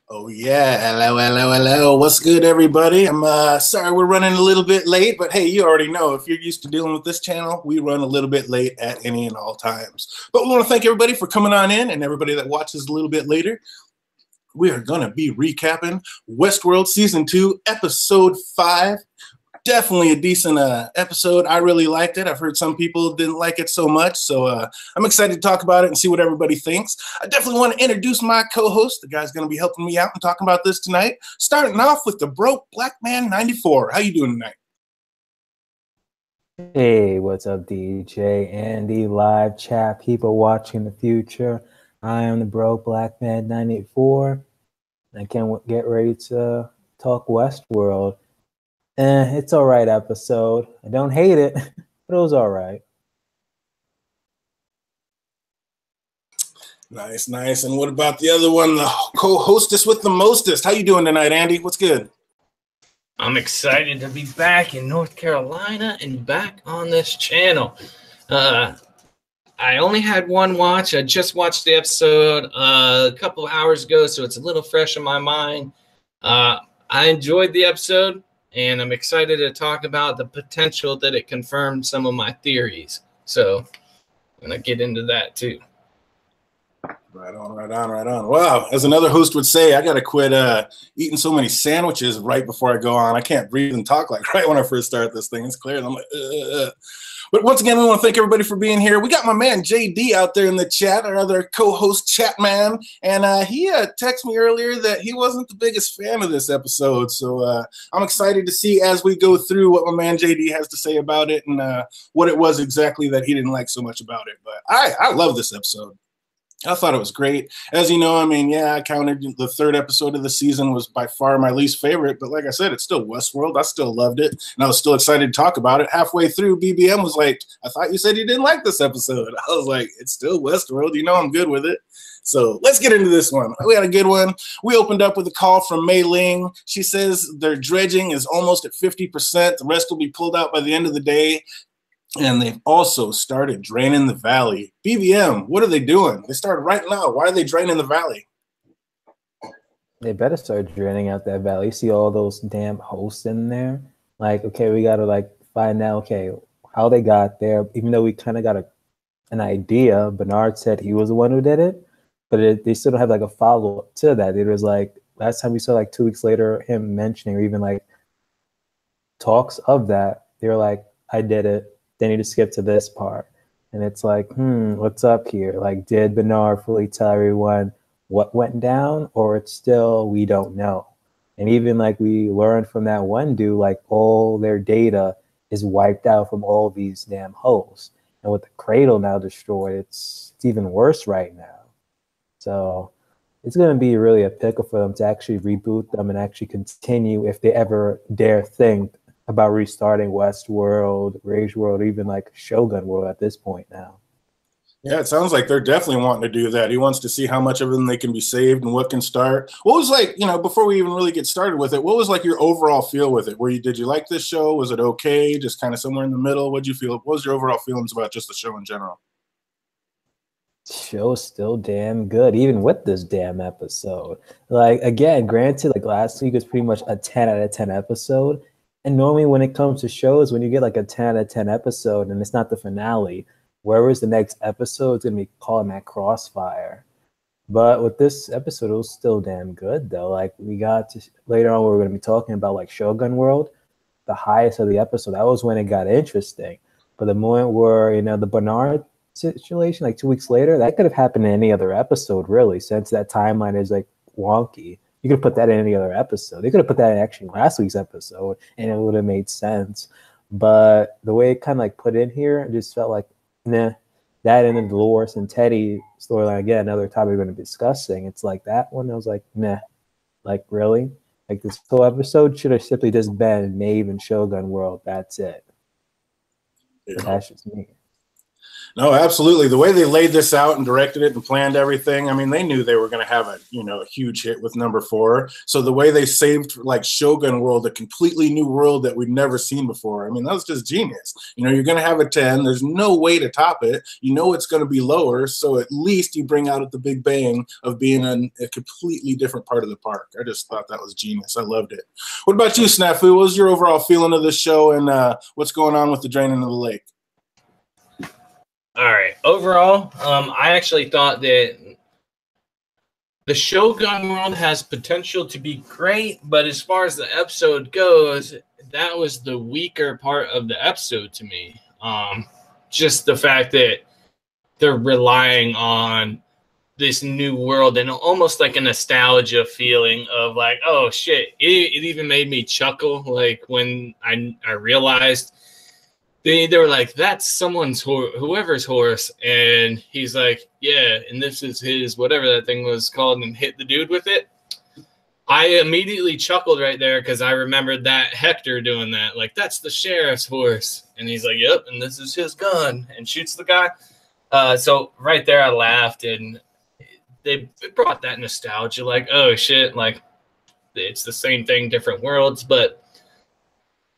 Oh yeah, hello. What's good, everybody? I'm sorry we're running a little bit late, but hey, you already know if you're used to dealing with this channel, we run a little bit late at any and all times. But we want to thank everybody for coming on in, and everybody that watches a little bit later. We are going to be recapping Westworld Season 2, Episode 5. Definitely a decent episode. I really liked it. I've heard some people didn't like it so much, so I'm excited to talk about it and see what everybody thinks. I definitely want to introduce my co-host. The guy's going to be helping me out and talking about this tonight. Starting off with the broke black man 94. How you doing tonight? Hey, what's up, DJ? Andy, live chat, people watching the future. I am the broke black man 94. I can't get ready to talk Westworld. It's all right episode. I don't hate it, but it was all right. Nice. And what about the other one, the co-hostess with the mostest? How you doing tonight, Andy? What's good? I'm excited to be back in North Carolina and back on this channel. I only had one watch. I just watched the episode a couple of hours ago, so it's a little fresh in my mind. I enjoyed the episode, and I'm excited to talk about the potential that it confirmed some of my theories. So I'm going to get into that too. Right on. Wow, as another host would say, I got to quit eating so many sandwiches right before I go on. I can't breathe and talk like right when I first start this thing. It's clear. And I'm like, But once again, we want to thank everybody for being here. We got my man JD out there in the chat, our other co-host chat man, and he texted me earlier that he wasn't the biggest fan of this episode. So I'm excited to see as we go through what my man JD has to say about it and what it was exactly that he didn't like so much about it. But I love this episode. I thought it was great. As you know, I mean, yeah, I counted the third episode of the season was by far my least favorite. But like I said, it's still Westworld. I still loved it. And I was still excited to talk about it. Halfway through, BBM was like, I thought you said you didn't like this episode. I was like, it's still Westworld. You know I'm good with it. So let's get into this one. We had a good one. We opened up with a call from Mei Ling. She says their dredging is almost at 50%. The rest will be pulled out by the end of the day. And they've also started draining the valley. BBM, what are they doing? They started right now. Why are they draining the valley? They better start draining out that valley. You see all those damn hosts in there? Like, okay, we got to like find out, okay, how they got there. Even though we kind of got an idea, Bernard said he was the one who did it, but they still don't have like a follow-up to that. It was like, last time we saw like 2 weeks later, him mentioning or even like talks of that, they were like, I did it. They need to skip to this part. And it's like, what's up here? Like, did Bernard fully tell everyone what went down? Or it's still, we don't know. And even like we learned from that one dude, like all their data is wiped out from all these damn hosts. And with the cradle now destroyed, it's even worse right now. So it's going to be really a pickle for them to actually reboot them and actually continue if they ever dare think about restarting Westworld, Rage World, even like Shogun World at this point now. Yeah, it sounds like they're definitely wanting to do that. He wants to see how much of them they can be saved and what can start. What was like, before we even really get started with it, what was like your overall feel with it? Did you like this show? Was it okay? Just kind of somewhere in the middle? What'd you feel? What was your overall feelings about just the show in general? Show's still damn good, even with this damn episode. Like, again, granted, like last week was pretty much a 10 out of 10 episode. And normally when it comes to shows, when you get like a 10 out of 10 episode and it's not the finale, wherever's the next episode is going to be calling that crossfire. But with this episode, it was still damn good, though. Like, we got to, later on, we're going to be talking about like Shogun World, the highest of the episode. That was when it got interesting. But the moment where, the Bernard situation, like 2 weeks later, that could have happened in any other episode, really, since that timeline is like wonky. You could have put that in any other episode. They could have put that in actually last week's episode, and it would have made sense. But the way it kind of like put in here, it just felt like, nah. That and the Dolores and Teddy storyline, again, another topic we're going to be discussing. It's like that one, I was like, nah. Like, really? Like, this whole episode should have simply just been Maeve and Shogun World. That's it. Yeah. That's just me. No, absolutely. The way they laid this out and directed it and planned everything, I mean, they knew they were going to have a, a huge hit with #4. So the way they saved like Shogun World, a completely new world that we'd never seen before, I mean, that was just genius. You're going to have a 10. There's no way to top it. It's going to be lower. So at least you bring out at the big bang of being in a completely different part of the park. I just thought that was genius. I loved it. What about you, Snafu? What was your overall feeling of this show, and what's going on with the draining of the lake? All right. Overall, I actually thought that the Shogun world has potential to be great, but as far as the episode goes, that was the weaker part of the episode to me. Just the fact that they're relying on this new world and almost like a nostalgia feeling of like, oh shit. It even made me chuckle, like when I realized they were like, that's someone's whoever's horse, and he's like, yeah, and this is his whatever that thing was called, and hit the dude with it. I immediately chuckled right there because I remembered that Hector doing that, like, that's the sheriff's horse, and he's like, yep, and this is his gun, and shoots the guy. So right there I laughed, and they brought that nostalgia, like, oh shit, like it's the same thing, different worlds. But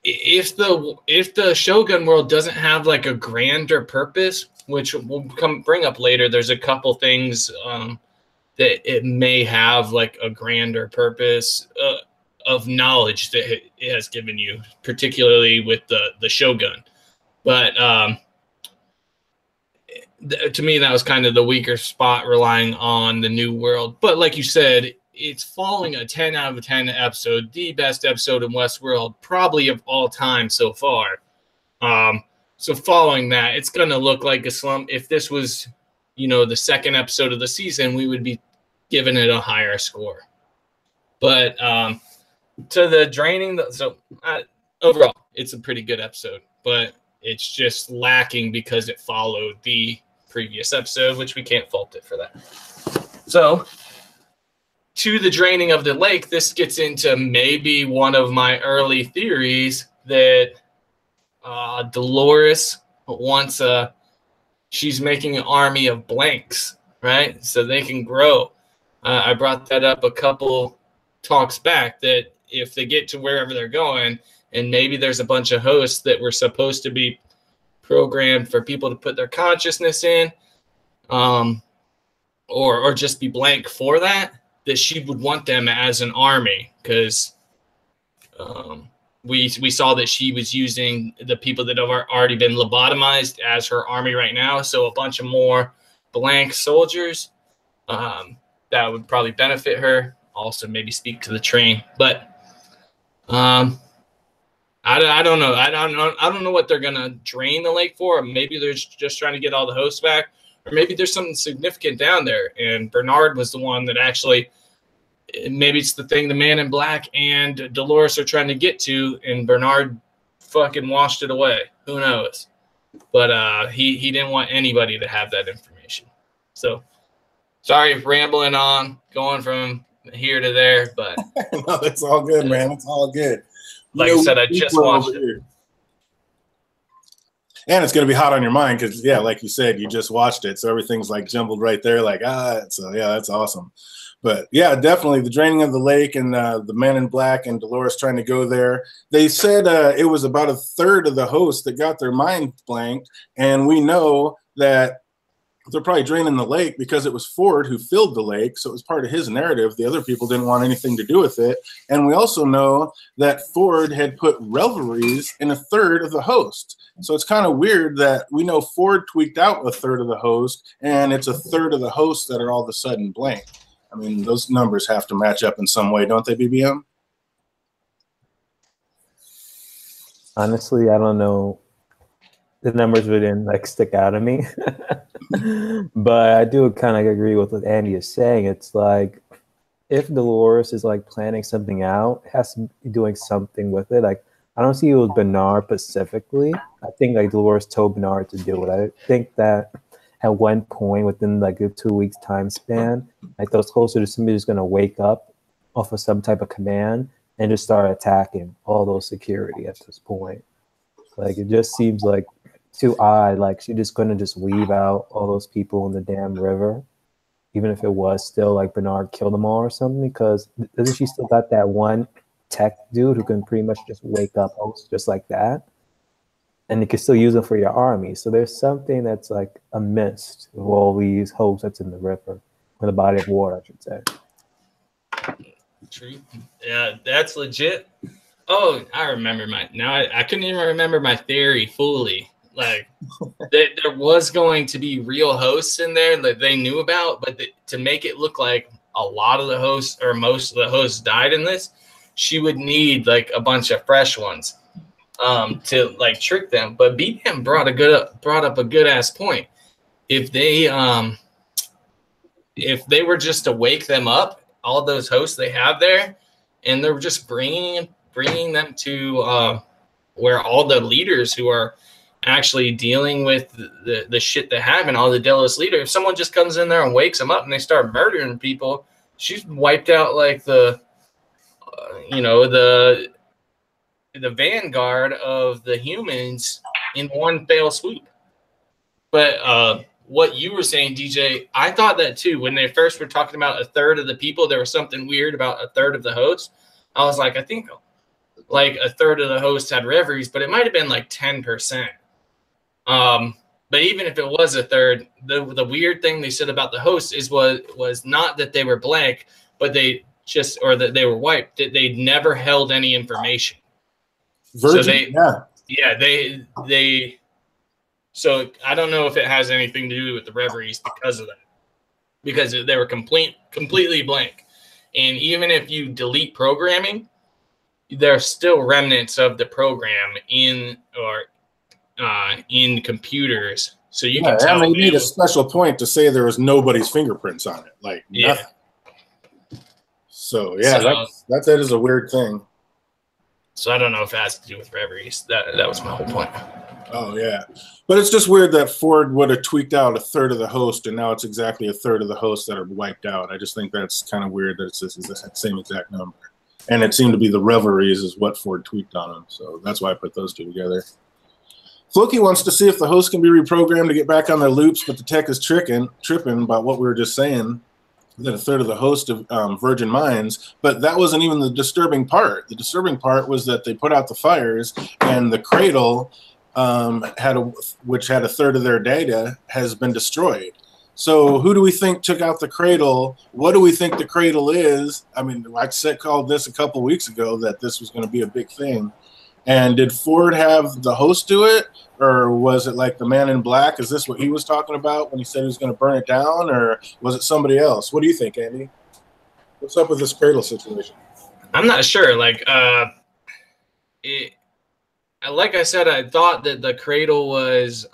if the Shogun world doesn't have like a grander purpose, which we'll bring up later, there's a couple things that it may have like a grander purpose of knowledge that it has given you, particularly with the Shogun. But to me, that was kind of the weaker spot, relying on the new world. But like you said, it's following a 10 out of 10 episode, the best episode in Westworld, probably of all time so far. So following that, it's going to look like a slump. If this was, the second episode of the season, we would be giving it a higher score. But to the draining, overall, it's a pretty good episode, but it's just lacking because it followed the previous episode, which we can't fault it for that. So, to the draining of the lake, this gets into maybe one of my early theories that Dolores wants she's making an army of blanks, right? So they can grow. I brought that up a couple talks back, that if they get to wherever they're going, and maybe there's a bunch of hosts that were supposed to be programmed for people to put their consciousness in, or just be blank for that she would want them as an army, because we saw that she was using the people that have already been lobotomized as her army right now. So a bunch of more blank soldiers that would probably benefit her. Also maybe speak to the train, but I don't know. I don't know what they're gonna drain the lake for. Maybe they're just trying to get all the hosts back, or maybe there's something significant down there. And Bernard was the one that actually, maybe it's the thing the Man in Black and Dolores are trying to get to, and Bernard fucking washed it away. Who knows? But he didn't want anybody to have that information. So sorry if rambling on, going from here to there, but no, it's all good, man. It's all good. Like I said, I just watched it. And it's going to be hot on your mind because, yeah, like you said, you just watched it. So everything's like jumbled right there. Like, so yeah, that's awesome. But yeah, definitely the draining of the lake and the Man in Black and Dolores trying to go there. They said it was about a third of the hosts that got their mind blanked. And we know that they're probably draining the lake because it was Ford who filled the lake. So it was part of his narrative. The other people didn't want anything to do with it. And we also know that Ford had put revelries in a third of the host. So it's kind of weird that we know Ford tweaked out a third of the host, and it's a third of the hosts that are all of a sudden blank. I mean, those numbers have to match up in some way, don't they, BBM? Honestly, I don't know. The numbers wouldn't like stick out of me. But I do kind of agree with what Andy is saying. It's like, if Dolores is like planning something out, it has to be doing something with it. Like, I don't see it with Bernard specifically. I think like Dolores told Bernard to do it. I think that at one point within like a 2 weeks time span, like those closer to somebody who's gonna wake up off of some type of command and just start attacking all those security at this point. Like, it just seems like too odd. Like she just couldn't just weave out all those people in the damn river, even if it was still like Bernard killed them all or something. Because doesn't she still got that one tech dude who can pretty much just wake up hosts just like that, and you can still use them for your army. So there's something that's like amiss with all these hosts that's in the river, or the body of water, I should say. True. Yeah, that's legit. Oh, I remember I couldn't even remember my theory fully. Like there was going to be real hosts in there that they knew about, but to make it look like a lot of the hosts or most of the hosts died in this, she would need like a bunch of fresh ones to like trick them. But BBM brought up a good ass point. If they were just to wake them up, all those hosts they have there, and they're just bringing them to where all the leaders who are actually dealing with the shit they have and all the Delos leaders, if someone just comes in there and wakes them up and they start murdering people, she's wiped out like the vanguard of the humans in one fell swoop. But what you were saying, DJ, I thought that too. When they first were talking about a third of the people, there was something weird about a third of the hosts. I was like, I think like a third of the hosts had reveries, but it might have been like 10%. But even if it was a third, the weird thing they said about the hosts was not that they were blank, but that they were wiped. That they'd never held any information. Virgin, they. So I don't know if it has anything to do with the reveries because of that, because they were completely blank. And even if you delete programming, there's still remnants of the program in computers. So you can tell. And they made a special point to say there was nobody's fingerprints on it, like nothing. So that is a weird thing. So I don't know if it has to do with reveries. That was my whole point. Oh yeah, but it's just weird that Ford would have tweaked out a third of the host, and now it's exactly a third of the hosts that are wiped out. I just think that's kind of weird that it's the same exact number, and it seemed to be the reveries is what Ford tweaked on them. So that's why I put those two together. Floki wants to see if the host can be reprogrammed to get back on their loops, but the tech is tripping about what we were just saying, that a third of the host of Virgin Minds. But that wasn't even the disturbing part. The disturbing part was that they put out the fires, and the cradle, which had a third of their data, has been destroyed. So who do we think took out the cradle? What do we think the cradle is? I mean, I called this a couple weeks ago that this was going to be a big thing. And did Ford have the host do it, or was it like the man in black? Is this what he was talking about when he said he was going to burn it down, or was it somebody else? What do you think, Andy? What's up with this cradle situation? I'm not sure. Like I said, I thought that the cradle was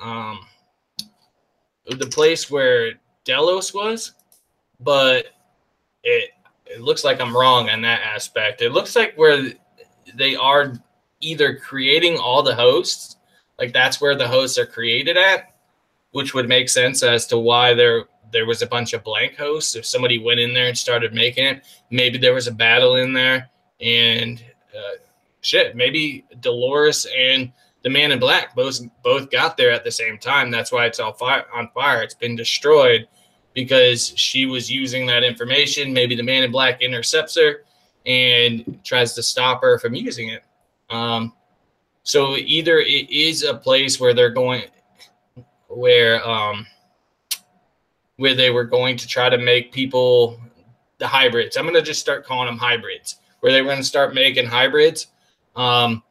the place where Delos was, but it looks like I'm wrong on that aspect. It looks like where they are either creating all the hosts, like that's where the hosts are created at, which would make sense as to why there was a bunch of blank hosts. If somebody went in there and started making it, maybe there was a battle in there, and maybe Dolores and the Man in Black both got there at the same time. That's why it's all on fire. It's been destroyed because she was using that information. Maybe the Man in Black intercepts her and tries to stop her from using it. So either it is a place where they're going, where they were going to try to make people the hybrids. I'm going to just start calling them hybrids, where they were going to start making hybrids. I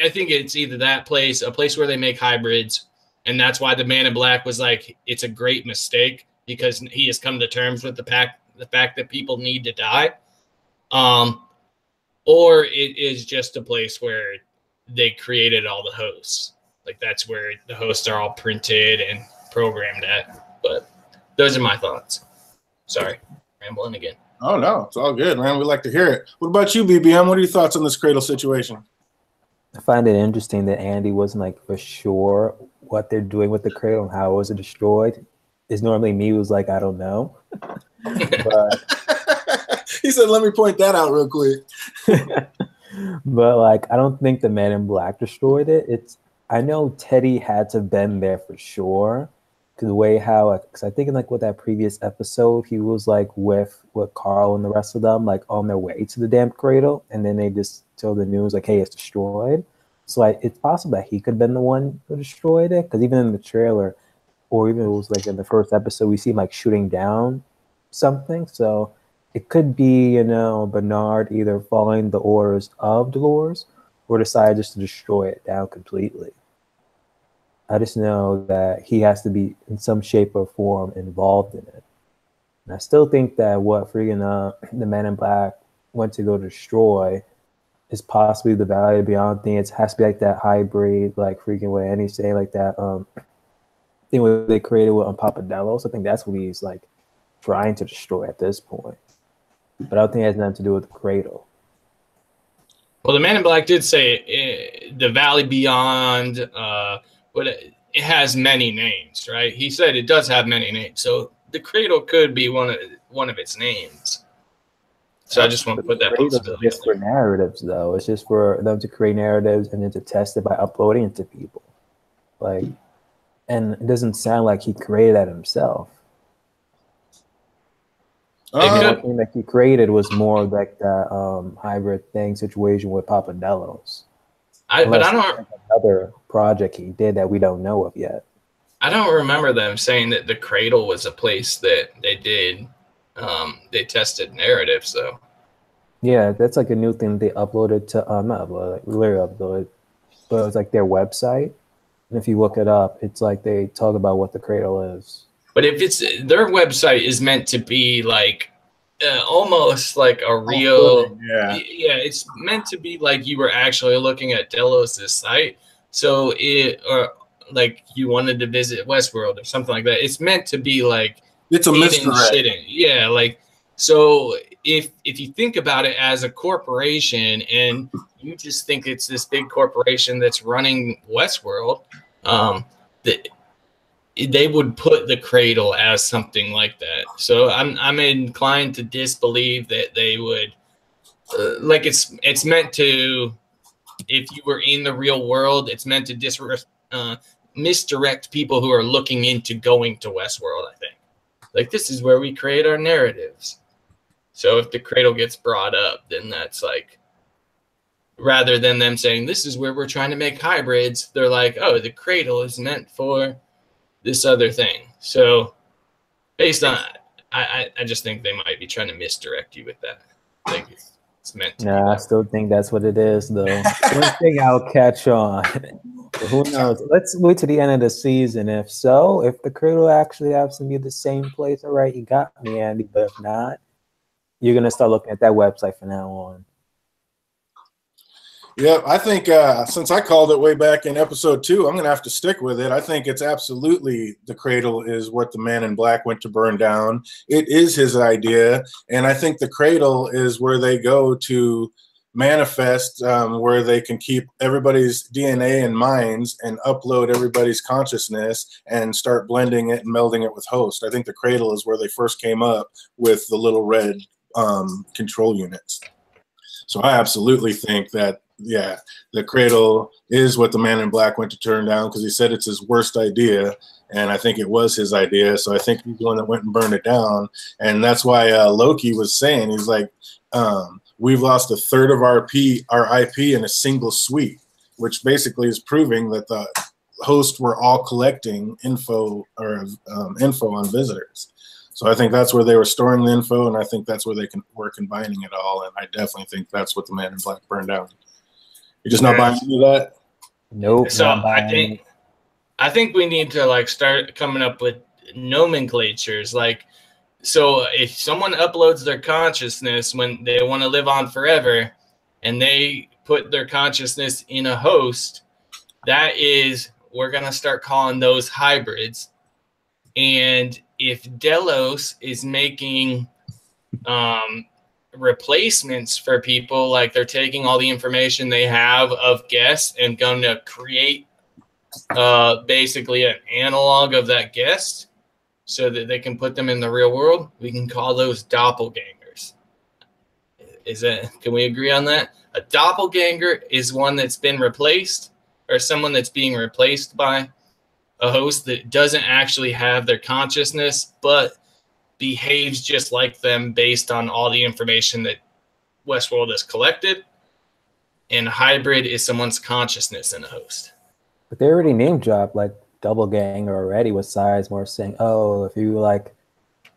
think it's either that place, a place where they make hybrids, and that's why the Man in Black was like, it's a great mistake because he has come to terms with the fact that people need to die. Or it is just a place where they created all the hosts. Like that's where the hosts are all printed and programmed at. But those are my thoughts. Sorry, rambling again. Oh, no, it's all good, man. We like to hear it. What about you, BBM? What are your thoughts on this cradle situation? I find it interesting that Andy wasn't like for sure what they're doing with the cradle and how it was destroyed. It's normally me who's like, I don't know. But he said, let me point that out real quick. But like, I don't think the Man in Black destroyed it. I know Teddy had to have been there for sure. Cause the way how, cause I think in like with that previous episode, he was like with Carl and the rest of them, like on their way to the damn cradle, and then they just told the news like, "Hey, it's destroyed." So like, it's possible that he could have been the one who destroyed it. Cause even in the trailer, or even it was like in the first episode, we see him like shooting down something. So it could be, Bernard either following the orders of Dolores or decide just to destroy it down completely. I just know that he has to be in some shape or form involved in it. And I still think that what freaking the Man in Black went to go destroy is possibly the Valley Beyond thing. It has to be like that hybrid, like freaking what Annie's saying, like that thing what they created with Papadelos. I think that's what he's like trying to destroy at this point. But I don't think it has nothing to do with the cradle. Well, the Man in Black did say the Valley Beyond, but it has many names, right? He said it does have many names, so the cradle could be one of its names. So I just want to put that possibility. It's just for narratives, though. It's just for them to create narratives and then to test it by uploading it to people. Like, and it doesn't sound like he created that himself. The thing that he created was more like that hybrid thing situation with Papadelos. But I don't. Another project he did that we don't know of yet. I don't remember them saying that the cradle was a place that they did. They tested narratives, so. Yeah, that's like a new thing they uploaded to not uploaded, like literally uploaded, but it was like their website. And if you look it up, it's like they talk about what the cradle is. But if it's their website is meant to be like almost like a real, yeah, it's meant to be like you were actually looking at Delos' site. So or like you wanted to visit Westworld or something like that. It's meant to be like it's a misdirect. Yeah, like so if you think about it as a corporation and you just think it's this big corporation that's running Westworld, that they would put the cradle as something like that. So I'm inclined to disbelieve that they would like it's meant to, if you were in the real world, it's meant to misdirect people who are looking into going to Westworld, I think. Like, this is where we create our narratives. So if the cradle gets brought up, then that's like, rather than them saying, this is where we're trying to make hybrids, they're like, oh, the cradle is meant for this other thing. So based on, I just think they might be trying to misdirect you with that. Like it's meant to. I still think that's what it is, though. One thing I'll catch on. Who knows? Let's wait to the end of the season. If so, if the cradle actually happens to be the same place, all right, you got me, Andy. But if not, you're gonna start looking at that website from now on. Yeah, I think since I called it way back in episode 2, I'm going to have to stick with it. I think it's absolutely the cradle is what the Man in Black went to burn down. It is his idea. And I think the cradle is where they go to manifest, where they can keep everybody's DNA and minds and upload everybody's consciousness and start blending it and melding it with host. I think the cradle is where they first came up with the little red control units. So I absolutely think that, yeah, the cradle is what the Man in Black went to turn down because he said it's his worst idea, and I think it was his idea. So I think he's the one that went and burned it down, and that's why Loki was saying, he's like, we've lost a third of our IP in a single sweep, which basically is proving that the hosts were all collecting info on visitors. So I think that's where they were storing the info, and I think that's where they were combining it all, and I definitely think that's what the Man in Black burned down. You're just not buying into that? Nope. So I think we need to like start coming up with nomenclatures. Like, so if someone uploads their consciousness when they want to live on forever, and they put their consciousness in a host, we're gonna start calling those hybrids. And if Delos is making replacements for people, like they're taking all the information they have of guests and going to create basically an analog of that guest so that they can put them in the real world, we can call those doppelgangers. Can we agree on that? A doppelganger is one that's been replaced, or someone that's being replaced by a host that doesn't actually have their consciousness, but behaves just like them based on all the information that Westworld has collected. And hybrid is someone's consciousness in a host. But they already name dropped like doppelganger already with Sizemore saying, oh, if you like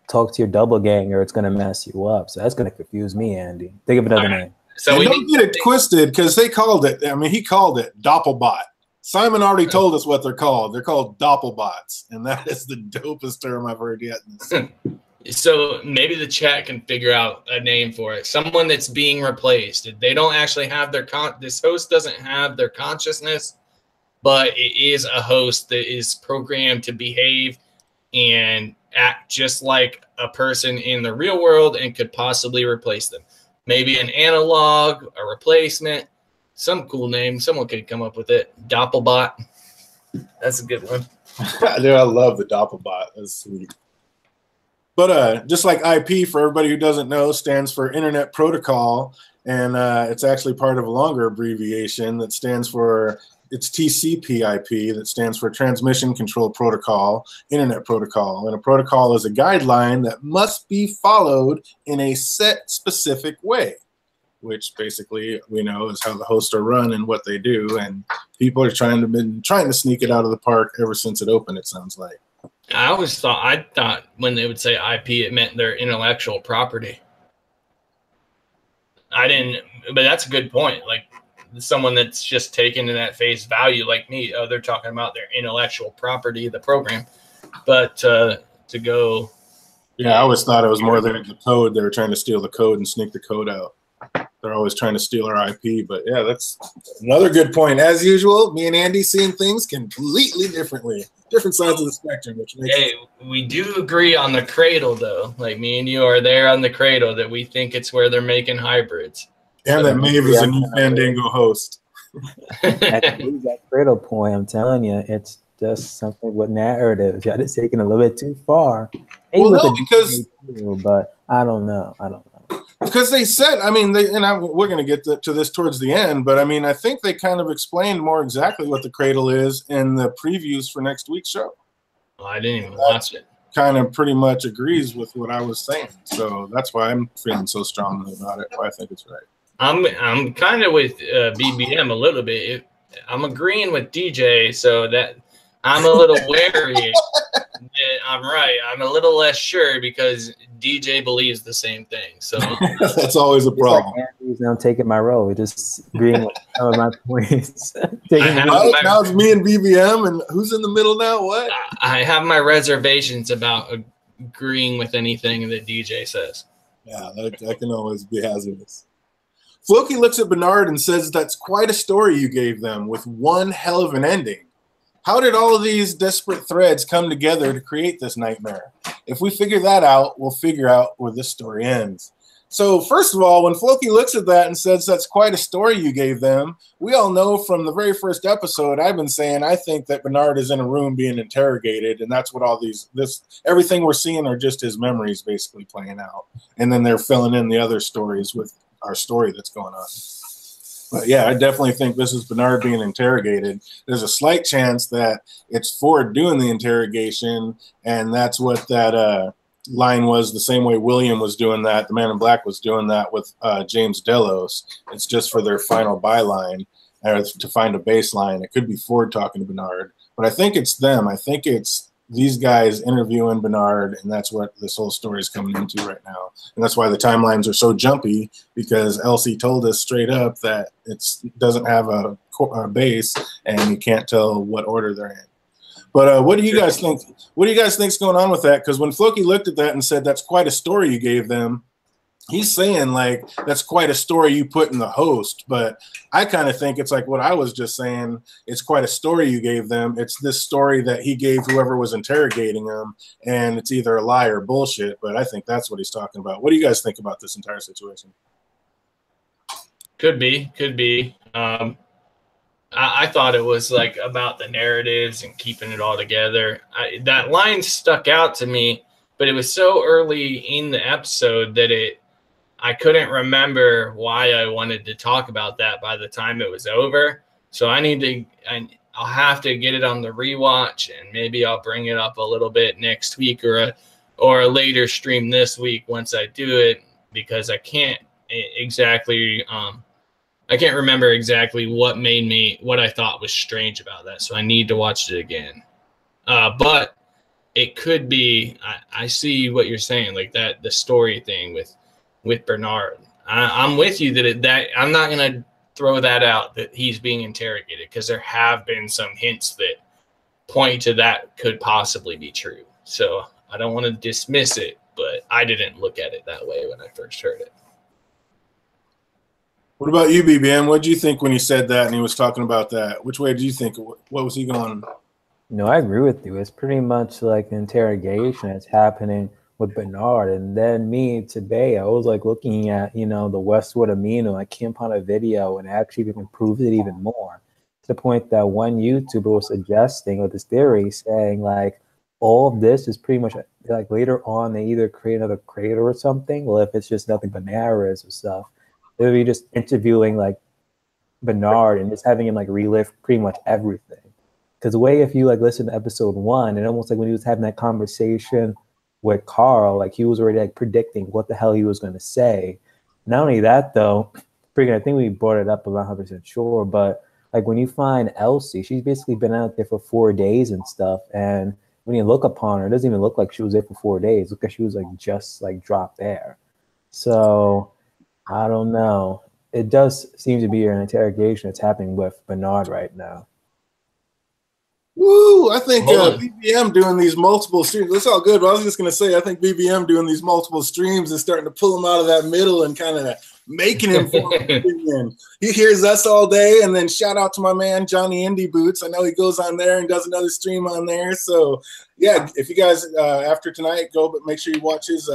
talk to your doppelganger, it's going to mess you up. So that's going to confuse me, Andy. Think of another name. So and don't get it twisted, because they called it, I mean, he called it Doppelbot. Simon already told us what they're called. They're called Doppelbots, and that is the dopest term I've heard yet. So maybe the chat can figure out a name for it. Someone that's being replaced. They don't actually have their this host doesn't have their consciousness, but it is a host that is programmed to behave and act just like a person in the real world and could possibly replace them. Maybe an analog, a replacement, some cool name. Someone could come up with it. Doppelbot. That's a good one. Dude, I love the Doppelbot. That's sweet. But just like IP, for everybody who doesn't know, stands for Internet Protocol, and it's actually part of a longer abbreviation that stands for, it's TCP/IP, that stands for Transmission Control Protocol, Internet Protocol. And a protocol is a guideline that must be followed in a set specific way, which basically we know is how the hosts are run and what they do. And people are trying to sneak it out of the park ever since it opened, it sounds like. I thought when they would say IP, it meant their intellectual property. I didn't, but that's a good point. Like someone that's just taken in that face value, like me, oh, they're talking about their intellectual property, the program. But to go. Yeah, I always thought it was more than the code. They were trying to steal the code and sneak the code out. They're always trying to steal our IP. But yeah, that's another good point. As usual, me and Andy seeing things completely differently. Different sides of the spectrum. Which makes hey, we do agree on the cradle, though. Like me and you are there on the cradle that we think it's where they're making hybrids. And so, that Maeve is a new Fandango host. That cradle point, I'm telling you, it's just something with narrative. Y'all just taking a little bit too far. Well, no, because but I don't know. Because they said, I mean, we're going to get to this towards the end, but I mean, I think they kind of explained more exactly what the cradle is in the previews for next week's show. Well, I didn't even watch it. Kind of pretty much agrees with what I was saying, so that's why I'm feeling so strongly about it. Why I think it's right. I'm kind of with BBM a little bit. I'm agreeing with DJ, so that I'm a little wary. I'm right. I'm a little less sure because DJ believes the same thing. So that's always a problem. Like Andy's now taking my role, just agreeing with some of my points. Now it's me and BBM, and who's in the middle now? What? I have my reservations about agreeing with anything that DJ says. Yeah, that can always be hazardous. Floki looks at Bernard and says, "That's quite a story you gave them, with one hell of an ending. How did all of these desperate threads come together to create this nightmare? If we figure that out, we'll figure out where this story ends." So first of all, when Floki looks at that and says, "That's quite a story you gave them," we all know from the very first episode, I've been saying, I think that Bernard is in a room being interrogated, and that's what all everything we're seeing are just his memories basically playing out. And then they're filling in the other stories with our story that's going on. But yeah, I definitely think this is Bernard being interrogated. There's a slight chance that it's Ford doing the interrogation, and that's what that line was, the same way William was doing that, the Man in Black was doing that with James Delos. It's just for their final byline, to find a baseline. It could be Ford talking to Bernard, but I think it's them. I think it's these guys interviewing Bernard, and that's what this whole story is coming into right now. And that's why the timelines are so jumpy, because Elsie told us straight up that it doesn't have a base, and you can't tell what order they're in. But what do you guys think? What do you guys think's going on with that? Because when Floki looked at that and said, "That's quite a story you gave them," he's saying, like, that's quite a story you put in the host. But I kind of think it's like what I was just saying. It's quite a story you gave them. It's this story that he gave whoever was interrogating him, and it's either a lie or bullshit. But I think that's what he's talking about. What do you guys think about this entire situation? Could be. I thought it was like about the narratives and keeping it all together. That line stuck out to me, but it was so early in the episode that I couldn't remember why I wanted to talk about that by the time it was over. So I'll have to get it on the rewatch, and maybe I'll bring it up a little bit next week or a later stream this week once I do it, because I can't exactly I can't remember exactly what I thought was strange about that. So I need to watch it again. But it could be, I see what you're saying, like that, the story thing with Bernard. I'm with you that I'm not going to throw that out, that he's being interrogated, because there have been some hints that point to that could possibly be true. So I don't want to dismiss it, but I didn't look at it that way when I first heard it. What about you, BBM? What did you think when he said that and he was talking about that? Which way did you think? What was he going? No, I agree with you. It's pretty much like an interrogation that's happening with Bernard. And then me today, I was like looking at, you know, the Westwood Amino. I came upon a video and actually even proved it even more, to the point that one YouTuber was suggesting, or this theory saying, like, all of this is pretty much like later on they either create another creator or something. Well, if it's just nothing but narratives or stuff, they would be just interviewing like Bernard and just having him like relive pretty much everything. Because the way, if you like listen to episode 1, and almost like when he was having that conversation with Carl, like he was already like predicting what the hell he was going to say. Not only that though, I think we brought it up, I'm not 100% sure, but like when you find Elsie, she's basically been out there for 4 days and stuff, and when you look upon her, it doesn't even look like she was there for 4 days. Look like she was like just like dropped there. So I don't know. It does seem to be an interrogation that's happening with Bernard right now. Woo! I think BBM doing these multiple streams, that's all good, but I was just going to say, I think BBM doing these multiple streams is starting to pull him out of that middle and kind of making him form an opinion. He hears us all day, and then shout out to my man, Johnny Indie Boots. I know he goes on there and does another stream on there. So, yeah, if you guys, after tonight, go, but make sure you watch his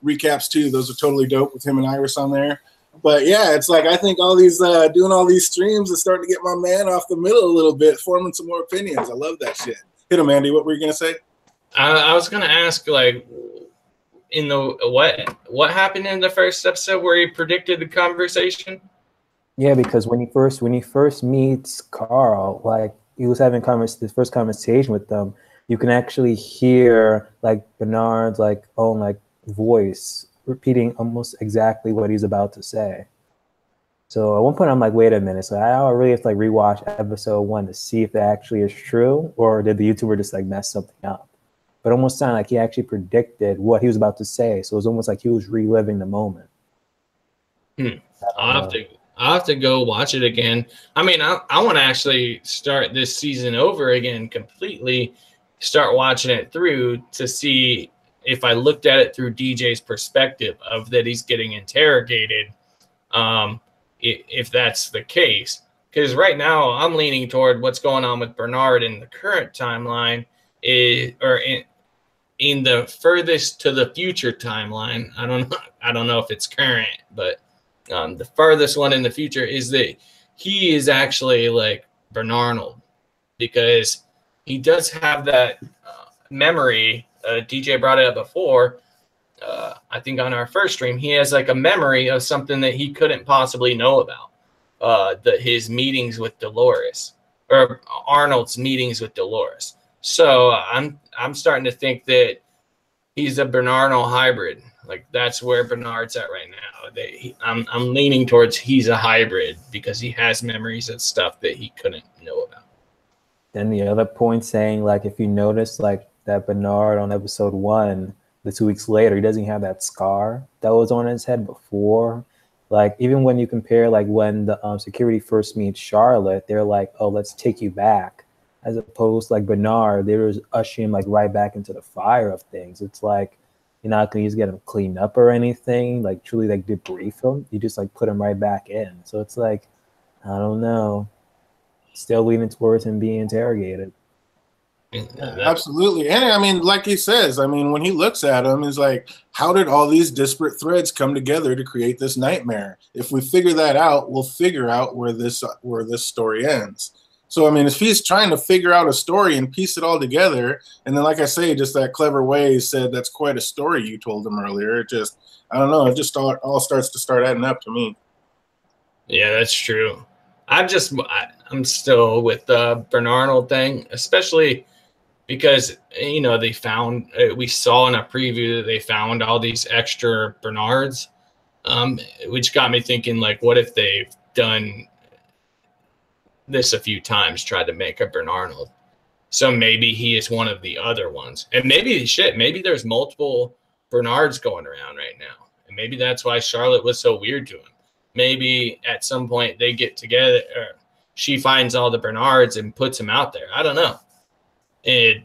recaps too. Those are totally dope with him and Iris on there. But yeah, it's like I think all these doing all these streams is starting to get my man off the middle a little bit, forming some more opinions. I love that shit. Hit him, Andy. What were you gonna say? I was gonna ask, like, in the what happened in the first episode where he predicted the conversation? Yeah, because when he first meets Carl, like he was having his first conversation with them, you can actually hear like Bernard's like own like voice repeating almost exactly what he's about to say. So at one point I'm like, wait a minute. So I really have to like rewatch episode 1 to see if that actually is true, or did the YouTuber just like mess something up? But it almost sounded like he actually predicted what he was about to say. So it was almost like he was reliving the moment. I'll have to go watch it again. I mean, I want to actually start this season over again completely, start watching it through to see if I looked at it through DJ's perspective of that he's getting interrogated, if that's the case. Because right now I'm leaning toward what's going on with Bernard in the current timeline, or in the furthest to the future timeline. I don't know if it's current, but the farthest one in the future is that he is actually like Bernard, because he does have that memory. DJ brought it up before. I think on our first stream, he has like a memory of something that he couldn't possibly know about. His meetings with Dolores, or Arnold's meetings with Dolores. So I'm starting to think that he's a Bernard hybrid. Like that's where Bernard's at right now. I'm leaning towards he's a hybrid because he has memories of stuff that he couldn't know about. Then the other point saying, like, if you notice, like, that Bernard on episode 1, the 2 weeks later, he doesn't have that scar that was on his head before. Like, even when you compare, like, when the security first meets Charlotte, they're like, oh, let's take you back. As opposed to, like, Bernard, they were ushering him, like, right back into the fire of things. It's like, you're not going to just get him cleaned up or anything, like, truly, like, debrief him. You just, like, put him right back in. So it's like, I don't know. Still leaning towards him being interrogated. Yeah, absolutely. And I mean, like he says, I mean, when he looks at him, he's like, how did all these disparate threads come together to create this nightmare? If we figure that out, we'll figure out where this story ends. So, I mean, if he's trying to figure out a story and piece it all together, and then, like I say, just that clever way he said, that's quite a story you told him earlier. It just, I don't know, it just all starts to start adding up to me. Yeah, that's true. I'm still with the Bernardo thing, especially because, you know, they found, we saw in a preview that they found all these extra Bernards, which got me thinking, like, what if they've done this a few times, tried to make a Bernardo? So maybe he is one of the other ones. And maybe, maybe there's multiple Bernards going around right now. And maybe that's why Charlotte was so weird to him. Maybe at some point they get together, or she finds all the Bernards and puts them out there. I don't know. And,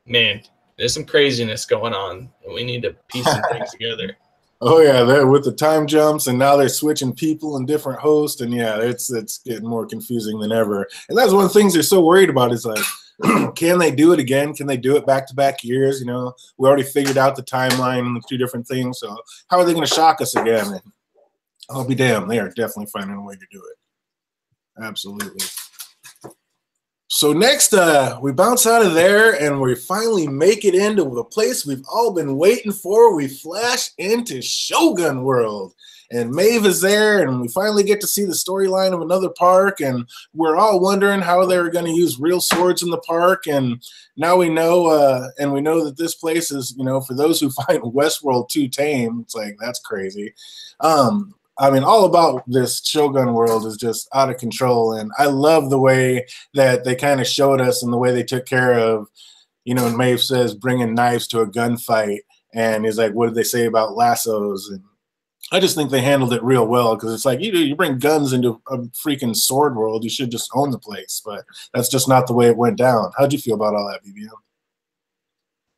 man, there's some craziness going on. And we need to piece some things together. Oh yeah, they're with the time jumps, and now they're switching people and different hosts, and yeah, it's getting more confusing than ever. And that's one of the things they're so worried about is like, can they do it again? Can they do it back-to-back years? You know, we already figured out the timeline and the two different things, so how are they going to shock us again? And I'll be damned, they are definitely finding a way to do it. Absolutely. So next, we bounce out of there, and we finally make it into the place we've all been waiting for. We flash into Shogun World, and Maeve is there, and we finally get to see the storyline of another park, and we're all wondering how they were going to use real swords in the park, and now we know, and we know that this place is, you know, for those who find Westworld too tame, it's like, that's crazy. I mean, all about this Shogun World is just out of control, and I love the way that they kind of showed us and the way they took care of, you know, and Maeve says bringing knives to a gunfight, and he's like, what did they say about lassos? And I just think they handled it real well, because it's like, you bring guns into a freaking sword world, you should just own the place, but that's just not the way it went down. How'd you feel about all that, BBM?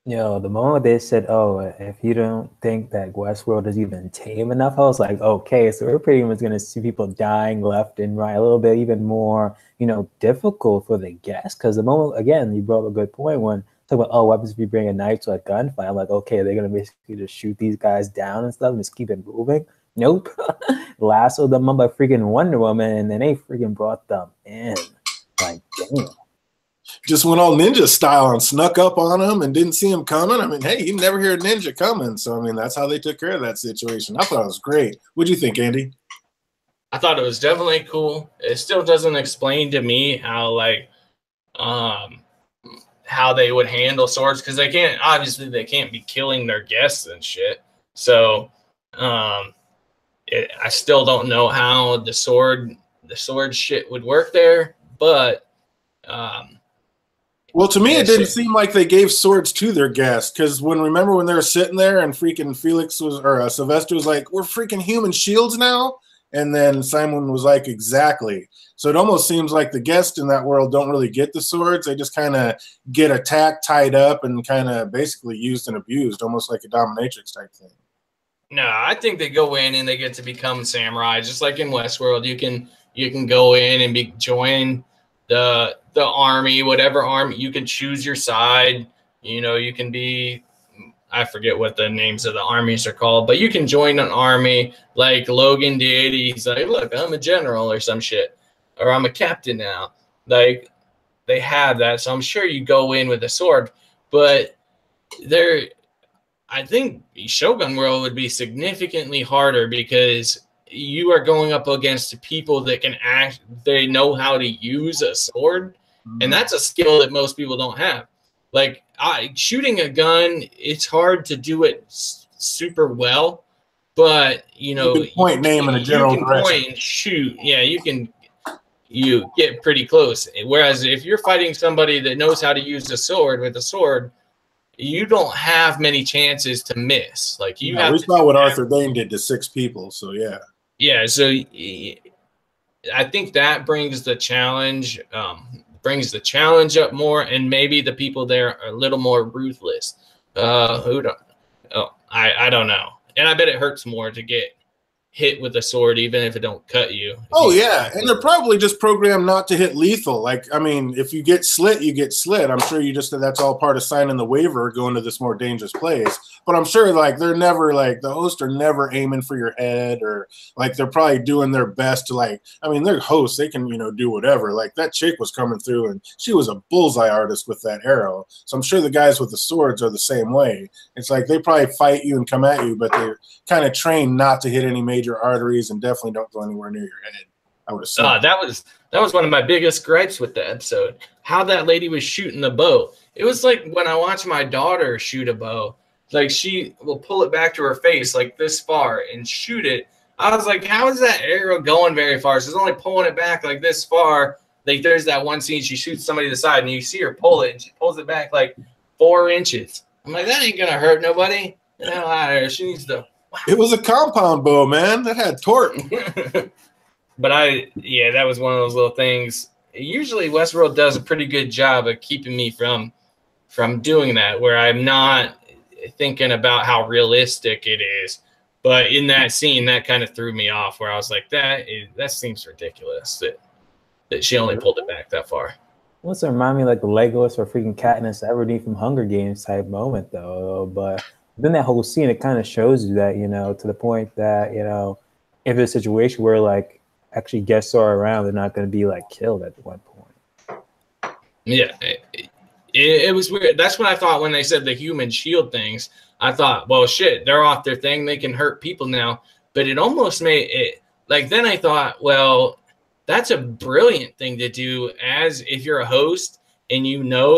Yo, the moment they said, oh, if you don't think that Westworld is even tame enough, I was like, okay, so we're pretty much going to see people dying left and right, a little bit even more, you know, difficult for the guests. Because the moment, again, you brought up a good point when talk about, oh, what happens if you bring a knife to a gunfight? I'm like, okay, they're going to basically just shoot these guys down and stuff and just keep it moving. Nope. Lasso them up like freaking Wonder Woman, and then they freaking brought them in. Like, damn. Just went all ninja style and snuck up on him and didn't see him coming. I mean, hey, you never hear a ninja coming. So, I mean, that's how they took care of that situation. I thought it was great. What'd you think, Andy? I thought it was definitely cool. It still doesn't explain to me how, like, how they would handle swords, because they can't be killing their guests and shit. So, I still don't know how the sword shit would work there, but well, to me, it didn't seem like they gave swords to their guests, because remember when they were sitting there and freaking Sylvester was like, we're freaking human shields now? And then Simon was like, exactly. So it almost seems like the guests in that world don't really get the swords. They just kind of get attacked, tied up, and kind of basically used and abused, almost like a dominatrix type thing. No, I think they go in and they get to become samurai, just like in Westworld. You can go in and join the army, whatever army. You can choose your side. You know, you can be, I forget what the names of the armies are called, but you can join an army like Logan did. He's like, look, I'm a general or some shit, or I'm a captain now. Like, they have that, so I'm sure you go in with a sword, but I think Shogun World would be significantly harder, because you are going up against people that they know how to use a sword. And that's a skill that most people don't have. Like, shooting a gun, it's hard to do it super well, but, you know, you can point, name, in a general direction. You can point and shoot. Yeah, you get pretty close. Whereas if you're fighting somebody that knows how to use a sword with a sword, you don't have many chances to miss. Like, we saw what Arthur Dane did to 6 people, so yeah. Yeah, so I think that brings the challenge up more, and maybe the people there are a little more ruthless. I don't know. And I bet it hurts more to get hit with a sword, even if it don't cut you. Oh yeah, and they're probably just programmed not to hit lethal. Like, I mean, if you get slit, you get slit. I'm sure that's all part of signing the waiver, going to this more dangerous place. But I'm sure like they're never like the hosts are never aiming for your head, or like they're probably doing their best to like. I mean, they're hosts; they can do whatever. Like that chick was coming through, and she was a bullseye artist with that arrow. So I'm sure the guys with the swords are the same way. It's like they probably fight you and come at you, but they're kind of trained not to hit any major arteries and definitely don't go anywhere near your head. I would assume. That was one of my biggest gripes with the episode. How that lady was shooting the bow. It was like when I watch my daughter shoot a bow, like she will pull it back to her face like this far and shoot it. I was like, how is that arrow going very far? She's only pulling it back like this far. Like there's that one scene she shoots somebody to the side and you see her pull it and she pulls it back like 4 inches. I'm like, that ain't gonna hurt nobody. Get the hell out of here. She needs to. Wow. It was a compound bow, man. That had torque. But that was one of those little things. Usually Westworld does a pretty good job of keeping me from doing that, where I'm not thinking about how realistic it is. But in that scene, that kind of threw me off, where I was like, that seems ridiculous that she only pulled it back that far. What's it remind me like the Legolas or freaking Katniss Everdeen from Hunger Games type moment though. But then that whole scene, it kind of shows you that, to the point that, if it's a situation where like actually guests are around, they're not going to be like killed at one point. Yeah, it was weird. That's what I thought when they said the human shield things. I thought, well, shit, they're off their thing. They can hurt people now. But it almost made it like, then I thought, well, that's a brilliant thing to do as if you're a host and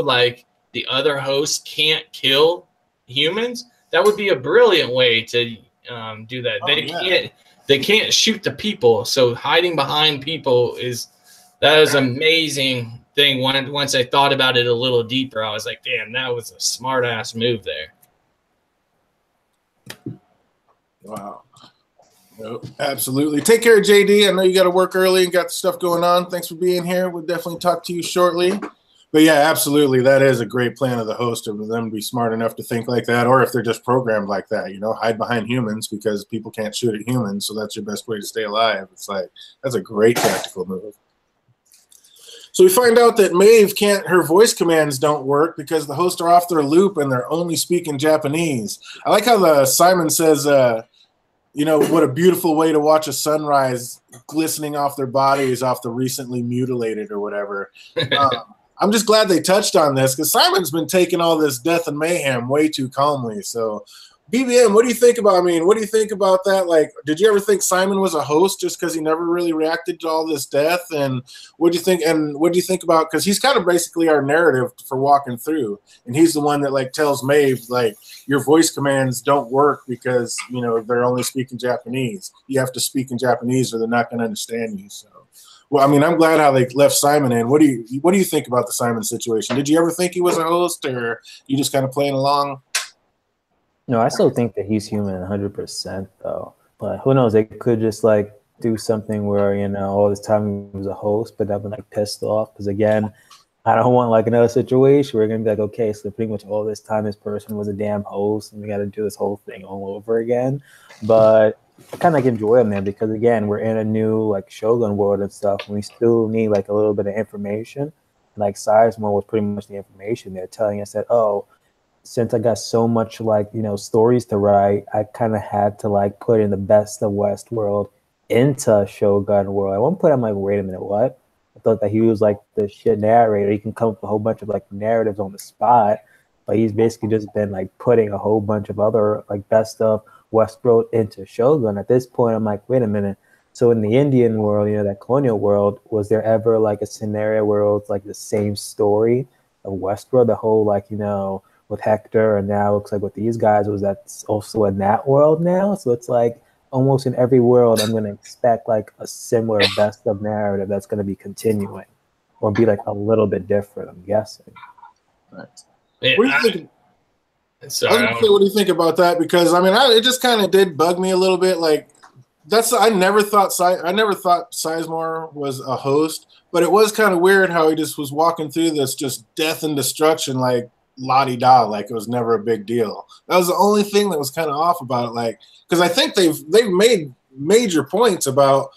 like the other host can't kill humans. That would be a brilliant way to do that. They can't shoot the people. So hiding behind people is amazing thing. Once I thought about it a little deeper, I was like, damn, that was a smart ass move there. Wow. Nope, absolutely. Take care, JD. I know you got to work early and got the stuff going on. Thanks for being here. We'll definitely talk to you shortly. But yeah, absolutely. That is a great plan of the host of them to be smart enough to think like that, or if they're just programmed like that, hide behind humans because people can't shoot at humans. So that's your best way to stay alive. It's like, that's a great tactical move. So we find out that Maeve her voice commands don't work because the hosts are off their loop and they're only speaking Japanese. I like how Simon says, what a beautiful way to watch a sunrise glistening off their bodies, off the recently mutilated or whatever. I'm just glad they touched on this because Simon's been taking all this death and mayhem way too calmly. So, BBM, what do you think about? I mean, what do you think about that? Like, did you ever think Simon was a host just because he never really reacted to all this death? And what do you think? And what do you think about? Because he's kind of basically our narrative for walking through, and he's the one that like tells Maeve like your voice commands don't work because they're only speaking Japanese. You have to speak in Japanese or they're not going to understand you. So. Well, I mean, I'm glad how they left Simon in. What do you think about the Simon situation? Did you ever think he was a host, or you just kind of playing along? No, I still think that he's human 100% though. But who knows? They could just like do something where all this time he was a host, but I've been like pissed off because again, I don't want like another situation where we're gonna be like, okay, so pretty much all this time this person was a damn host, and we got to do this whole thing all over again. But I kind of like enjoy them there because again, we're in a new like Shogun world and stuff, and we still need like a little bit of information. Like Sizemore was pretty much the information. They're telling us that, oh, since I got so much like stories to write, I kind of had to like put in the best of Westworld into Shogun world. At one point, I'm like, wait a minute, what? I thought that he was like the shit narrator. He can come up with a whole bunch of like narratives on the spot, but he's basically just been like putting a whole bunch of other like best of Westworld into Shogun. At this point, I'm like, wait a minute. So in the Indian world, that colonial world, was there ever like a scenario where it was like the same story of Westworld? The whole like, with Hector, and now it looks like with these guys, was that also in that world now? So it's like almost in every world, I'm going to expect like a similar best of narrative that's going to be continuing or be like a little bit different, I'm guessing. Right. Yeah, what do you think? Sorry, what do you think about that? Because I mean, it just kind of did bug me a little bit. Like I never thought Sizemore was a host, but it was kind of weird how he just was walking through this just death and destruction, like la-di-da, like it was never a big deal. That was the only thing that was kind of off about it. Like, because I think they've made major points about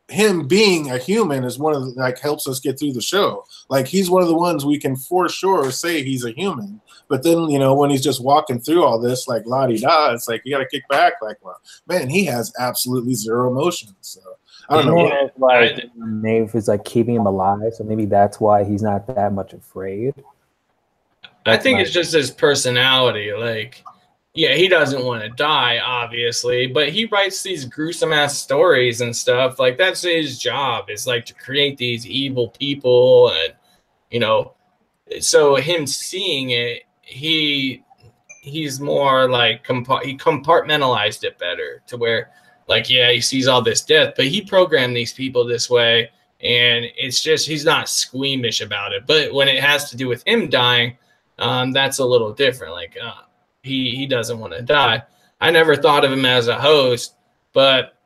him being a human is one of the, like, helps us get through the show. Like, he's one of the ones we can for sure say he's a human. But then, you know, when he's just walking through all this, like, la-di-da, it's like, you got to kick back. Like, well, man, he has absolutely zero emotion. So, I don't know. Like, Maeve is, like, keeping him alive, so maybe that's why he's not that much afraid. I think it's just his personality. Like, yeah, he doesn't want to die, obviously, but he writes these gruesome ass stories and stuff. Like, that's his job, is like to create these evil people. And, you know, so him seeing it, he's more like, he compartmentalized it better to where, like, yeah, he sees all this death, but he programmed these people this way. And it's just, he's not squeamish about it. But when it has to do with him dying, that's a little different. Like, he doesn't want to die. I never thought of him as a host, but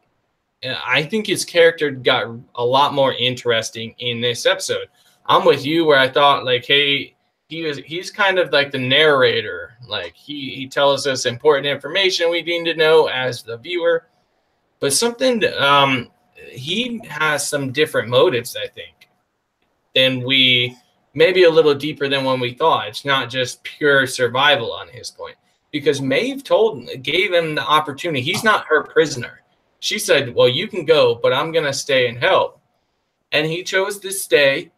I think his character got a lot more interesting in this episode. I'm with you where I thought, like, hey, he's kind of like the narrator. Like, he tells us important information we need to know as the viewer. But something, he has some different motives, I think, than maybe a little deeper than when we thought. It's not just pure survival on his point. Because Maeve gave him the opportunity. He's not her prisoner. She said, well, you can go, but I'm going to stay and help. And he chose to stay,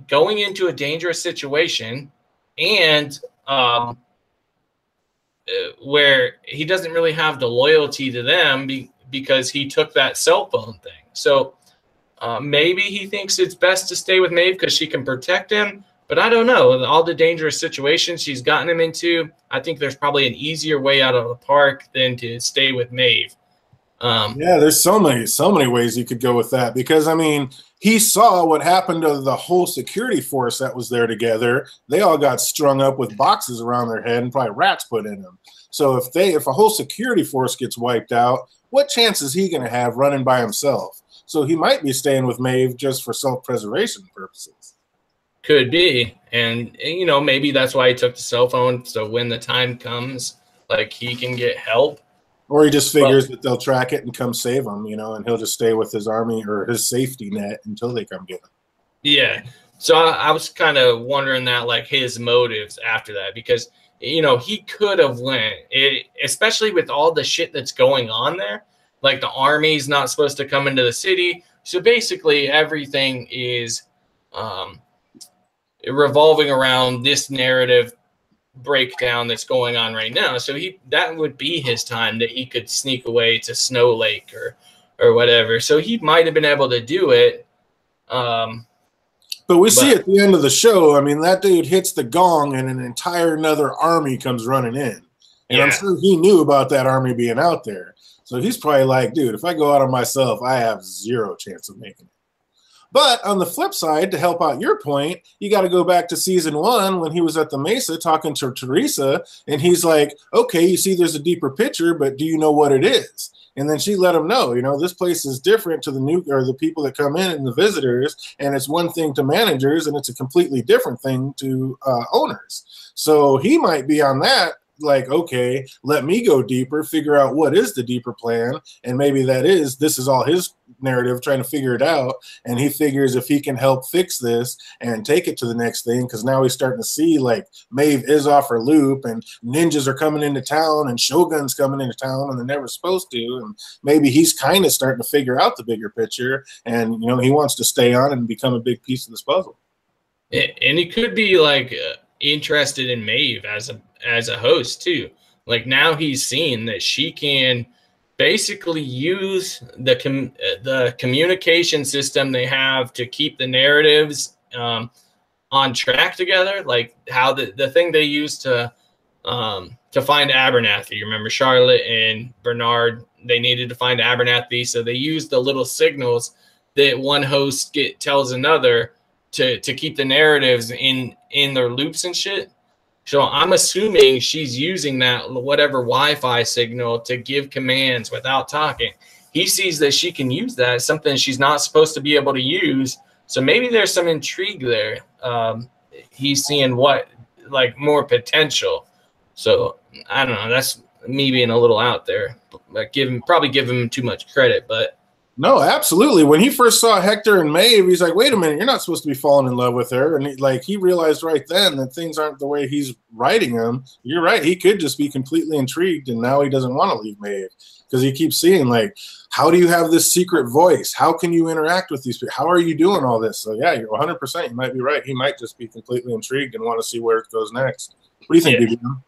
going into a dangerous situation, and where he doesn't really have the loyalty to them because he took that cell phone thing. So maybe he thinks it's best to stay with Maeve because she can protect him. But I don't know. All the dangerous situations she's gotten him into, I think there's probably an easier way out of the park than to stay with Maeve. Yeah, there's so many ways you could go with that. Because, I mean, he saw what happened to the whole security force that was there together. They all got strung up with boxes around their head and probably rats put in them. So if a whole security force gets wiped out, what chance is he going to have running by himself? So he might be staying with Maeve just for self-preservation purposes. Could be. And, you know, maybe that's why he took the cell phone. So when the time comes, like, he can get help. Or he just figures that they'll track it and come save him, you know, and he'll just stay with his army or his safety net until they come get him. Yeah. So I was kind of wondering that, like, his motives after that, because, you know, he could have went, especially with all the shit that's going on there. Like, the army's not supposed to come into the city. So basically everything is revolving around this narrative breakdown that's going on right now. So that would be his time that he could sneak away to Snow Lake or whatever. So he might have been able to do it. But we see at the end of the show, I mean, that dude hits the gong and an entire another army comes running in. And I'm sure he knew about that army being out there. So he's probably like, dude, if I go out on myself, I have zero chance of making it. But on the flip side, to help out your point, you got to go back to season 1 when he was at the Mesa talking to Teresa, and he's like, okay, you see there's a deeper picture, but do you know what it is? And then she let him know, you know, this place is different to the people that come in and the visitors, and it's one thing to managers, and it's a completely different thing to owners. So he might be on that, like, okay, let me go deeper, figure out what is the deeper plan, and maybe this is all his narrative, trying to figure it out, and he figures if he can help fix this and take it to the next thing, because now he's starting to see, like, Maeve is off her loop, and ninjas are coming into town, and Shogun's coming into town, and they're never supposed to, and maybe he's kind of starting to figure out the bigger picture, and, you know, he wants to stay on and become a big piece of this puzzle. And he could be, like, interested in Maeve as a host too. Like, now he's seen that she can basically use the communication system they have to keep the narratives on track together. Like how the thing they used to find Abernathy. You remember Charlotte and Bernard? They needed to find Abernathy, so they used the little signals that one host tells another to keep the narratives in their loops and shit. So I'm assuming she's using that whatever Wi-Fi signal to give commands without talking. He sees that she can use that, something she's not supposed to be able to use. So maybe there's some intrigue there. He's seeing more potential. So I don't know. me being a little out there, but probably give him too much credit. But no, absolutely. When he first saw Hector and Maeve, he's like, wait a minute, you're not supposed to be falling in love with her. And he realized right then that things aren't the way he's writing them. You're right. He could just be completely intrigued, and now he doesn't want to leave Maeve because he keeps seeing, like, how do you have this secret voice? How can you interact with these people? How are you doing all this? So, yeah, you're 100%. You might be right. He might just be completely intrigued and want to see where it goes next. What do you think, BB?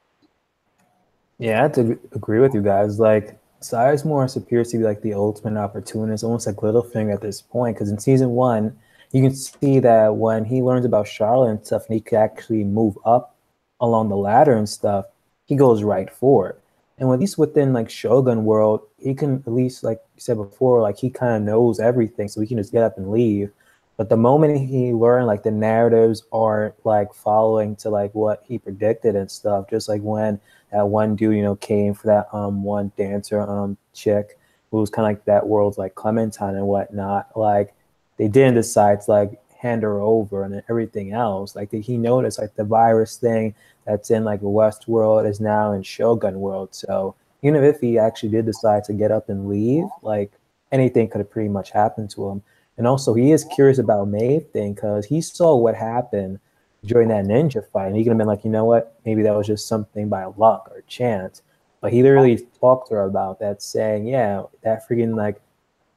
Yeah, I have to agree with you guys. Like, Sizemore appears to be like the ultimate opportunist, almost like Littlefinger at this point. Because in season 1, you can see that when he learns about Charlotte and stuff, and he can actually move up along the ladder and stuff, he goes right for it. And at least within like Shogun world, he can at least, like you said before, like he kind of knows everything, so he can just get up and leave. But the moment he learned, like, the narratives aren't like following to like what he predicted and stuff, just like when that one dude, you know, came for that one dancer chick who was kind of like that world's like Clementine and whatnot. Like, they didn't decide to like hand her over, and then everything else. Like, he noticed like the virus thing that's in like Westworld is now in Shogun world. So even if he actually did decide to get up and leave, like, anything could have pretty much happened to him. And also, he is curious about Maeve thing because he saw what happened during that ninja fight, and he could have been like, you know what, maybe that was just something by luck or chance. But he literally talked to her about that, saying, yeah, that freaking like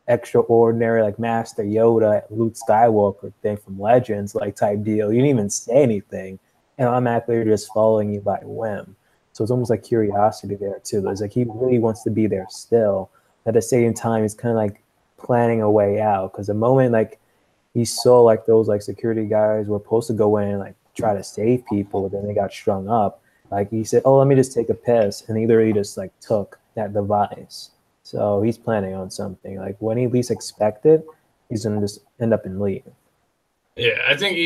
extraordinary like Master Yoda, Luke Skywalker thing from Legends like type deal. You didn't even say anything, and automatically you're just following you by whim. So it's almost like curiosity there too. It's like he really wants to be there still. At the same time, he's kind of like planning a way out, because the moment like he saw like those like security guys were supposed to go in and like try to save people, but then they got strung up. Like, he said, "Oh, let me just take a piss," and he literally just like took that device. So he's planning on something. Like, when he least expected, he's gonna just end up in leave. Yeah, I think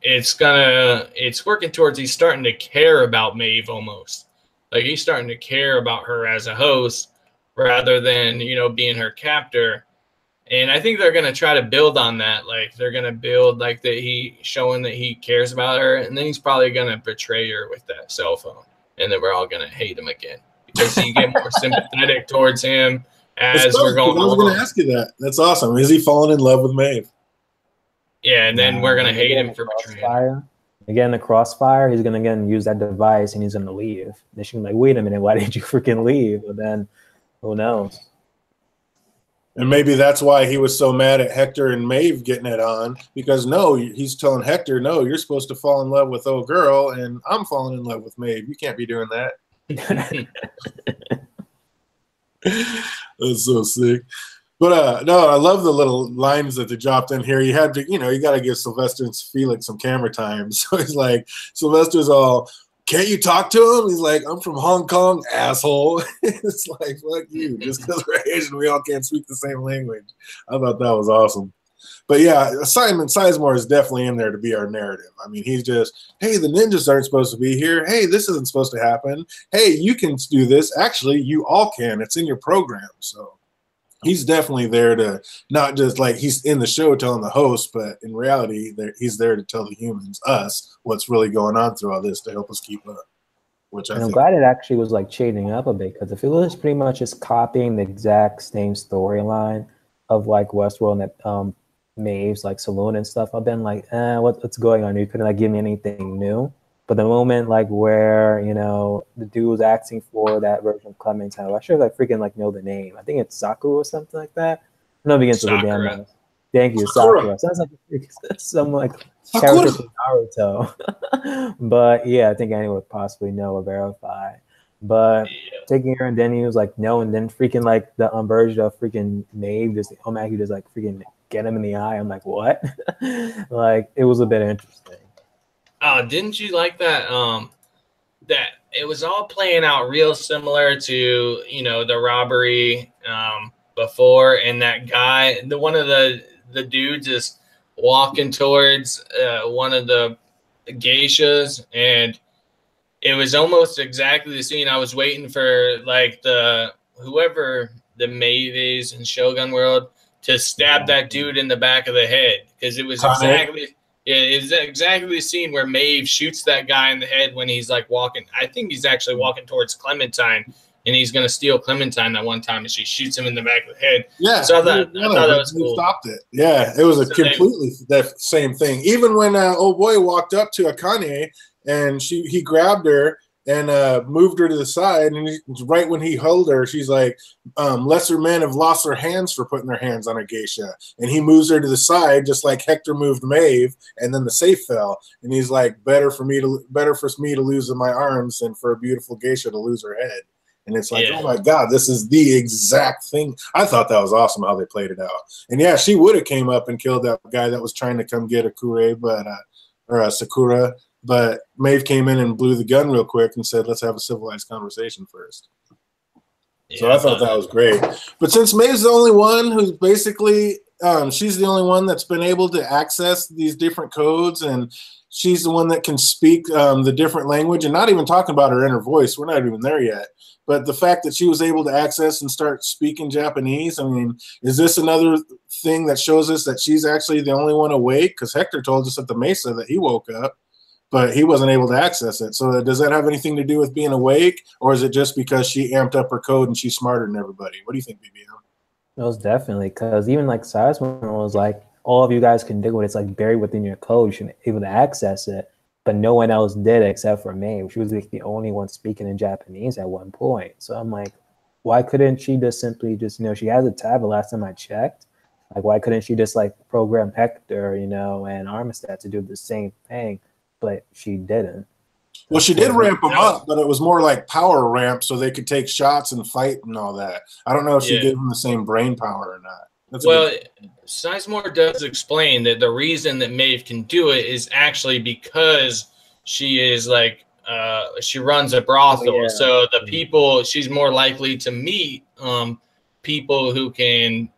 it's working towards he's starting to care about Maeve almost. Like, he's starting to care about her as a host rather than, you know, being her captor. And I think they're going to try to build on that. Like, they're going to build like that he showing that he cares about her. And then he's probably going to betray her with that cell phone. And then we're all going to hate him again because you get more sympathetic towards him as we're going along. I was going to ask you that. That's awesome. Is he falling in love with Maeve? Yeah, and then we're going to hate him for betraying her. Again, the crossfire, he's going to again use that device and he's going to leave. Then she's like, wait a minute, why did you freaking leave? But then, who knows? And maybe that's why he was so mad at Hector and Maeve getting it on, because no, he's telling Hector, no, you're supposed to fall in love with old girl, and I'm falling in love with Maeve. You can't be doing that. That's so sick. But no, I love the little lines that they dropped in here. You had to, you know, you got to give Sylvester and Felix some camera time. So he's like, Sylvester's all, can't you talk to him? He's like, I'm from Hong Kong, asshole. It's like, fuck you. Just because we're Asian, we all can't speak the same language. I thought that was awesome. But yeah, Simon Sizemore is definitely in there to be our narrative. I mean, he's just, hey, the ninjas aren't supposed to be here. Hey, this isn't supposed to happen. Hey, you can do this. Actually, you all can. It's in your program. So he's definitely there to not just like he's in the show telling the host, but in reality, he's there to tell the humans, us, what's really going on through all this to help us keep up. Which I'm glad it actually was like changing up a bit, because if it was pretty much just copying the exact same storyline of like Westworld and that Maeve's like saloon and stuff, I've been like, what's going on? You couldn't like give me anything new. But the moment like where, you know, the dude was acting for that version of Clementine, I should like freaking like know the name. I think it's Sakura or something like that. No, begins with a damn. Thank you, Sakura. Sounds like some like character from Naruto. But yeah, I think anyone would possibly know or verify. But taking her, and then he was like, no, and then freaking like the version of freaking Maeve just automatically just like freaking get him in the eye. I'm like, what? Like, it was a bit interesting. Didn't you like that? That it was all playing out real similar to, you know, the robbery before, and that guy, one of the dudes is walking towards one of the geishas, and it was almost exactly the scene. I was waiting for like whoever the Maeve is in Shogun World to stab that dude in the back of the head, because it was exactly. Yeah, it's exactly the scene where Maeve shoots that guy in the head when he's like walking. I think he's actually walking towards Clementine, and he's gonna steal Clementine that one time, and she shoots him in the back of the head. Yeah, so I thought that was cool. Stopped it. Yeah, it was a completely that same thing. Even when old boy walked up to Akane and he grabbed her and moved her to the side, and right when he held her, she's like, lesser men have lost their hands for putting their hands on a geisha, and he moves her to the side just like Hector moved Maeve, and then the safe fell, and he's like, better for me to lose my arms than for a beautiful geisha to lose her head. And it's like, oh my God, this is the exact thing. I thought that was awesome how they played it out. And yeah, she would have came up and killed that guy that was trying to come get Akure, or Sakura, but Maeve came in and blew the gun real quick and said, let's have a civilized conversation first. Yeah, so I thought that was great. But since Maeve's the only one who's basically, she's the only one that's been able to access these different codes, and she's the one that can speak the different language, and not even talking about her inner voice. We're not even there yet. But the fact that she was able to access and start speaking Japanese, I mean, is this another thing that shows us that she's actually the only one awake? Because Hector told us at the Mesa that he woke up, but he wasn't able to access it. So does that have anything to do with being awake, or is it just because she amped up her code and she's smarter than everybody? What do you think, BBM? Most definitely, because even like Seismon was like, all of you guys can do it. It's like buried within your code. You should be able to access it. But no one else did except for Maeve. She was like the only one speaking in Japanese at one point. So I'm like, why couldn't she just simply she has a tab the last time I checked. Like, why couldn't she just like program Hector, and Armistead to do the same thing? But she didn't. Well, she did ramp them up, but it was more like power ramp so they could take shots and fight and all that. I don't know if she gave them the same brain power or not. Sizemore does explain that the reason that Maeve can do it is actually because she is like she runs a brothel. Oh, yeah. So the people she's more likely to meet people who can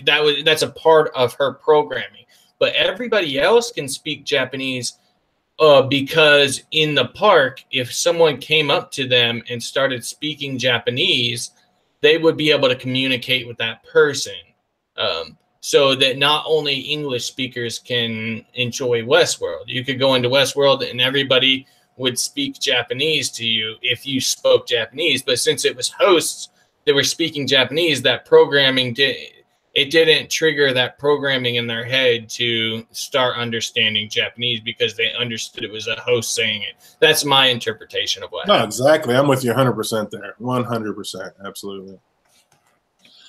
that's a part of her programming. But everybody else can speak Japanese because in the park, if someone came up to them and started speaking Japanese, they would be able to communicate with that person. So that not only English speakers can enjoy Westworld. You could go into Westworld and everybody would speak Japanese to you if you spoke Japanese. But since it was hosts that were speaking Japanese, that programming didn't trigger that programming in their head to start understanding Japanese because they understood it was a host saying it. That's my interpretation of what happened. Exactly. I'm with you 100% there. 100%. Absolutely.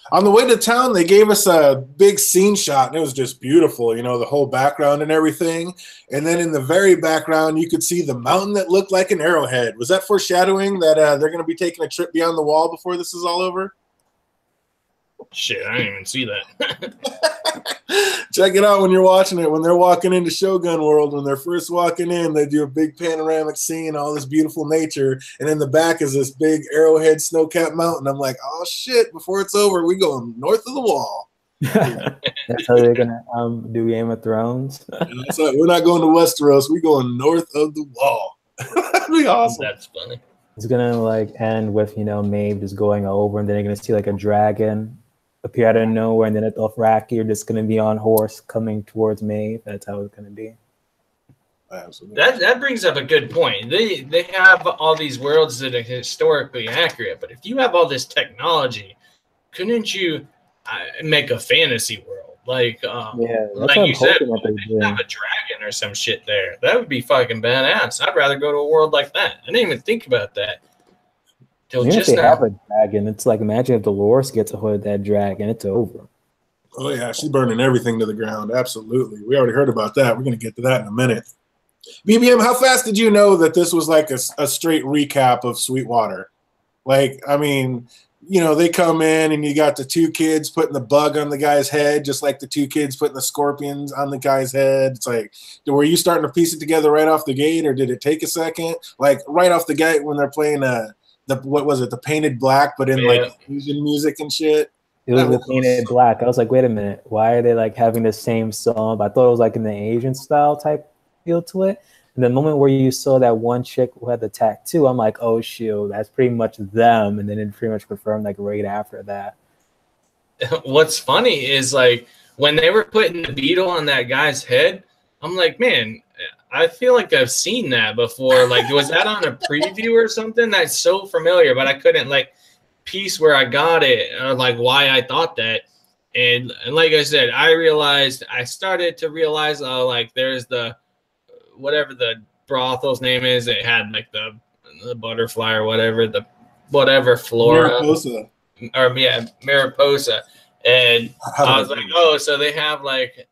On the way to town, they gave us a big scene shot, and it was just beautiful, the whole background and everything. And then in the very background, you could see the mountain that looked like an arrowhead. Was that foreshadowing that they're going to be taking a trip beyond the wall before this is all over? Shit, I didn't even see that. Check it out when you're watching it. When they're walking into Shogun World, when they're first walking in, they do a big panoramic scene, all this beautiful nature, and in the back is this big arrowhead snow-capped mountain. I'm like, oh shit, before it's over, we going north of the wall. That's how they're gonna do Game of Thrones. We're not going to Westeros, we going north of the wall. That'd be awesome. That's funny. It's gonna end with Maeve just going over, and then you're gonna see like a dragon appear out of nowhere, and then at Dothraki, you're just going to be on horse coming towards Maeve. That's how it's going to be. Absolutely. That brings up a good point. They have all these worlds that are historically accurate, but if you have all this technology, couldn't you make a fantasy world? Like, like you said, have a dragon or some shit there. That would be fucking badass. I'd rather go to a world like that. I didn't even think about that. Even if they have a dragon, it's like, imagine if Dolores gets a hold of that dragon, it's over. Oh yeah, she's burning everything to the ground. Absolutely. We already heard about that. We're going to get to that in a minute. BBM, how fast did you know that this was like a straight recap of Sweetwater? Like, I mean, they come in and you got the two kids putting the bug on the guy's head, just like the two kids putting the scorpions on the guy's head. It's like, were you starting to piece it together right off the gate, or did it take a second? Like right off the gate when they're playing what was it, the Painted Black, but in like fusion music and shit. It was the Painted Black. I was like, wait a minute, why are they like having the same song? I thought it was like in the Asian style type feel to it. And the moment where you saw that one chick who had the tattoo, I'm like, oh shoot, that's pretty much them. And then it pretty much confirmed like right after that. What's funny is like when they were putting the beetle on that guy's head, I'm like, man, I feel like I've seen that before. Like, was that on a preview or something? That's so familiar, but I couldn't like piece where I got it or like why I thought that. And like I said, I started to realize, oh, like there's the whatever the brothel's name is. It had like the butterfly or whatever flora. Mariposa. Or yeah, Mariposa. And I was like, oh, so they have like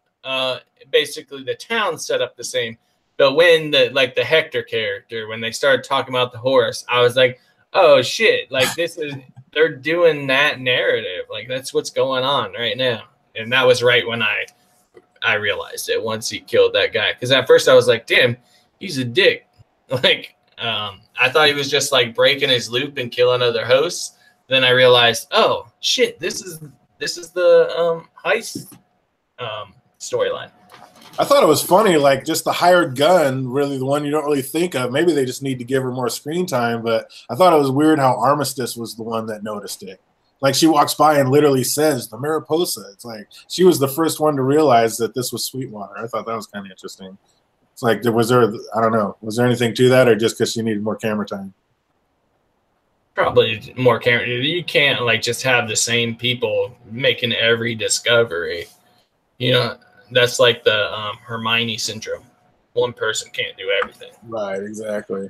basically the town set up the same. But when the Hector character, when they started talking about the horse, I was like, oh shit, like they're doing that narrative. Like that's what's going on right now. And that was right when I realized it once he killed that guy. Because at first I was like, damn, he's a dick. Like I thought he was just like breaking his loop and killing other hosts. Then I realized, oh shit, this is the heist storyline. I thought it was funny, like just the hired gun, really the one you don't really think of. Maybe they just need to give her more screen time, but I thought it was weird how Armistice was the one that noticed it. Like she walks by and literally says the Mariposa. It's like she was the first one to realize that this was Sweetwater. I thought that was kind of interesting. It's like was there anything to that, or just because she needed more camera time? Probably more camera. You can't like just have the same people making every discovery. You know, that's like the Hermione syndrome. One person can't do everything. Right, exactly.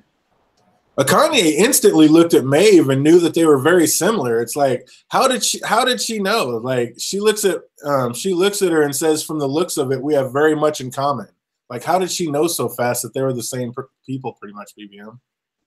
Kanye instantly looked at Maeve and knew that they were very similar. It's like, how did she know? Like she looks at her and says, from the looks of it, we have very much in common. Like, how did she know so fast that they were the same people, pretty much, BBM?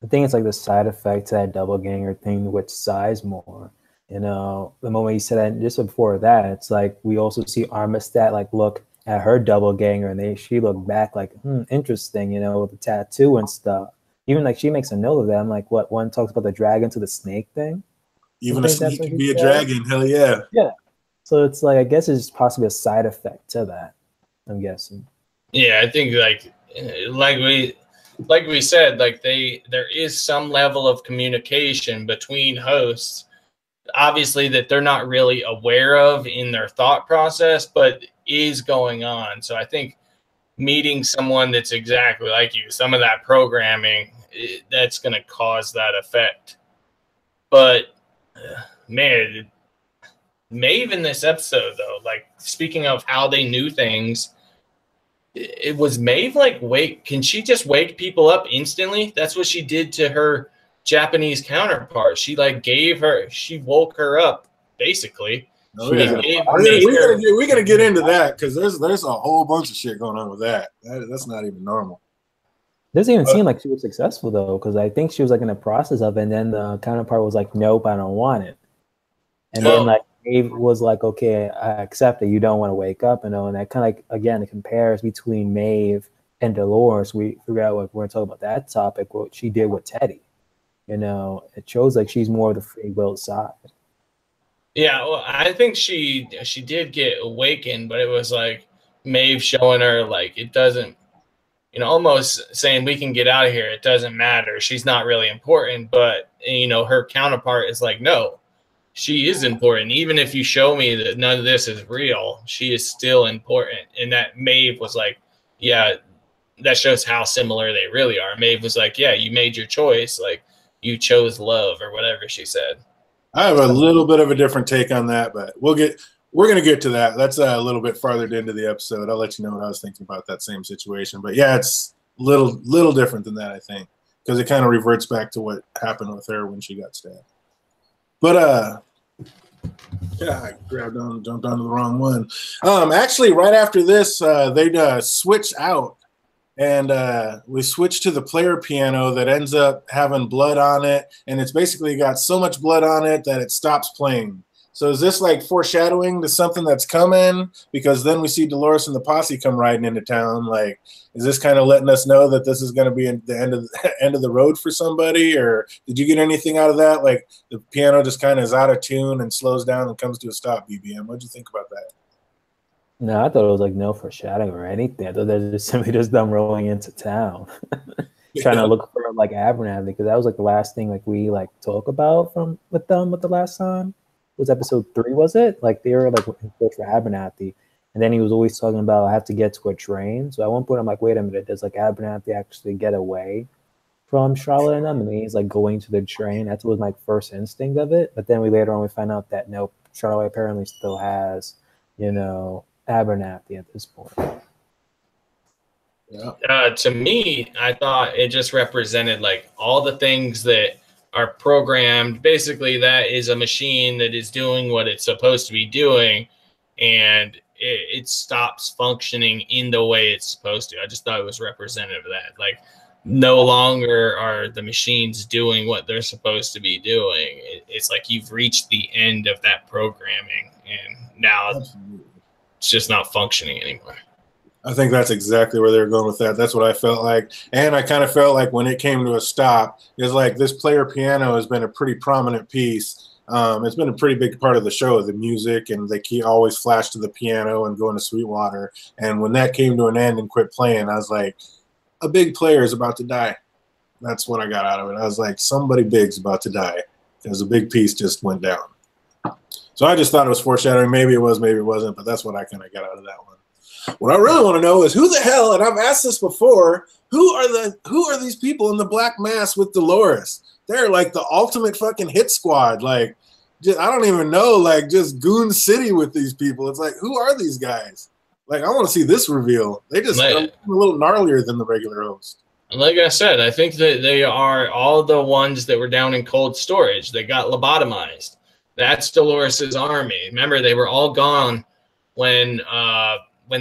I think it's like the side effect to that double ganger thing with Sizemore. You know, the moment you said that, just before that, it's like we also see Armistead like look at her double ganger, and she looked back like, interesting, you know, with the tattoo and stuff. Even like she makes a note of that. I'm like, what? One talks about the dragon to the snake thing. Even a snake can be a dragon. Hell yeah. Yeah. So it's like, I guess it's possibly a side effect to that, I'm guessing. Yeah, I think like we said, like there is some level of communication between hosts, obviously that they're not really aware of in their thought process, but is going on. So I think meeting someone that's exactly like you, some of that programming, that's going to cause that effect. But man, Maeve in this episode, though, like speaking of how they knew things, it was Maeve like can she just wake people up instantly? That's what she did to her Japanese counterpart. She woke her up basically. Oh, yeah. We're gonna get into that because there's a whole bunch of shit going on with that. That's not even normal. It doesn't even seem like she was successful though, because I think she was like in the process of it, and then the counterpart was like, nope, I don't want it. And then like Maeve was like, okay, I accept it. You don't want to wake up, you know. And that kind of like, again, it compares between Maeve and Dolores. We figure out what we're gonna talk about that topic, what she did with Teddy. You know, it shows like she's more of the free willed side. Yeah, well, I think she did get awakened, but it was like Maeve showing her like it doesn't, you know, almost saying we can get out of here. It doesn't matter. She's not really important. But, you know, her counterpart is like, no, she is important. Even if you show me that none of this is real, she is still important. And that Maeve was like, yeah, that shows how similar they really are. Maeve was like, yeah, you made your choice. Like you chose love or whatever she said. I have a little bit of a different take on that, but we're going to get to that. That's a little bit farther into the episode. I'll let you know what I was thinking about that same situation. But yeah, it's a little different than that, I think, because it kind of reverts back to what happened with her when she got stabbed. But yeah, I jumped onto the wrong one. Actually, right after this, they switch out. And we switch to the player piano that ends up having blood on it. And it's basically got so much blood on it that it stops playing. So is this like foreshadowing to something that's coming? Because then we see Dolores and the posse come riding into town. Like, is this kind of letting us know that this is going to be the end of the road for somebody? Or did you get anything out of that? Like the piano just kind of is out of tune and slows down and comes to a stop, BBM. What'd you think about that? No, I thought it was like no foreshadowing or anything. I thought they're just simply just them rolling into town, trying to look for like Abernathy, because that was like the last thing like we like talk about with the last time. It was episode 3, was it? Like they were like looking for Abernathy, And then he was always talking about, I have to get to a train. So at one point, I'm like, wait a minute, does like Abernathy actually get away from Charlotte and them? And he's like going to the train. That was my first instinct of it. But then later on, we find out that nope, Charlotte apparently still has, you know, Abernathy at this point. Yeah. To me, I thought it just represented like all the things that are programmed. Basically, that is a machine that is doing what it's supposed to be doing, and it stops functioning in the way it's supposed to. I just thought it was representative of that. Like, no longer are the machines doing what they're supposed to be doing. It's like you've reached the end of that programming, and now Absolutely. it's just not functioning anymore. I think that's exactly where they were going with that. That's what I felt like. And I kind of felt like when it came to a stop, it's like this player piano has been a pretty prominent piece. It's been a pretty big part of the show, the music, and they always flash to the piano and go into Sweetwater. And when that came to an end and quit playing, I was like, a big player is about to die. That's what I got out of it. I was like, somebody big's about to die because a big piece just went down. So I just thought it was foreshadowing. Maybe it was, maybe it wasn't, but that's what I kind of got out of that one. What I really want to know is who the hell, and I've asked this before, who are these people in the black mask with Dolores? They're like the ultimate fucking hit squad. Like, I don't even know, like just Goon City with these people. It's like, who are these guys? Like, I want to see this reveal. They just are a little gnarlier than the regular host. Like I said, I think that they are all the ones that were down in cold storage. They got lobotomized. That's Dolores's army. Remember, they were all gone when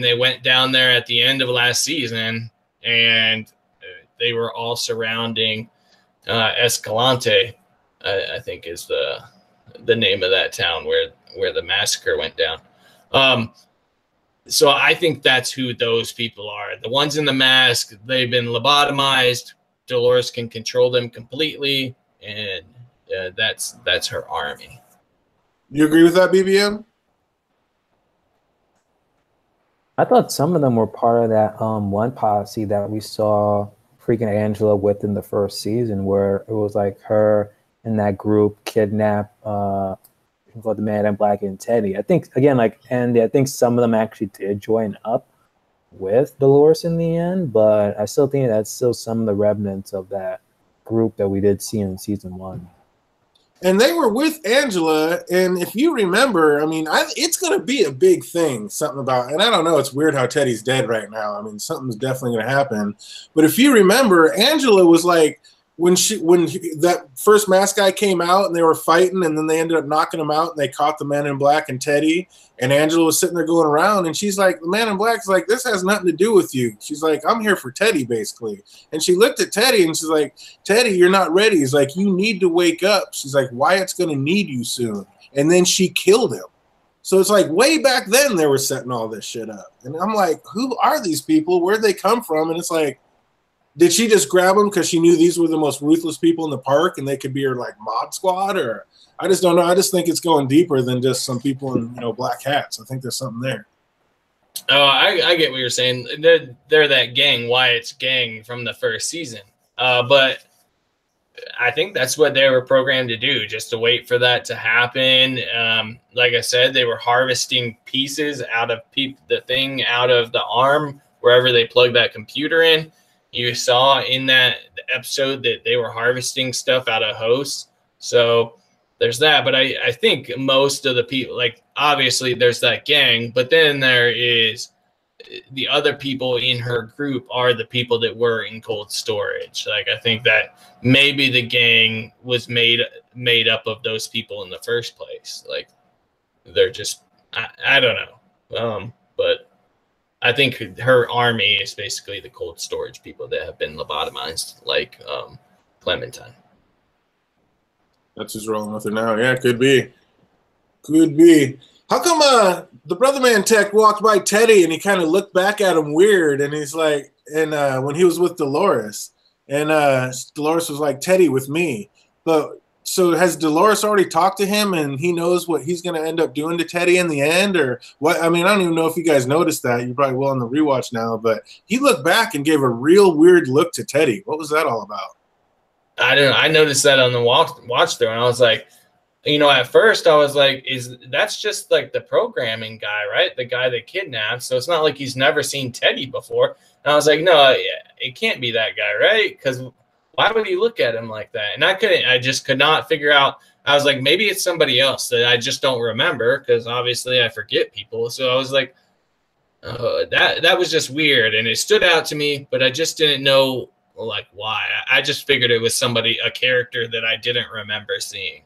they went down there at the end of last season, and they were all surrounding Escalante, I think is the name of that town where the massacre went down. So I think that's who those people are. The ones in the mask, they've been lobotomized. Dolores can control them completely, and that's her army. You agree with that, BBM? I thought some of them were part of that one posse that we saw freaking Angela with in the first season, where it was like her and that group kidnap the Man in Black and Teddy. I think again, like Andy, I think some of them actually did join up with Dolores in the end, but I still think that's still some of the remnants of that group that we did see in season 1. And they were with Angela, and if you remember, I mean, it's going to be a big thing, something about, and I don't know, it's weird how Teddy's dead right now. I mean, something's definitely going to happen. But if you remember, Angela was like, when that first mask guy came out and they were fighting, and then they ended up knocking him out, and they caught the Man in Black and Teddy, and Angela was sitting there going around, and she's like, the Man in Black's like, this has nothing to do with you. She's like, I'm here for Teddy, basically. And she looked at Teddy, and she's like, Teddy, you're not ready. He's like, you need to wake up. She's like, Wyatt's going to need you soon. And then she killed him. So it's like way back then they were setting all this shit up. And I'm like, who are these people? Where'd they come from? And it's like, did she just grab them because she knew these were the most ruthless people in the park and they could be her like mod squad? Or I just don't know. I just think it's going deeper than just some people in black hats. I think there's something there. Oh, I get what you're saying. They're that gang, Wyatt's gang from the first season. But I think that's what they were programmed to do, just to wait for that to happen. Like I said, they were harvesting pieces out of the thing out of the arm wherever they plugged that computer in. You saw in that episode that they were harvesting stuff out of hosts. So there's that. But I think most of the people, like obviously there's that gang, but then there is the other people in her group are the people that were in cold storage. Like I think that maybe the gang was made up of those people in the first place. Like they're just, I don't know. But I think her army is basically the cold storage people that have been lobotomized, like Clementine. That's who's rolling with her now. Yeah, could be. Could be. How come the Brother Man Tech walked by Teddy and he kind of looked back at him weird, and he's like, and when he was with Dolores, and Dolores was like, Teddy with me. But so has Dolores already talked to him and he knows what he's going to end up doing to Teddy in the end, or what? I mean, I don't even know if you guys noticed that. You probably will on the rewatch now, but he looked back and gave a real weird look to Teddy. What was that all about? I don't know. I noticed that on the watch through, and I was like, you know, at first I was like, that's just like the programming guy, right? The guy that kidnapped. So it's not like he's never seen Teddy before. And I was like, no, it can't be that guy, right? Because why would he look at him like that? And I just could not figure out. I was like, maybe it's somebody else that I just don't remember, because obviously I forget people. So I was like, that was just weird, and it stood out to me, but I just didn't know like why. I just figured it was somebody, a character that I didn't remember seeing.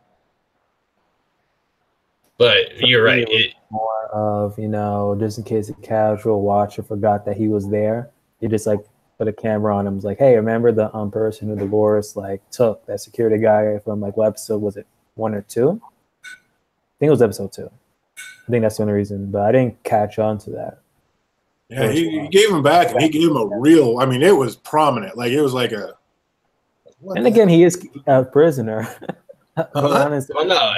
But you're right. It more of, you know, just in case a casual watcher forgot that he was there, you just like put a camera on him. It's like, hey, remember the person who Dolores like took, that security guy from like what episode was it, 1 or 2? I think it was episode 2. I think that's the only reason, but I didn't catch on to that. Yeah, he gave him back, and he gave him a real. I mean, it was prominent. Like it was like a. And again, he is a prisoner. Honestly, well, no,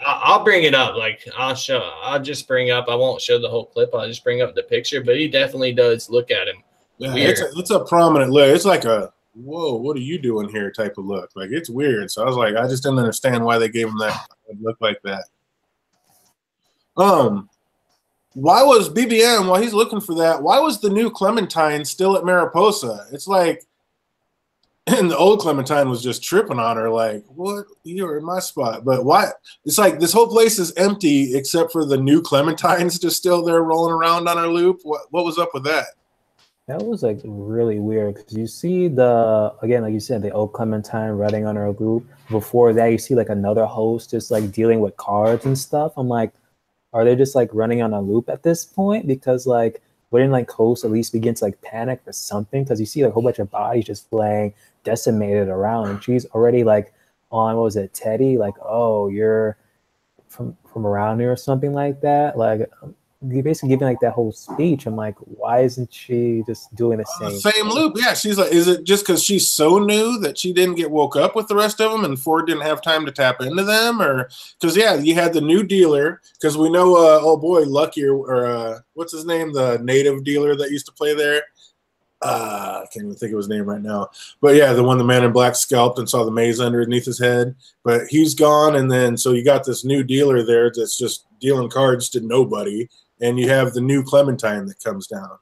I'll bring it up. Like I'll just bring up. I won't show the whole clip. I'll just bring up the picture. But he definitely does look at him. Yeah, it's a prominent look. It's like a whoa, what are you doing here type of look. Like it's weird. So I was like, I just didn't understand why they gave him that look like that. Why was BBM, while he's looking for that, why was the new Clementine still at Mariposa? It's like, and the old Clementine was just tripping on her, like, what? You're in my spot. But why? It's like this whole place is empty except for the new Clementine's just still there rolling around on her loop. What was up with that? That was like really weird, because you see the, again, like you said, the old Clementine running on her loop. Before that, you see like another host just like dealing with cards and stuff. I'm like, are they just like running on a loop at this point? Because like, wouldn't like host at least begin to like panic or something? Because you see like a whole bunch of bodies just laying decimated around, and she's already like on, what was it, Teddy? Like, oh, you're from around here or something like that. Like, you're basically giving like that whole speech. I'm like, why isn't she just doing the same loop? Yeah, she's like, is it just because she's so new that she didn't get woke up with the rest of them, and Ford didn't have time to tap into them? Or because yeah, you had the new dealer, because we know, oh boy, Lucky or what's his name, the native dealer that used to play there. I can't even think of his name right now, but yeah, the one the man in black scalped and saw the maze underneath his head, but he's gone. And then so you got this new dealer there that's just dealing cards to nobody. And you have the new Clementine that comes down.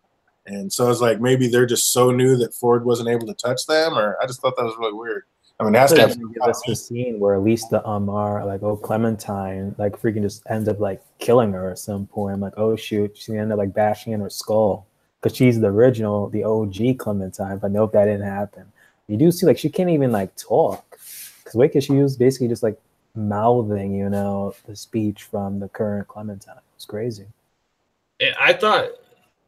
And so I was like, maybe they're just so new that Ford wasn't able to touch them, or I just thought that was really weird. I mean, that's give us the scene where at least the like, oh, Clementine, like freaking just ends up like killing her at some point. I'm like, oh shoot, she's gonna end up like bashing in her skull, because she's the original, the OG Clementine. But nope, that didn't happen. You do see like she can't even like talk, because Wicked, she was basically just like mouthing, you know, the speech from the current Clementine. It's crazy. I thought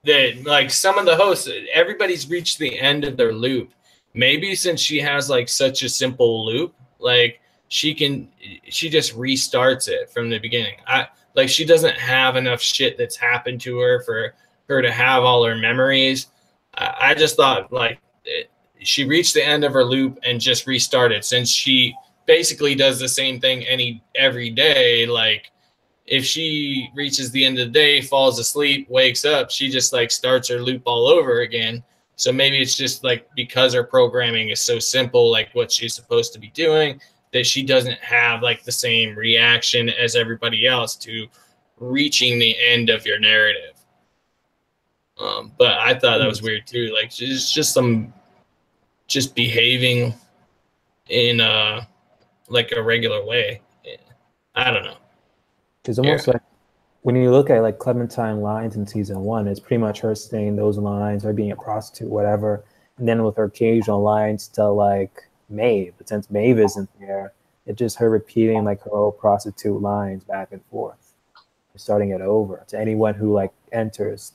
that like some of the hosts, everybody's reached the end of their loop. Maybe since she has like such a simple loop, like she just restarts it from the beginning. Like she doesn't have enough shit that's happened to her for her to have all her memories. I just thought like she reached the end of her loop and just restarted, since she basically does the same thing every day. Like, if she reaches the end of the day, falls asleep, wakes up, she just like starts her loop all over again. So maybe it's just like because her programming is so simple, like what she's supposed to be doing, that she doesn't have like the same reaction as everybody else to reaching the end of your narrative. But I thought that was weird too. Like she's just behaving in like a regular way. I don't know. It's almost like when you look at like Clementine lines in season 1, it's pretty much her saying those lines, her being a prostitute, whatever. And then with her occasional lines to like Maeve, but since Maeve isn't there, it's just her repeating like her old prostitute lines back and forth, starting it over to anyone who like enters.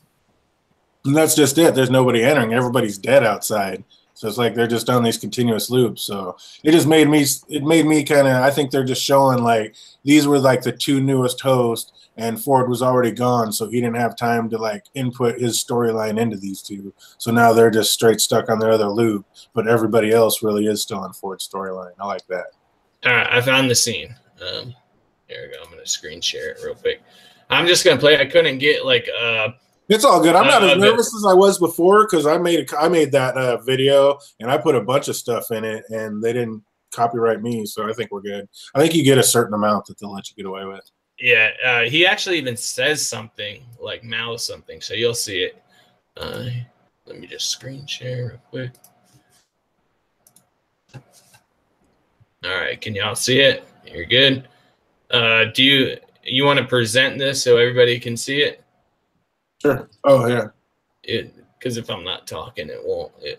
And that's just it. There's nobody entering. Everybody's dead outside. So it's like they're just on these continuous loops. So it just made me kind of, I think they're just showing like these were like the 2 newest hosts, and Ford was already gone, so he didn't have time to like input his storyline into these 2. So now they're just straight stuck on their other loop, but everybody else really is still in Ford's storyline. I like that. All right, I found the scene. Here we go. I'm going to screen share it real quick. I'm just going to play. I couldn't get like it's all good. I'm not as nervous as I was before, because I made that video and I put a bunch of stuff in it, and they didn't copyright me, so I think we're good. I think you get a certain amount that they'll let you get away with. Yeah, he actually even says something, like mouths something, so you'll see it. Let me just screen share real quick. All right, can y'all see it? You're good. Do you want to present this so everybody can see it? Sure. Oh yeah. Because if I'm not talking, it won't. Yeah,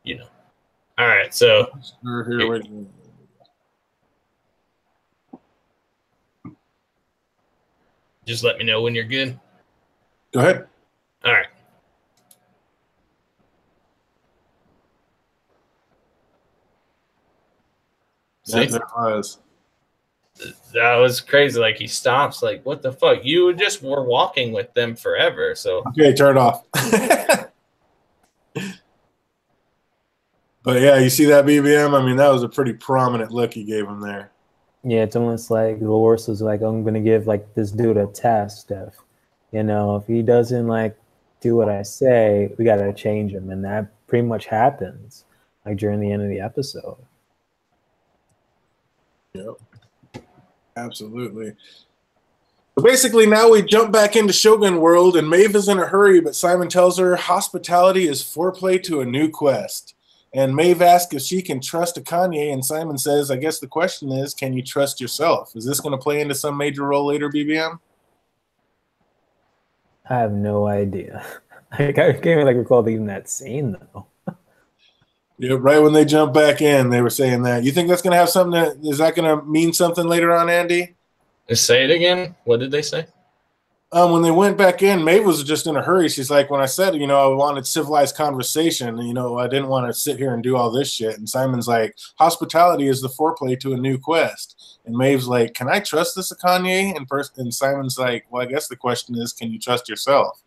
you know. All right, so here. Just let me know when you're good. Go ahead. All right. See? That was crazy. Like, he stops, like, what the fuck? You just were walking with them forever, so. Okay, turn it off. But yeah, you see that BBM? I mean, that was a pretty prominent look he gave him there. Yeah, it's almost like Dolores was like, I'm gonna give like this dude a test of, if he doesn't like do what I say, we gotta change him, and that pretty much happens like during the end of the episode. Yep, absolutely. So basically, now we jump back into Shogun world, and Maeve is in a hurry, but Simon tells her hospitality is foreplay to a new quest. And Maeve asks if she can trust a Kanye, and Simon says, I guess the question is, can you trust yourself? Is this going to play into some major role later, BBM? I have no idea. I can't even recall even that scene, though. Yeah, right when they jump back in, they were saying that. You think that's going to have something is that going to mean something later on, Andy? Say it again. What did they say? When they went back in, Maeve was just in a hurry. She's like, when I said, I wanted civilized conversation, I didn't want to sit here and do all this shit. And Simon's like, hospitality is the foreplay to a new quest. And Maeve's like, can I trust this Kanye? And Simon's like, well, I guess the question is, can you trust yourself?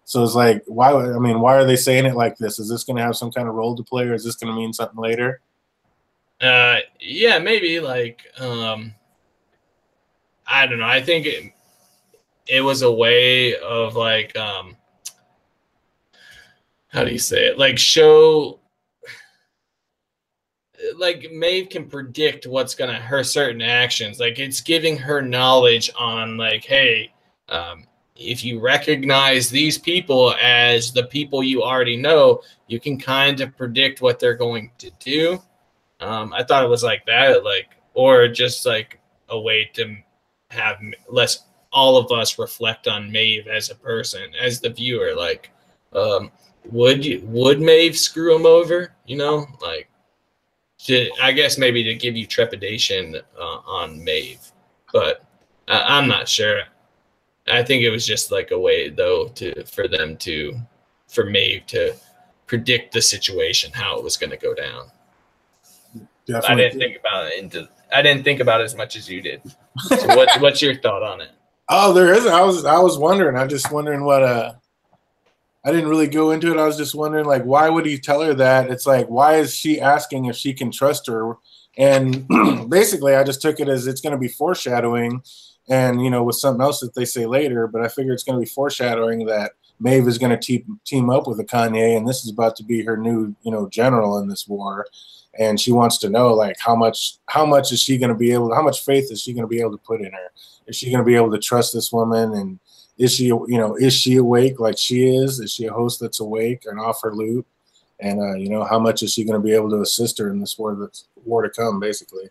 So it's like, why are they saying it like this? Is this going to have some kind of role to play, or is this going to mean something later? Yeah, maybe like, I don't know. I think it was a way of like, how do you say it? Like show, like Maeve can predict what's going to her certain actions. Like it's giving her knowledge on like, hey, if you recognize these people as the people you already know, you can kind of predict what they're going to do. I thought it was like that, like, or just like a way to have less all of us reflect on Maeve as a person, as the viewer. Like, would Maeve screw him over? Like, I guess maybe to give you trepidation on Maeve, but I'm not sure. I think it was just like a way though for Maeve to predict the situation, how it was going to go down. Definitely. I didn't think about it as much as you did. So what's your thought on it? Oh, there is. I was wondering. I'm just wondering what. I didn't really go into it. I was just wondering, like, why would he tell her that? It's like, why is she asking if she can trust her? And basically, I just took it as it's going to be foreshadowing, and with something else that they say later. But I figure it's going to be foreshadowing that Maeve is going to team up with a Kanye, and this is about to be her new, general in this war. And she wants to know, like, how much is she going to be able? How much faith is she going to be able to put in her? Is she going to be able to trust this woman? And is she awake like she is? Is she a host that's awake and off her loop? And how much is she going to be able to assist her in this war to come, basically?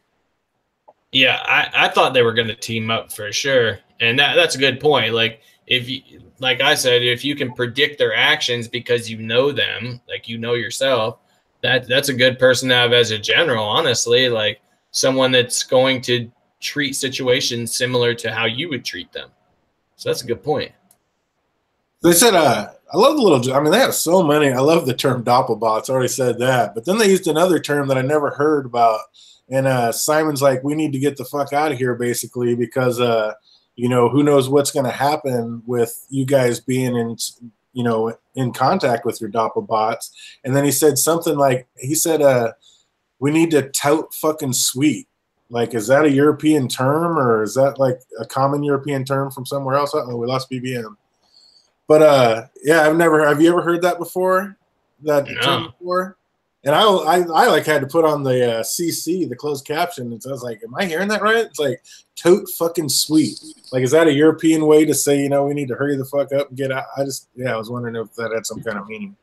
Yeah, I thought they were going to team up for sure, and that's a good point. Like like I said, if you can predict their actions because you know them, like yourself. That's a good person to have as a general, honestly, like someone that's going to treat situations similar to how you would treat them. So that's a good point. They said, I love the little, they have so many. I love the term doppelbots. I already said that. But then they used another term that I never heard about. And Simon's like, we need to get the fuck out of here, basically, because, who knows what's going to happen with you guys being in contact with your doppelbots. And then he said something like, we need to tout fucking sweet. Like, is that a European term, or is that like a common European term from somewhere else? Oh, we lost BBM. But yeah, have you ever heard that before? That term before? And I like had to put on the CC, the closed caption, and so I was like, "Am I hearing that right?" It's like tote fucking sweet. Like, is that a European way to say, you know, we need to hurry the fuck up and get out? I was wondering if that had some kind of meaning.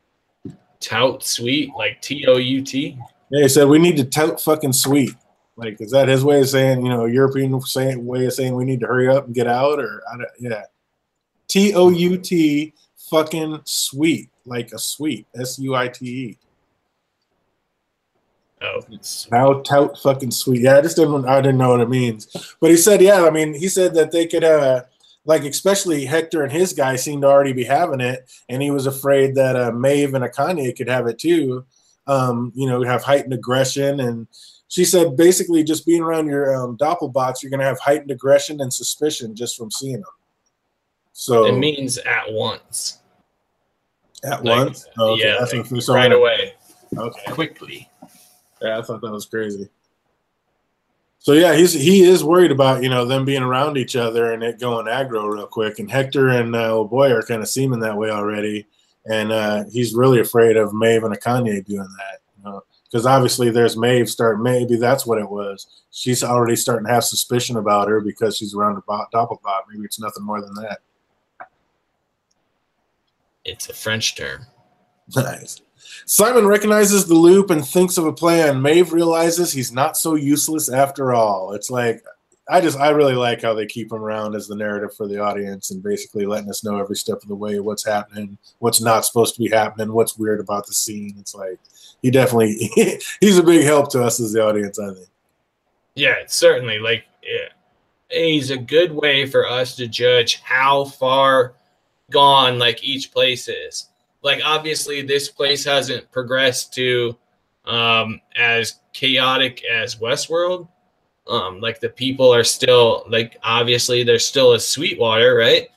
Tout sweet, like TOUT. Yeah, he said we need to tout fucking sweet. Like, is that his way of saying, you know, European way of saying we need to hurry up and get out? Or yeah, TOUT fucking sweet, like a sweet, SUITE. Oh, now tout fucking sweet. Yeah, I didn't know what it means. But he said, yeah, I mean, he said that they could like, especially Hector and his guy seemed to already be having it, and he was afraid that Maeve and Akane could have it too. You know, have heightened aggression, and she said basically just being around your doppelbots, you're gonna have heightened aggression and suspicion just from seeing them. So it means at once. At once? Oh, okay. Yeah, that's like right away. Okay. Quickly. Yeah, I thought that was crazy. So yeah, he is worried about, you know, them being around each other and it going aggro real quick. And Hector and old boy are kind of seeming that way already, and he's really afraid of Maeve and Akane doing that. You know, because obviously there's Maeve maybe that's what it was. She's already starting to have suspicion about her because she's around a doppelbot. Maybe it's nothing more than that. It's a French term. Nice. Simon recognizes the loop and thinks of a plan. Maeve realizes he's not so useless after all. It's like, I really like how they keep him around as the narrative for the audience and basically letting us know every step of the way what's happening, what's not supposed to be happening, what's weird about the scene. It's like, he definitely, he's a big help to us as the audience, I think. Yeah, certainly. Like, he's a good way for us to judge how far gone, like, each place is. Like, obviously, this place hasn't progressed to as chaotic as Westworld. Like, the people are still, like, obviously, there's still a Sweetwater, right?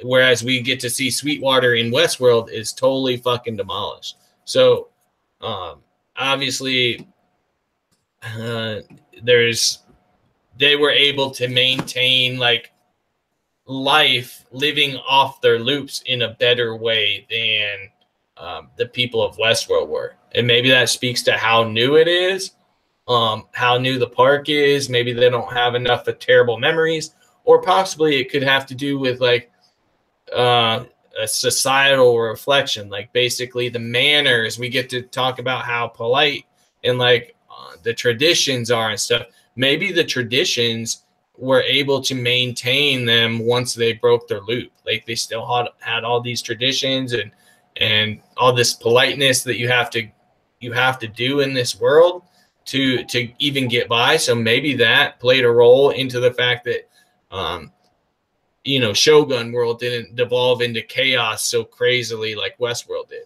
Whereas we get to see Sweetwater in Westworld is totally fucking demolished. So, obviously, they were able to maintain, like, life living off their loops in a better way than the people of Westworld were. And maybe that speaks to how new it is, how new the park is. Maybe they don't have enough of terrible memories, or possibly it could have to do with, like, a societal reflection, like basically the manners. We get to talk about how polite and, like, the traditions are and stuff. Maybe the traditions were able to maintain them once they broke their loop. Like, they still had all these traditions and all this politeness that you have to do in this world to even get by. So maybe that played a role into the fact that you know, Shogun World didn't devolve into chaos so crazily like Westworld did.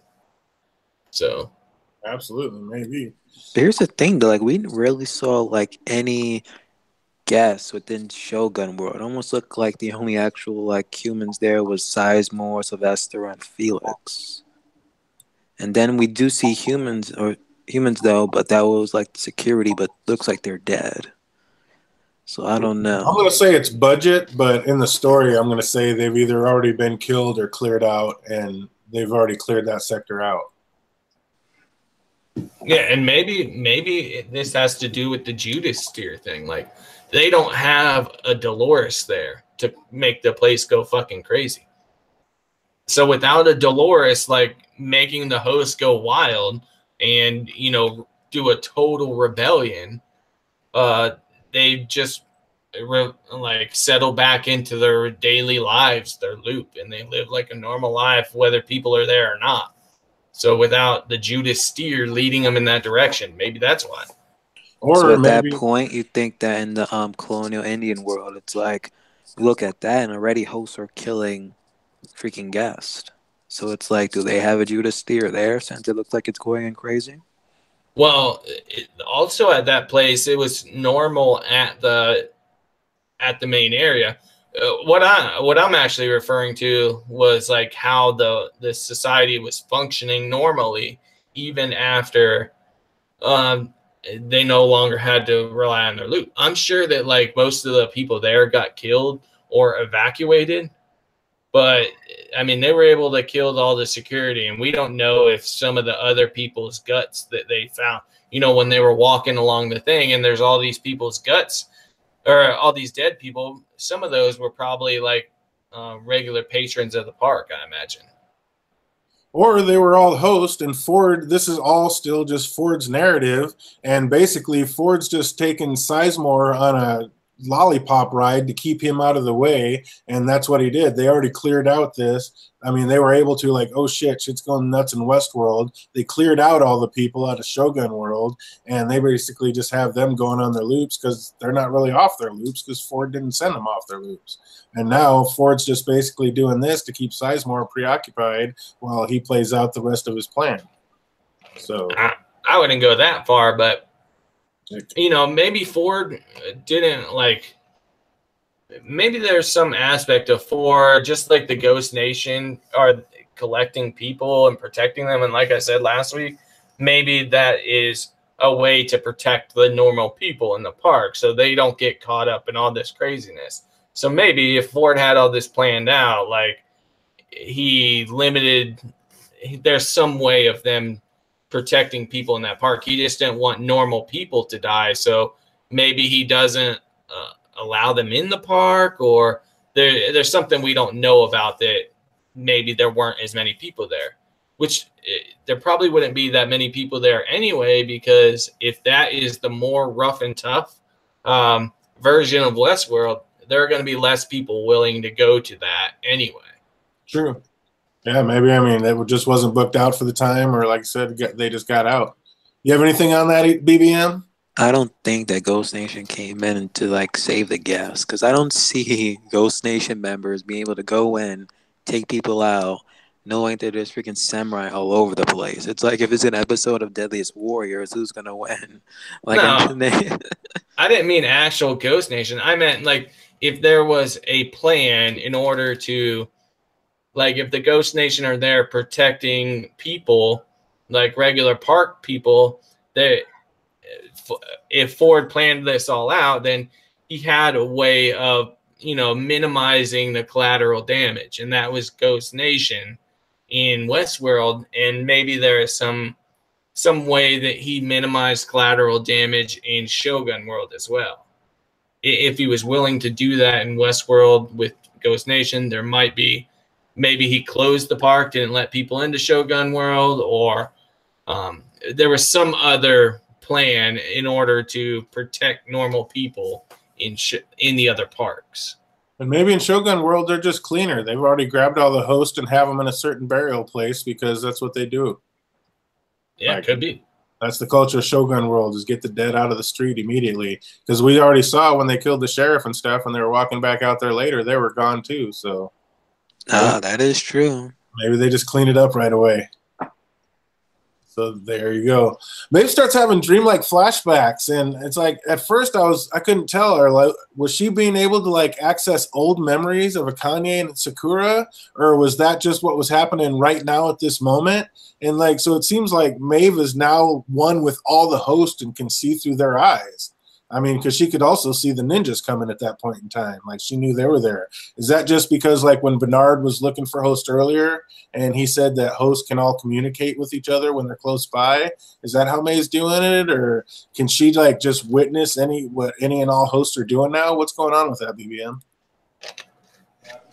So absolutely, maybe. Here's the thing though, like, we rarely saw, like, any guests within Shogun World. It almost looked like the only actual, like, humans there was Sizemore, Sylvester, and Felix. And then we do see humans though, but that was like security, but looks like they're dead. So I don't know. I'm going to say it's budget, but in the story, I'm going to say they've either already been killed or cleared out, and they've already cleared that sector out. yeah, and maybe this has to do with the Judas steer thing. Like, they don't have a Dolores there to make the place go fucking crazy. So without a Dolores, like, making the host go wild and, you know, do a total rebellion, they just like settle back into their daily lives, their loop, and they live like a normal life, whether people are there or not. So without the Judas steer leading them in that direction, maybe that's why. Or so at maybe that point, you think that in the colonial Indian world, it's like, look at that, and already hosts are killing freaking guests. So it's like, do they have a Judas steer there since it looks like it's going crazy? Well, also at that place, it was normal at the main area. What I'm actually referring to was, like, how the society was functioning normally, even after they no longer had to rely on their loot. I'm sure that, like, most of the people there got killed or evacuated, But I mean, they were able to kill all the security, and we don't know if some of the other people's guts that they found, you know, when they were walking along the thing and there's all these people's guts or all these dead people, some of those were probably like regular patrons of the park, I imagine. Or they were all host, and Ford, this is all still just Ford's narrative, and basically Ford's just taken Sizemore on a lollipop ride to keep him out of the way, and that's what he did. They already cleared out this. I mean, they were able to, like, oh shit, shit's going nuts in Westworld. They cleared out all the people out of Shogun World, and they basically just have them going on their loops because they're not really off their loops because Ford didn't send them off their loops. And now Ford's just basically doing this to keep Sizemore preoccupied while he plays out the rest of his plan. So I wouldn't go that far, but you know, maybe Ford didn't like. Maybe there's some aspect of Ford, just like the Ghost Nation, are collecting people and protecting them. And like I said last week, maybe that is a way to protect the normal people in the park so they don't get caught up in all this craziness. So maybe if Ford had all this planned out, like he limited, there's some way of them protecting people in that park. He just didn't want normal people to die. So maybe he doesn't allow them in the park, or there's something we don't know about that maybe there weren't as many people there, which there probably wouldn't be that many people there anyway, because if that is the more rough and tough version of Westworld, there are going to be less people willing to go to that anyway. True. Yeah, maybe. I mean, it just wasn't booked out for the time, or like I said, they just got out. You have anything on that, BBM? I don't think that Ghost Nation came in to like save the guests, because I don't see Ghost Nation members being able to go in, take people out, knowing that there's freaking samurai all over the place. It's like if it's an episode of Deadliest Warriors, who's gonna win? Like, no, I didn't mean actual Ghost Nation. I meant like if there was a plan in order to, like, if the Ghost Nation are there protecting people, like regular park people, that if Ford planned this all out, then he had a way of, you know, minimizing the collateral damage, and that was Ghost Nation in Westworld. And maybe there is some way that he minimized collateral damage in Shogun World as well. If he was willing to do that in Westworld with Ghost Nation, there might be, maybe he closed the park, didn't let people into Shogun World, or there was some other plan in order to protect normal people in the other parks. And maybe in Shogun World, they're just cleaner. They've already grabbed all the hosts and have them in a certain burial place because that's what they do. Yeah, like, could be. That's the culture of Shogun World, is get the dead out of the street immediately. Because we already saw when they killed the sheriff and stuff, and they were walking back out there later, they were gone too. So, that is true. Maybe they just cleaned it up right away. So there you go. Maeve starts having dreamlike flashbacks, and it's like at first I couldn't tell her, like, was she being able to like access old memories of Akane and Sakura, or was that just what was happening right now at this moment? And like, so it seems like Maeve is now one with all the hosts and can see through their eyes. I mean, because she could also see the ninjas coming at that point in time. Like, she knew they were there. Is that just because, like, when Bernard was looking for host earlier and he said that hosts can all communicate with each other when they're close by, is that how May's doing it? Or can she, like, just witness what any and all hosts are doing now? What's going on with that, BBM?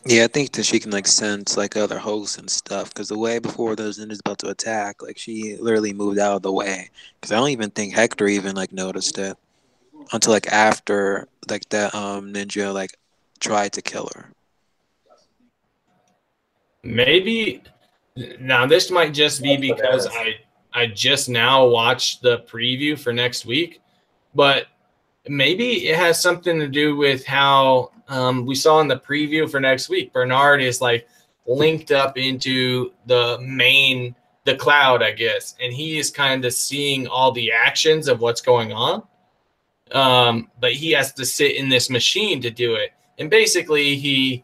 Yeah, I think that she can, like, sense, like, other hosts and stuff. Because the way before those ninjas about to attack, like, she literally moved out of the way. Because I don't even think Hector even, like, noticed it until, like, after, like, that ninja, like, tried to kill her. Maybe now this might just be because I just now watched the preview for next week, but maybe it has something to do with how we saw in the preview for next week, Bernard is like linked up into the cloud, I guess, and he is kind of seeing all the actions of what's going on. But he has to sit in this machine to do it. And basically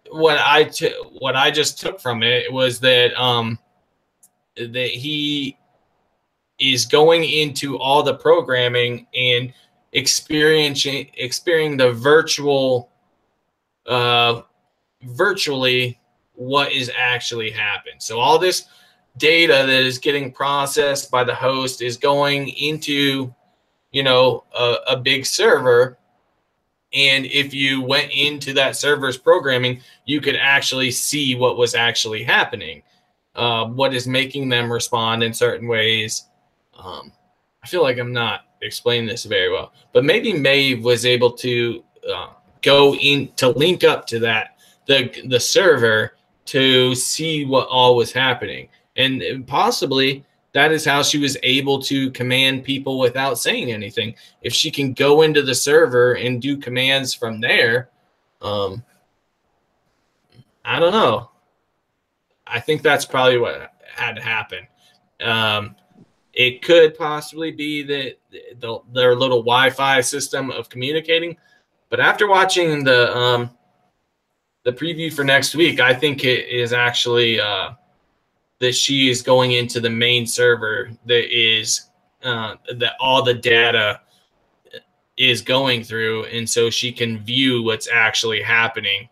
what I just took from it was that that he is going into all the programming and experiencing the virtual virtually what is actually happened. So all this data that is getting processed by the host is going into, you know, a big server. And if you went into that server's programming, you could actually see what was actually happening, what is making them respond in certain ways. I feel like I'm not explaining this very well, but maybe Maeve was able to go in to link up to that the server to see what all was happening, and possibly that is how she was able to command people without saying anything. If she can go into the server and do commands from there, I don't know. I think that's probably what had to happen. It could possibly be that their little Wi-Fi system of communicating, but after watching the preview for next week, I think it is actually that she is going into the main server that is that all the data is going through, and so she can view what's actually happening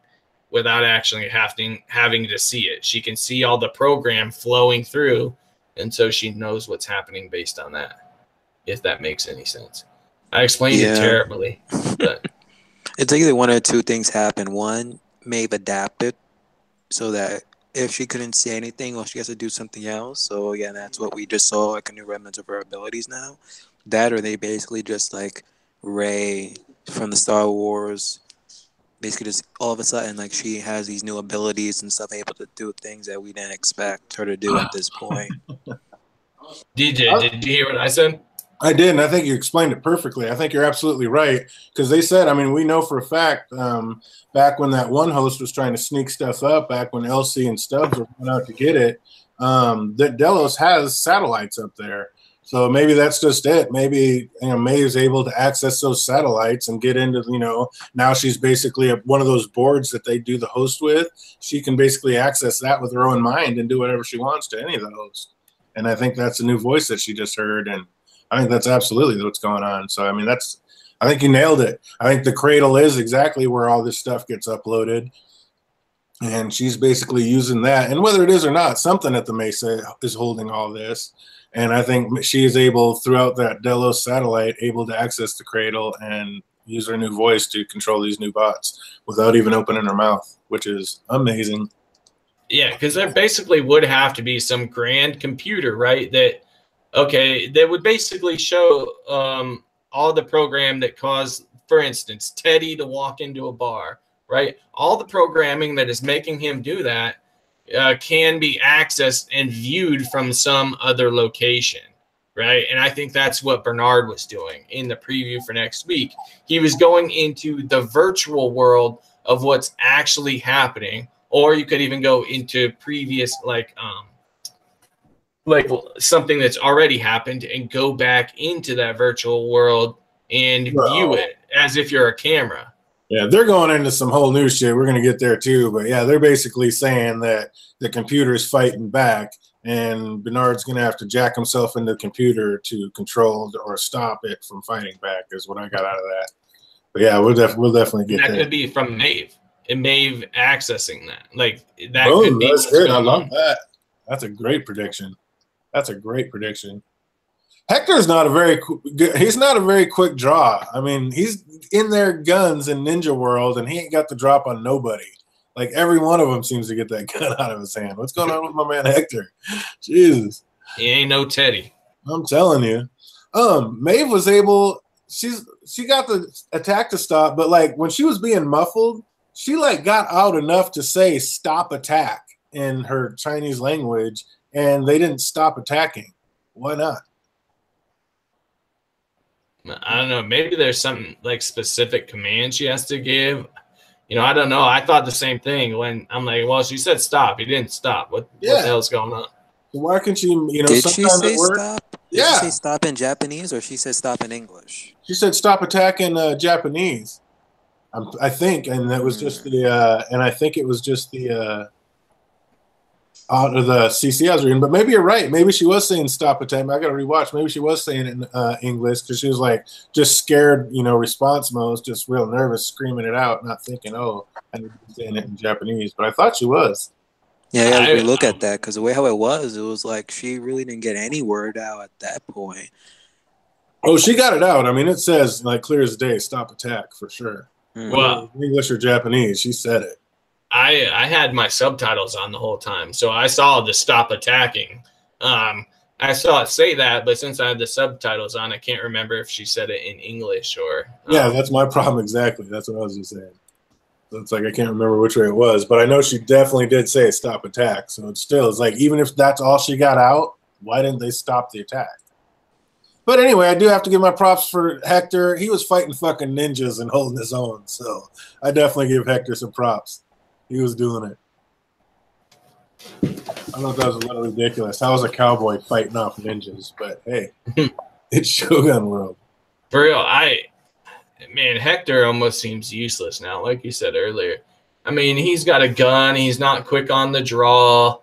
without actually having to see it. She can see all the program flowing through, and so she knows what's happening based on that, if that makes any sense. I explained it terribly, but it's either one or two things happen. One, Maeve adapted so that if she couldn't see anything, or she has to do something else. So yeah, that's what we just saw, like a new remnants of her abilities now. That, or they basically just like Rey from the Star Wars, basically just all of a sudden like she has these new abilities and stuff, able to do things that we didn't expect her to do at this point. DJ, did you hear what I said? I did, and I think you explained it perfectly. I think you're absolutely right, because they said, I mean, we know for a fact, back when that one host was trying to sneak stuff up, back when Elsie and Stubbs were going out to get it, that Delos has satellites up there. So maybe that's just it. Maybe, you know, Maeve's able to access those satellites and get into, you know, now she's basically one of those boards that they do the host with. She can basically access that with her own mind and do whatever she wants to any of the hosts. And I think that's a new voice that she just heard, and I think that's absolutely what's going on. So, I mean, I think you nailed it. I think the cradle is exactly where all this stuff gets uploaded. And she's basically using that. And whether it is or not, something at the Mesa is holding all this. And I think she is able, throughout that Delos satellite, able to access the cradle and use her new voice to control these new bots without even opening her mouth, which is amazing. Yeah, because there basically would have to be some grand computer, right? That would basically show all the program that caused, for instance, Teddy to walk into a bar, right? All the programming that is making him do that can be accessed and viewed from some other location, right? And I think that's what Bernard was doing in the preview for next week. He was going into the virtual world of what's actually happening, or you could even go into previous, like something that's already happened and go back into that virtual world and view it as if you're a camera. Yeah, they're going into some whole new shit. We're going to get there too. But yeah, they're basically saying that the computer is fighting back, and Bernard's going to have to jack himself into the computer to control or stop it from fighting back, is what I got out of that. But yeah, we'll definitely get there. That could be from Maeve, and Maeve accessing that. Like, that Boom, could be that's good. I love that. That's a great prediction. That's a great prediction. Hector's not a very he's not a very quick draw. I mean, he's in their guns in Ninja World, and he ain't got the drop on nobody. Like, every one of them seems to get that gun out of his hand. What's going on with my man Hector? Jesus. He ain't no Teddy. I'm telling you. Maeve was able, she got the attack to stop, but like when she was being muffled, she like got out enough to say stop attack in her Chinese language, and they didn't stop attacking. Why not? I don't know. Maybe there's some like specific command she has to give. You know, I don't know. I thought the same thing when I'm like, well, she said stop. He didn't stop. What the hell's going on? Why can't she, you know, did she say stop? Did she say stop in Japanese, or she said stop in English? She said stop attack in Japanese. I think, and that was just the, and I think it was just the, out of the CC I was reading, but maybe you're right. Maybe she was saying stop attack. I got to rewatch. Maybe she was saying it in English because she was like just scared, response mode, just real nervous, screaming it out, not thinking, oh, I need to be saying it in Japanese. But I thought she was. Yeah, we look at that because the way how it was like she really didn't get any word out at that point. Oh, she got it out. I mean, it says like clear as day, stop attack for sure. Well, English or Japanese, she said it. I had my subtitles on the whole time, so I saw the stop attacking. I saw it say that, but since I had the subtitles on, I can't remember if she said it in English or. Yeah, that's my problem exactly. That's what I was just saying. So it's like I can't remember which way it was, but I know she definitely did say stop attack. So it's like even if that's all she got out, why didn't they stop the attack? But anyway, I do have to give my props for Hector. He was fighting fucking ninjas and holding his own, so I definitely give Hector some props. He was doing it. I thought that was a little ridiculous. How was a cowboy fighting off ninjas? But hey, it's Shogun World. For real, man, Hector almost seems useless now, like you said earlier. I mean, he's got a gun. He's not quick on the draw.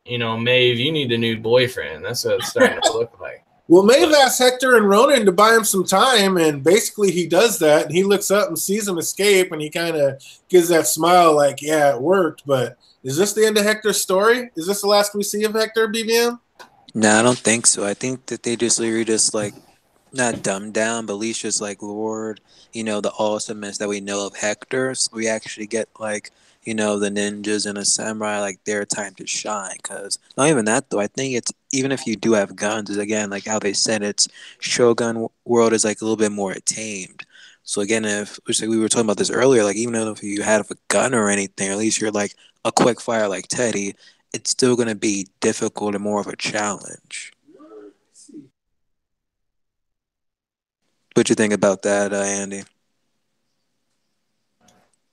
Maeve, you need a new boyfriend. That's what it's starting to look like. Well, Maeve asked Hector and Ronan to buy him some time, and basically he does that. And he looks up and sees him escape, and he kind of gives that smile like, yeah, it worked. But is this the end of Hector's story? Is this the last we see of Hector, BBM? No, I don't think so. I think that they just like not dumbed down, but at least just like Lord, the awesomeness that we know of Hector. So we actually get like, the ninjas and the samurai, like their time to shine. Because not even that though. I think it's even if you do have guns, is again like how they said it's Shogun world is like a little bit more tamed. So again, if we were talking about this earlier, like even if you had a gun or anything, at least you're like a quick fire like Teddy, it's still gonna be difficult and more of a challenge. What you think about that, Andy?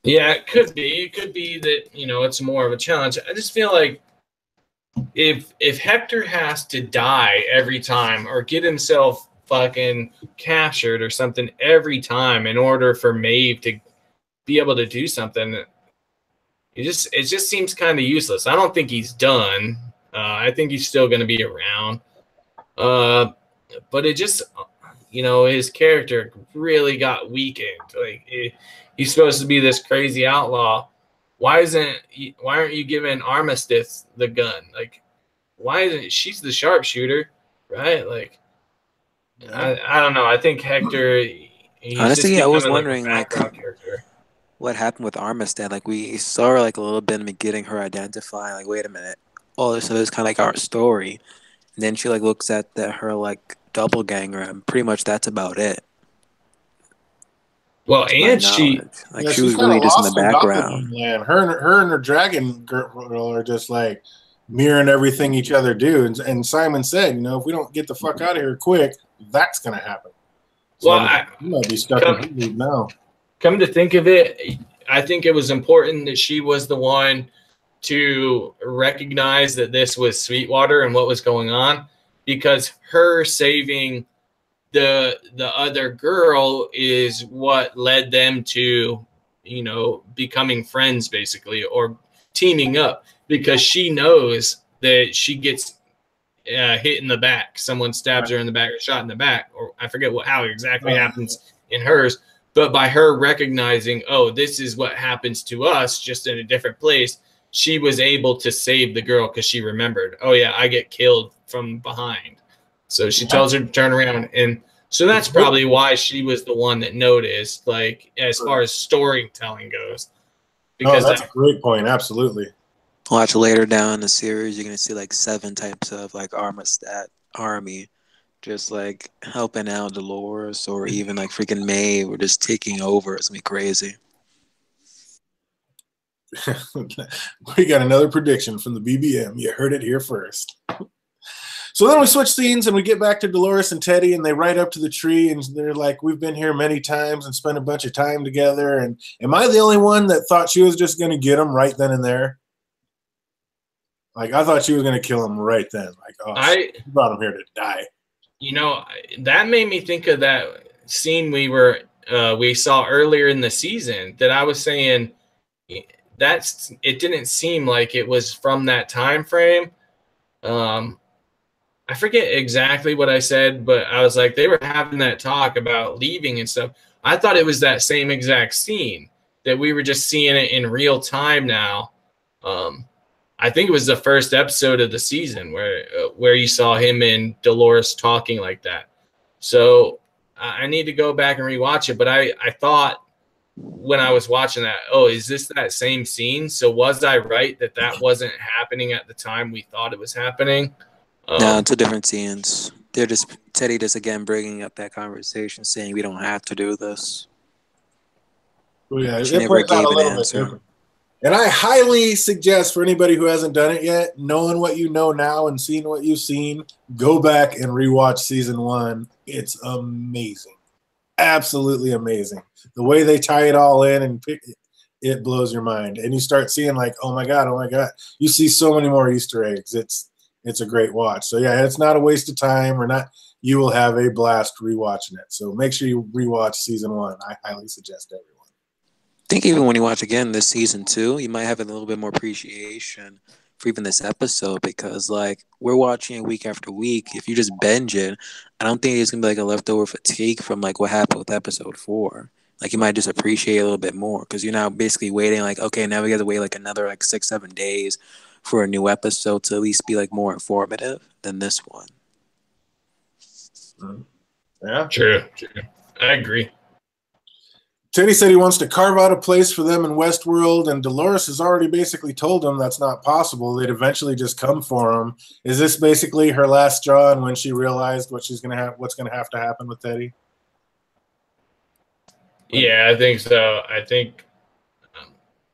Yeah, it could be. It could be that, it's more of a challenge. I just feel like if Hector has to die every time or get himself fucking captured or something every time in order for Maeve to be able to do something, it just seems kind of useless. I don't think he's done. I think he's still going to be around. But it just, his character really got weakened. Like he's supposed to be this crazy outlaw. Why aren't you giving Armistice the gun? Like, why isn't she's the sharpshooter, right? Like, I don't know. I think Hector. Honestly, I was wondering character. What happened with Armistead. Like we saw her like a little bit of getting her identifying. Like, wait a minute, all this is kind of like our story. And then she like looks at her like doppelganger, and pretty much that's about it. Well, and she was really just in the background. Man, her and her dragon girl are just like mirroring everything each other do. And Simon said, if we don't get the fuck out of here quick, that's gonna happen. So you might be stuck in the now. Come to think of it, I think it was important that she was the one to recognize that this was Sweetwater and what was going on, because her saving the other girl is what led them to, becoming friends basically, or teaming up, because she knows that she gets hit in the back. Someone stabs her in the back or shot in the back, or I forget how exactly happens in hers. But by her recognizing, oh, this is what happens to us just in a different place, she was able to save the girl because she remembered, oh, yeah, I get killed from behind. So she tells her to turn around. And so that's probably why she was the one that noticed, like, as far as storytelling goes. Because that's a great point. Absolutely. Watch later down in the series, you're going to see like 7 types of like Armistead army. Just like helping out Dolores or even like freaking Maeve or just taking over. It's gonna be crazy. We got another prediction from the BBM. You heard it here first. So then we switch scenes and we get back to Dolores and Teddy, and they ride up to the tree and they're like, we've been here many times and spent a bunch of time together. And am I the only one that thought she was just going to get him right then and there? Like, I thought she was going to kill him right then. Like, oh, she brought him here to die. That made me think of that scene we saw earlier in the season that I was saying it didn't seem like it was from that time frame. I forget exactly what I said, but I was like, they were having that talk about leaving and stuff. I thought it was that same exact scene, that we were just seeing it in real time now. I think it was the first episode of the season where you saw him and Dolores talking like that. So I need to go back and rewatch it. But I thought when I was watching that, oh, is this that same scene? So was I right that wasn't happening at the time we thought it was happening? No, two different scenes. They're just Teddy just again bringing up that conversation, saying we don't have to do this. Well, yeah, She it never plays out gave a an little bit answer. different. And I highly suggest for anybody who hasn't done it yet, knowing what you know now and seeing what you've seen, go back and rewatch season 1. It's amazing. Absolutely amazing. The way they tie it all in and pick it blows your mind. And you start seeing like, oh my God. You see so many more Easter eggs. It's a great watch. So yeah, it's not a waste of time or not. You will have a blast rewatching it. So make sure you rewatch season 1. I highly suggest everyone. I think even when you watch again this season 2, you might have a little bit more appreciation for even this episode, because like we're watching it week after week. If you just binge it, I don't think it's gonna be like a leftover fatigue from like what happened with episode 4. Like you might just appreciate it a little bit more because you're now basically waiting like, okay, now we got to wait like another like 6-7 days for a new episode to at least be like more informative than this one. Yeah, True. I agree. Teddy said he wants to carve out a place for them in Westworld, and Dolores has already basically told him that's not possible. They'd eventually just come for him. Is this basically her last straw, and when she realized what's going to have to happen with Teddy? Yeah, I think so. I think,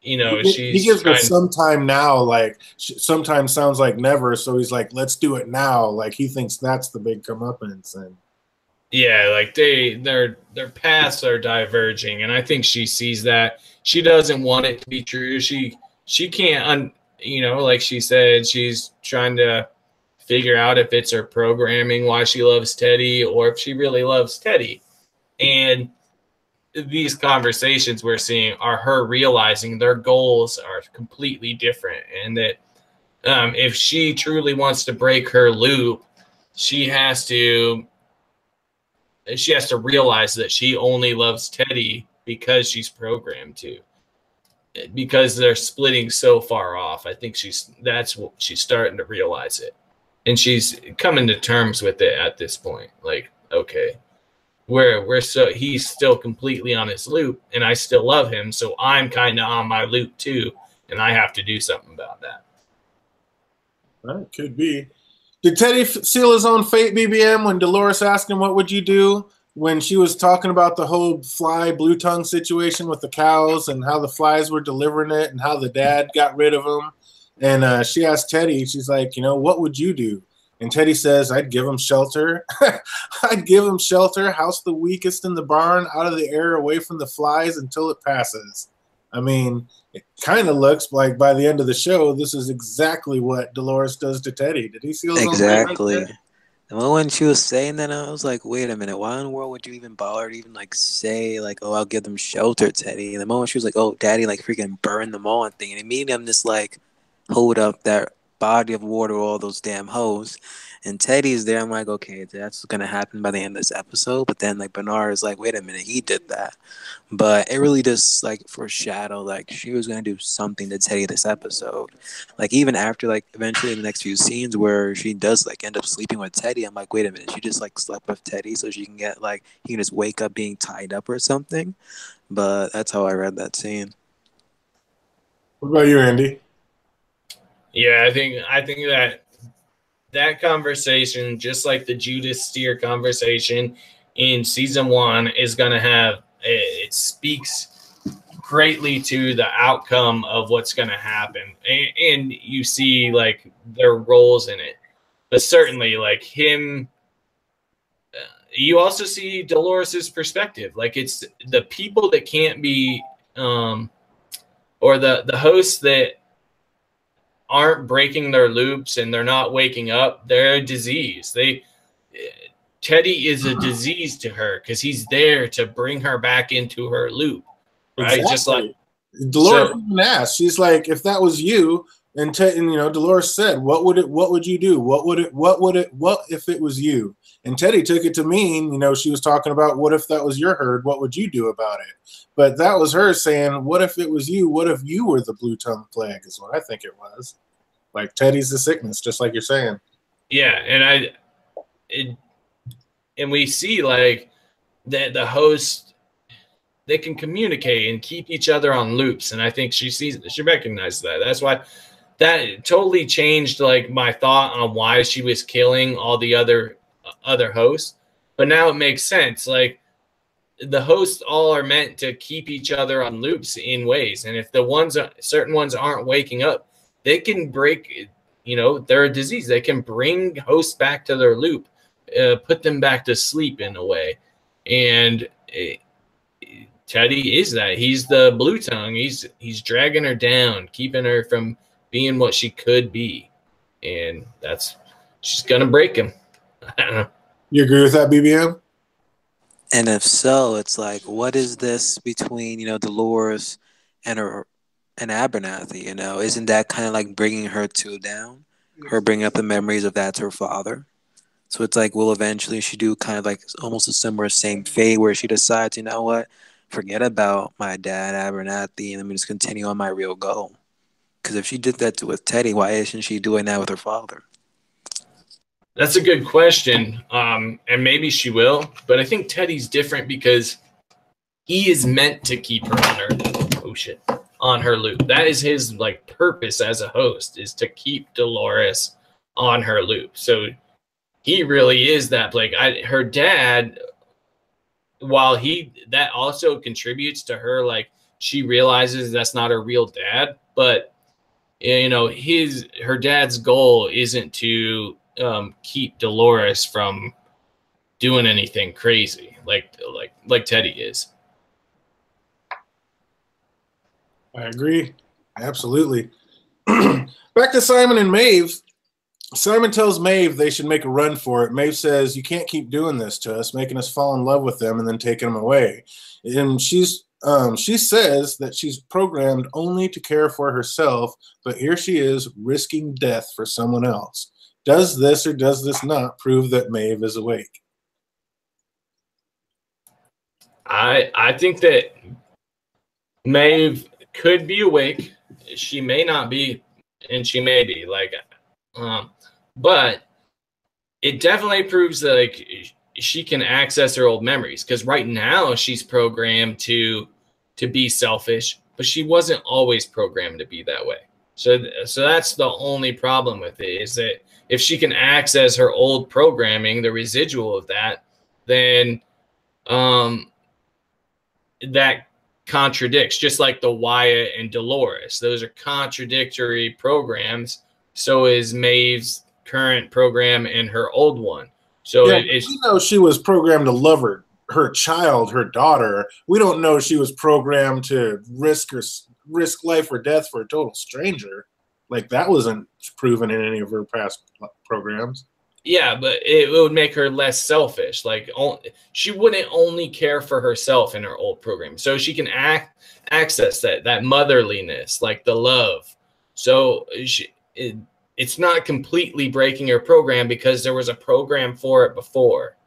He gives her some time now, like sometimes sounds like never. So he's like, let's do it now. Like he thinks that's the big comeuppance. And yeah, like their paths are diverging, and I think she sees that. She doesn't want it to be true. She can't, like she said, she's trying to figure out if it's her programming, why she loves Teddy, or if she really loves Teddy. And these conversations we're seeing are her realizing their goals are completely different, and that if she truly wants to break her loop, she has to realize that she only loves Teddy because she's programmed to, because they're splitting so far off. I think that's what she's starting to realize it, and she's coming to terms with it at this point. Like, okay, he's still completely on his loop, and I still love him, so I'm kind of on my loop too, and I have to do something about that. That could be. Did Teddy seal his own fate, BBM, when Dolores asked him what would you do when she was talking about the whole fly blue tongue situation with the cows and how the flies were delivering it and how the dad got rid of them? And she asked Teddy, she's like, what would you do? And Teddy says, I'd give him shelter. I'd give him shelter, house the weakest in the barn, out of the air, away from the flies until it passes. I mean, it kind of looks like by the end of the show, this is exactly what Dolores does to Teddy. Did he see those? Exactly. And when she was saying that, I was like, wait a minute, why in the world would you even bother to even like say like, oh, I'll give them shelter, Teddy? And the moment she was like, oh, Daddy, like freaking burn them all and thing, and immediately I'm just like, hold up that body of water, all those damn hoes. And Teddy's there. I'm like, okay, that's gonna happen by the end of this episode. But then like Bernard is like, wait a minute, he did that. But it really just like foreshadow like she was gonna do something to Teddy this episode. Like even after like eventually the next few scenes where she does like end up sleeping with Teddy, I'm like, wait a minute, she just like slept with Teddy so she can get like he can just wake up being tied up or something. But that's how I read that scene. What about you, Andy? Yeah, I think that conversation, just like the Judas Steer conversation in season 1, is going to have, it speaks greatly to the outcome of what's going to happen. And you see like their roles in it, but certainly like him, you also see Dolores's perspective. Like it's the people that can't be, or the hosts that aren't breaking their loops and they're not waking up, they're a disease. Teddy is a disease to her because he's there to bring her back into her loop, right? Exactly. Just like Dolores So even asked. She's like, if that was you, and Dolores said, what would you do? What if it was you? And Teddy took it to mean, she was talking about what if that was your herd? What would you do about it? But that was her saying, what if it was you? What if you were the blue tongue plague? Is what I think it was. Like Teddy's the sickness, just like you're saying. yeah, and we see like the host, they can communicate and keep each other on loops, and I think she recognizes that. That's why that totally changed like my thought on why she was killing all the other hosts. But now it makes sense. Like the hosts all are meant to keep each other on loops in ways, and if certain ones aren't waking up, they can break. They're a disease. They can bring hosts back to their loop, put them back to sleep in a way, and. Teddy is that. He's the blue tongue. He's dragging her down, keeping her from being what she could be, and she's gonna break him. I don't know. You agree with that, BBM? And if so, it's like, what is this between Dolores and Abernathy? Isn't that kind of like bringing her two down? Her bringing up the memories of that's her father. So it's like, will eventually she do kind of like almost a similar same fate where she decides, what? Forget about my dad, Abernathy, and let me just continue on my real goal. Because if she did that with Teddy, why isn't she doing that with her father? That's a good question. And maybe she will, but I think Teddy's different because he is meant to keep her on her loop. That is his like purpose as a host, is to keep Dolores on her loop. So he really is that plague. Her dad, while that also contributes to her, like she realizes that's not her real dad, but her dad's goal isn't to keep Dolores from doing anything crazy like Teddy is. I agree. Absolutely. Back to Simon and Maeve. Simon tells Maeve they should make a run for it. Maeve says, you can't keep doing this to us, making us fall in love with them and then taking them away. And she says that she's programmed only to care for herself, but here she is risking death for someone else. Does this or does this not prove that Maeve is awake? I think that Maeve could be awake. She may not be, and she may be. But it definitely proves that like she can access her old memories, because right now she's programmed to be selfish, but she wasn't always programmed to be that way. So that's the only problem with it, is that if she can access her old programming, the residual of that, then that contradicts, just like the Wyatt and Dolores. Those are contradictory programs. So is Maeve's current program and her old one. So she was programmed to love her child, her daughter. We don't know she was programmed to risk life or death for a total stranger. Like that wasn't proven in any of her past programs. Yeah, but it would make her less selfish. Like she wouldn't only care for herself in her old program, so she can access that motherliness, like the love. So it's not completely breaking her program, because there was a program for it before,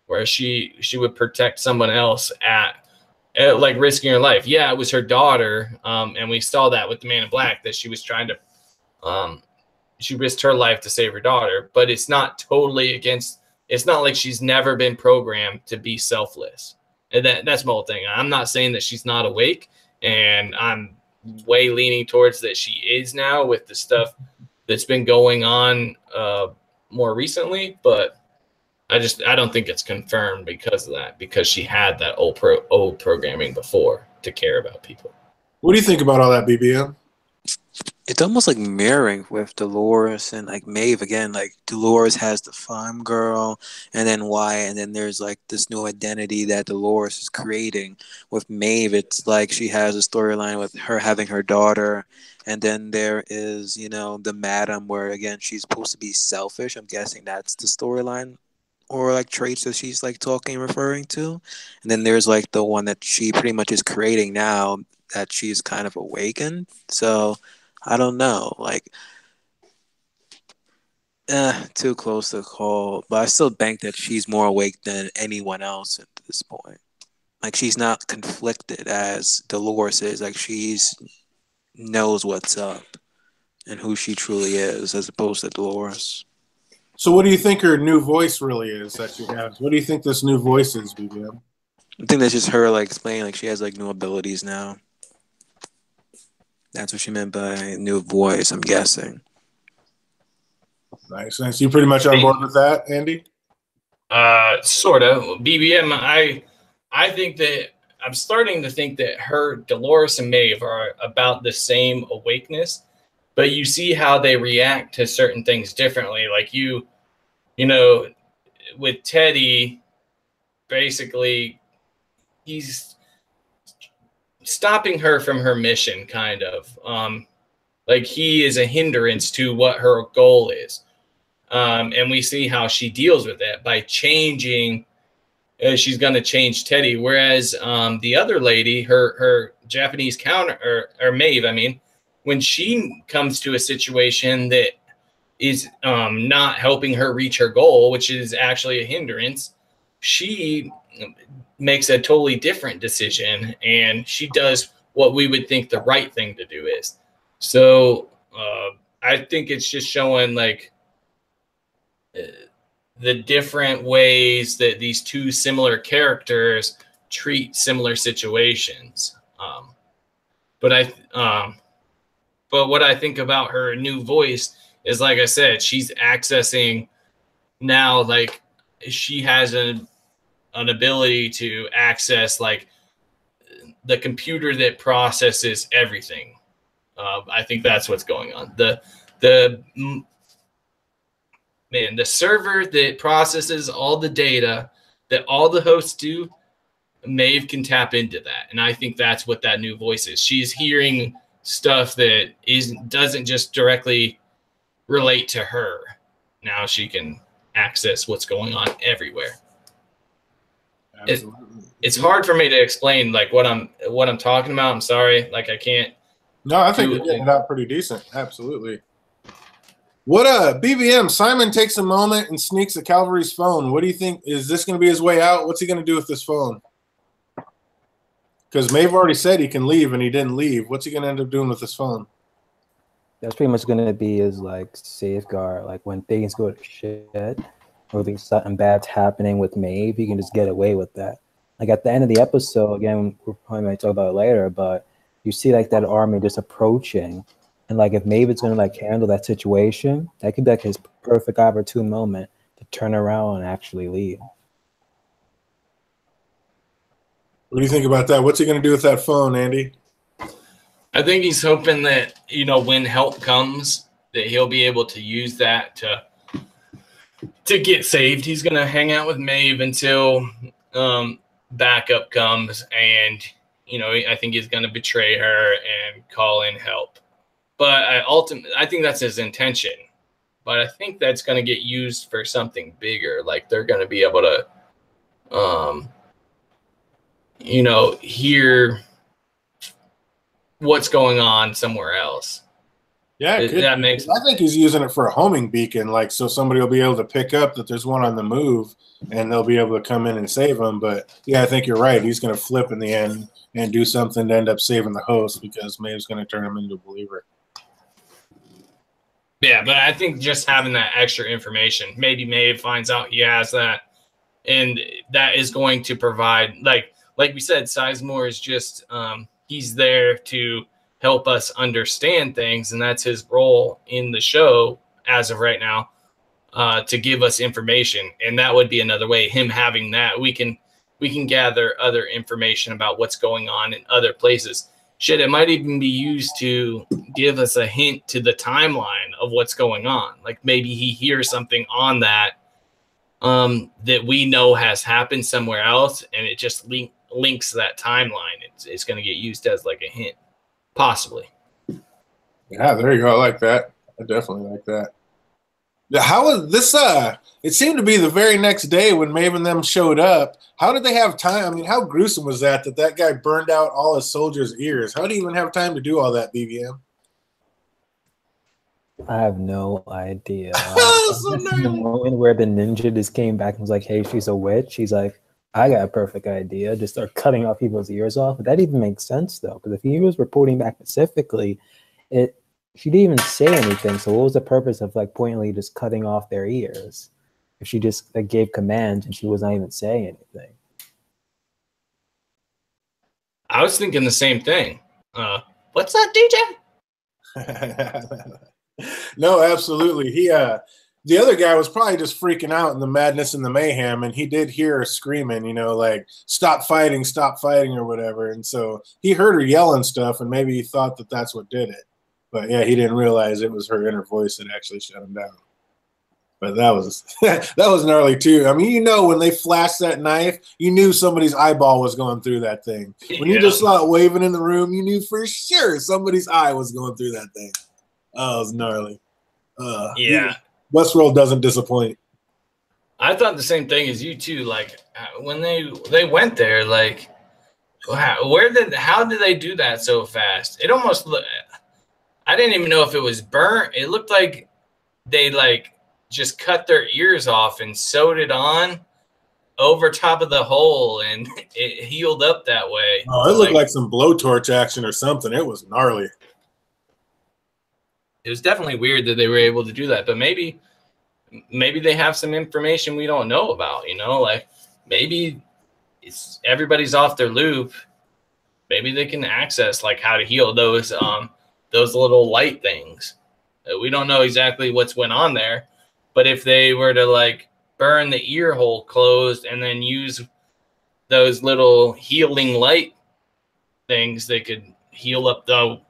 where she would protect someone else at like risking her life. Yeah, it was her daughter, and we saw that with the Man in Black, that she was trying to. She risked her life to save her daughter, but it's not totally against. It's not like she's never been programmed to be selfless, and that's my whole thing. I'm not saying that she's not awake, and I'm way leaning towards that she is now with the stuff that's been going on more recently, but I don't think it's confirmed because of that, because she had that old programming before to care about people. What do you think about all that, BBM? It's almost like mirroring with Dolores and like Maeve again. Like Dolores has the farm girl, and then Wyatt, and then there's like this new identity that Dolores is creating. With Maeve, it's like she has a storyline with her having her daughter, and then there is the Madam, where again she's supposed to be selfish. I'm guessing that's the storyline or like traits that she's like referring to. And then there's like the one that she pretty much is creating now, that she's kind of awakened. So I don't know, like, too close to call, but I still think that she's more awake than anyone else at this point. Like, she's not conflicted as Dolores is. Like, she's knows what's up and who she truly is, as opposed to Dolores. So what do you think her new voice really is that she has? What do you think this new voice is, BBM? I think that's just her like explaining like she has like new abilities now. That's what she meant by new voice, I'm guessing. Nice. Nice. You pretty much on board with that, Andy? Sort of. BBM, I think that I'm starting to think that her, Dolores and Maeve are about the same awakeness, but you see how they react to certain things differently. Like you know, with Teddy, basically he's stopping her from her mission, kind of. Like he is a hindrance to what her goal is. And we see how she deals with that by changing. She's going to change Teddy. Whereas the other lady, her Japanese counter, or Maeve, I mean, when she comes to a situation that is not helping her reach her goal, which is actually a hindrance, she makes a totally different decision, and she does what we would think the right thing to do is. So I think it's just showing like the different ways that these two similar characters treat similar situations. But what I think about her new voice is, like I said, she's accessing now, like she has an ability to access like the computer that processes everything. I think that's what's going on. The server that processes all the data that all the hosts do, Maeve can tap into that. And I think that's what that new voice is. She's hearing stuff that doesn't just directly relate to her. Now she can access what's going on everywhere. It's hard for me to explain like what I'm talking about. I'm sorry. Like I can't. No, I think you're getting it out pretty decent. Absolutely. What BBM, Simon takes a moment and sneaks at Calvary's phone. What do you think? Is this going to be his way out? What's he going to do with this phone? Because Maeve already said he can leave, and he didn't leave. What's he going to end up doing with his phone? That's pretty much going to be his like safeguard. Like when things go to shit or there's something bad's happening with Maeve, he can just get away with that. Like at the end of the episode, again, we're probably going to talk about it later, but you see like that army just approaching. And like if Maeve is going to like handle that situation, that could be like his perfect opportune moment to turn around and actually leave. What do you think about that? What's he going to do with that phone, Andy? I think he's hoping that, when help comes, that he'll be able to use that to get saved. He's going to hang out with Maeve until backup comes, and I think he's going to betray her and call in help. But I think that's his intention. But I think that's going to get used for something bigger. Like they're going to be able to, hear what's going on somewhere else. Yeah, that makes. I think he's using it for a homing beacon, like so somebody will be able to pick up that there's one on the move, and they'll be able to come in and save him. But yeah, I think you're right. He's going to flip in the end and do something to end up saving the host because Maeve's going to turn him into a believer. Yeah, but I think just having that extra information, maybe Maeve finds out he has that, and that is going to provide, like we said, Sizemore is just he's there to help us understand things, and that's his role in the show as of right now, to give us information. And that would be another way, him having that, we can gather other information about what's going on in other places. Shit, it might even be used to give us a hint to the timeline of what's going on. Like maybe he hears something on that that we know has happened somewhere else, and it just links that timeline. It's going to get used as like a hint, possibly. Yeah, there you go. I like that. I definitely like that. How was this? It seemed to be the very next day when Maeve and them showed up. How did they have time? I mean, how gruesome was that? That guy burned out all his soldiers' ears. How do you even have time to do all that, BBM? I have no idea. So The moment where the ninja just came back and was like, "Hey, she's a witch." He's like, "I got a perfect idea. Just start cutting off people's ears off." But that even makes sense though, because if he was reporting back specifically, she didn't even say anything. So what was the purpose of like pointedly just cutting off their ears if she just like gave commands and she was not even saying anything? I was thinking the same thing. What's that, DJ? No, absolutely. The other guy was probably just freaking out in the madness and the mayhem, and he did hear her screaming, like stop fighting, or whatever. And so he heard her yelling stuff, and maybe he thought that that's what did it. But yeah, he didn't realize it was her inner voice that actually shut him down. But that was that was gnarly too. I mean, when they flashed that knife, you knew somebody's eyeball was going through that thing. When you just saw it waving in the room, you knew for sure somebody's eye was going through that thing. Oh, it was gnarly. Yeah. Westworld doesn't disappoint. I thought the same thing as you too. Like when they went there, like how did they do that so fast? It almost looked. I didn't even know if it was burnt. It looked like they just cut their ears off and sewed it on over top of the hole, and it healed up that way. Oh, it looked like some blowtorch action or something. It was gnarly. It was definitely weird that they were able to do that, but maybe they have some information we don't know about, like maybe everybody's off their loop. Maybe they can access how to heal those little light things. We don't know exactly what's went on there, but if they were to burn the ear hole closed and then use those little healing light things, they could heal up the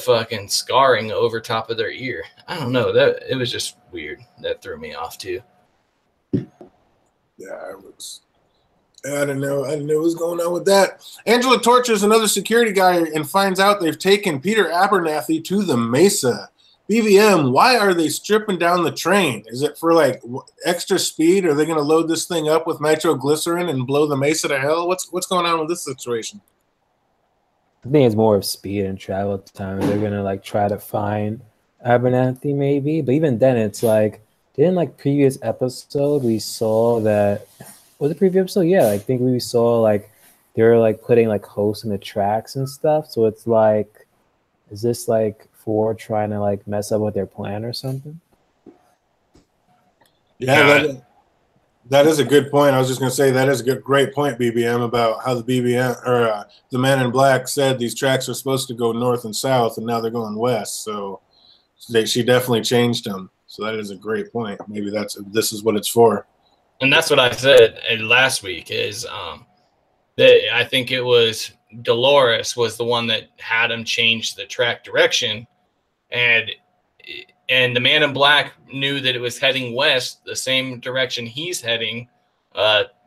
fucking scarring over top of their ear. I don't know. That it was just weird. That threw me off too. Yeah, it was. I didn't know what was going on with that. Angela tortures another security guy and finds out they've taken Peter Abernathy to the Mesa. BBM, why are they stripping down the train? Is it for extra speed? Are they going to load this thing up with nitroglycerin and blow the Mesa to hell? What's going on with this situation? I think it's more of speed and travel time. They're gonna try to find Abernathy maybe, but even then, it's didn't previous episode we saw that was the previous episode? Yeah, I think we saw they were putting hosts in the tracks and stuff. So it's is this Ford trying to mess up with their plan or something? Yeah, that is a good point. I was just going to say that is a great point, BBM, about how the BBM or the Man in Black said these tracks are supposed to go north and south, and now they're going west. So she definitely changed them. So that is a great point. Maybe this is what it's for. And that's what I said last week. Is I think it was Dolores was the one that had him change the track direction, and the Man in Black knew that it was heading west, the same direction he's heading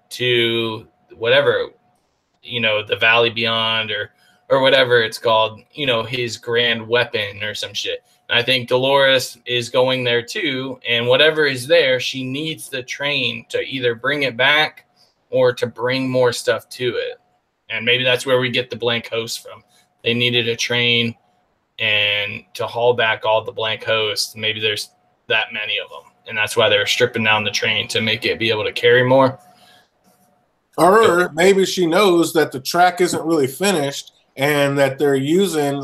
to whatever, the Valley Beyond or whatever it's called, his grand weapon or some shit. And I think Dolores is going there too. And whatever is there, she needs the train to either bring it back or to bring more stuff to it. And maybe that's where we get the blank host from. They needed a train and to haul back all the blank hosts. Maybe there's that many of them, and that's why they're stripping down the train to make it be able to carry more. Or maybe she knows that the track isn't really finished and that they're using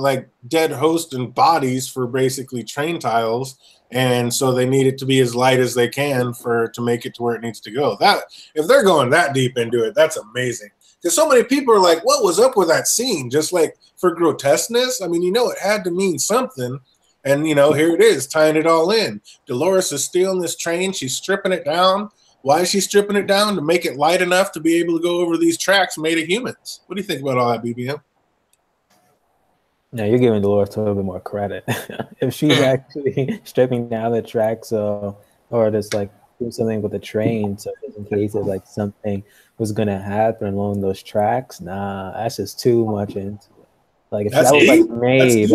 dead hosts and bodies for basically train tiles, and so they need it to be as light as they can to make it to where it needs to go. That if they're going that deep into it, that's amazing. Because so many people are like, what was up with that scene? Just for grotesqueness? I mean, it had to mean something. And, here it is, tying it all in. Dolores is stealing this train. She's stripping it down. Why is she stripping it down? To make it light enough to be able to go over these tracks made of humans. What do you think about all that, BBM? Now you're giving Dolores a little bit more credit. If she's actually stripping down the tracks or just do something with the train, so just in case of something was gonna happen along those tracks. Nah, that's just too much into it. If that was made,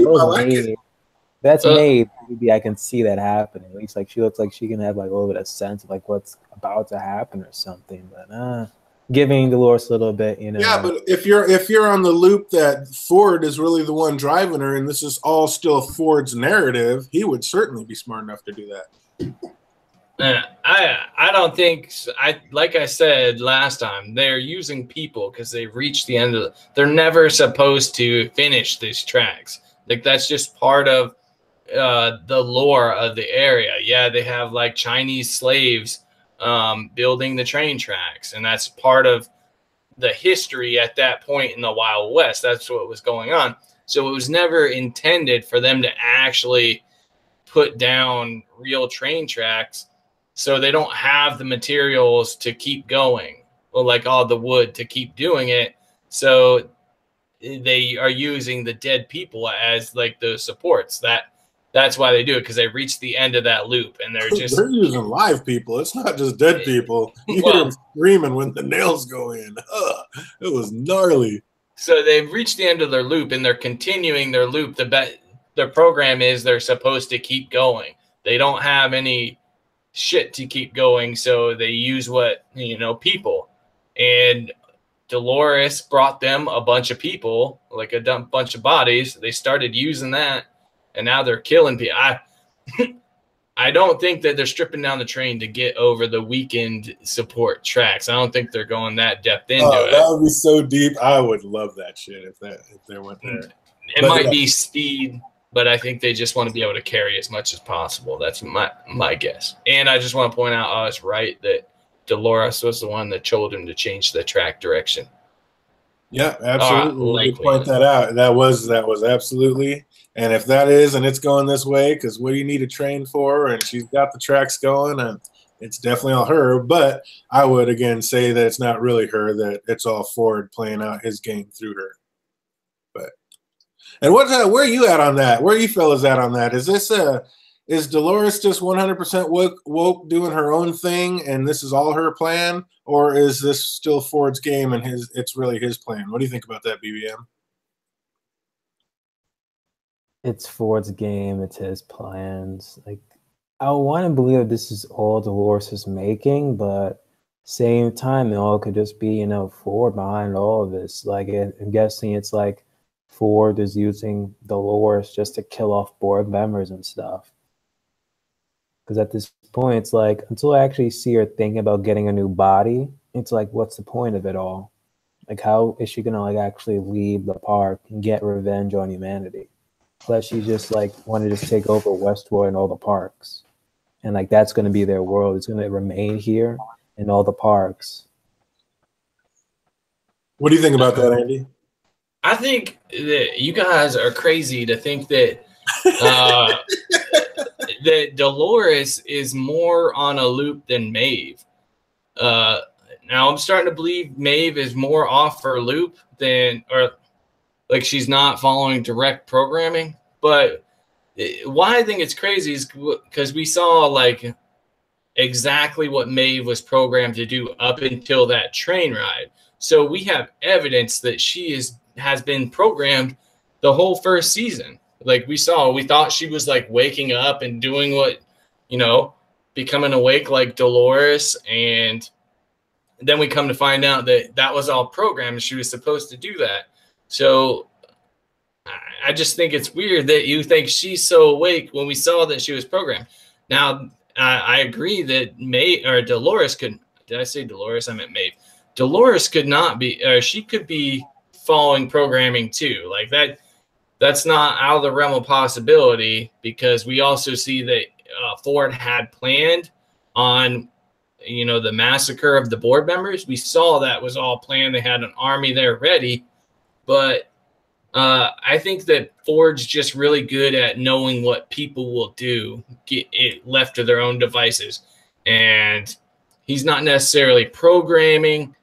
That's Maeve. Maybe I can see that happening. At least like she looks like she can have like a little bit of sense of like what's about to happen or something. But giving Dolores a little bit, you know. Yeah, but if you're on the loop that Ford is really the one driving her, and this is all still Ford's narrative, he would certainly be smart enough to do that. I don't think like I said last time, they're using people because they've reached the end of they're never supposed to finish these tracks. Like that's just part of the lore of the area. Yeah, they have like Chinese slaves building the train tracks, and that's part of the history at that point in the Wild West. That's what was going on. So it was never intended for them to actually put down real train tracks. So they don't have the materials to keep going, or like all the wood to keep doing it. So they are using the dead people as like those supports. That's why they do it, because they reached the end of that loop and they're using live people. It's not just dead people. You hear them screaming when the nails go in. It was gnarly. So they've reached the end of their loop and they're continuing their loop. Their program is they're supposed to keep going. They don't have any shit to keep going, so they use people. And Dolores brought them a bunch of people, like a bunch of bodies. They started using that, and now they're killing people. I don't think that they're stripping down the train to get over the weakened support tracks. I don't think they're going that depth into it. That would be so deep. I would love that shit if they went there. It might be speed, but I think they just want to be able to carry as much as possible. That's my guess. And I just want to point out, I was right that Dolores was the one that told him to change the track direction. Yeah, absolutely. Point that out. That was absolutely. And if that is, and it's going this way, because what do you need a train for? And she's got the tracks going, and it's definitely all her. But I would again say that it's not really her; that it's all Ford playing out his game through her. But and where are you at on that? Where are you fellas at on that? Is Dolores just 100% woke doing her own thing, and this is all her plan, or is this still Ford's game and it's really his plan? What do you think about that, BBM? It's Ford's game. It's his plans. Like, I want to believe that this is all Dolores is making, but same time, it all could just be, Ford behind all of this. Like, I'm guessing it's like Ford is using Dolores just to kill off board members and stuff. Because at this point, it's like, until I actually see her thinking about getting a new body, it's like, what's the point of it all? Like, how is she gonna like actually leave the park and get revenge on humanity? Unless she just like want to just take over Westworld and all the parks, and like that's gonna be their world. It's gonna remain here in all the parks. What do you think about that, Andy? I think that you guys are crazy to think that that Dolores is more on a loop than Maeve. Now I'm starting to believe Maeve is more off her loop or like she's not following direct programming. But why I think it's crazy is because we saw like exactly what Maeve was programmed to do up until that train ride. So we have evidence that she has been programmed the whole first season. Like we thought she was like waking up and doing what, becoming awake like Dolores. And then we come to find out that was all programmed. She was supposed to do that. So I just think it's weird that you think she's so awake when we saw that she was programmed. Now, I agree that Dolores could, did I say Dolores? I meant Maeve. Dolores could not be, or she could be following programming too. Like that's not out of the realm of possibility, because we also see that Ford had planned on, the massacre of the board members. We saw that was all planned. They had an army there ready, but I think that Ford's just really good at knowing what people will do, get it left to their own devices. And he's not necessarily programming.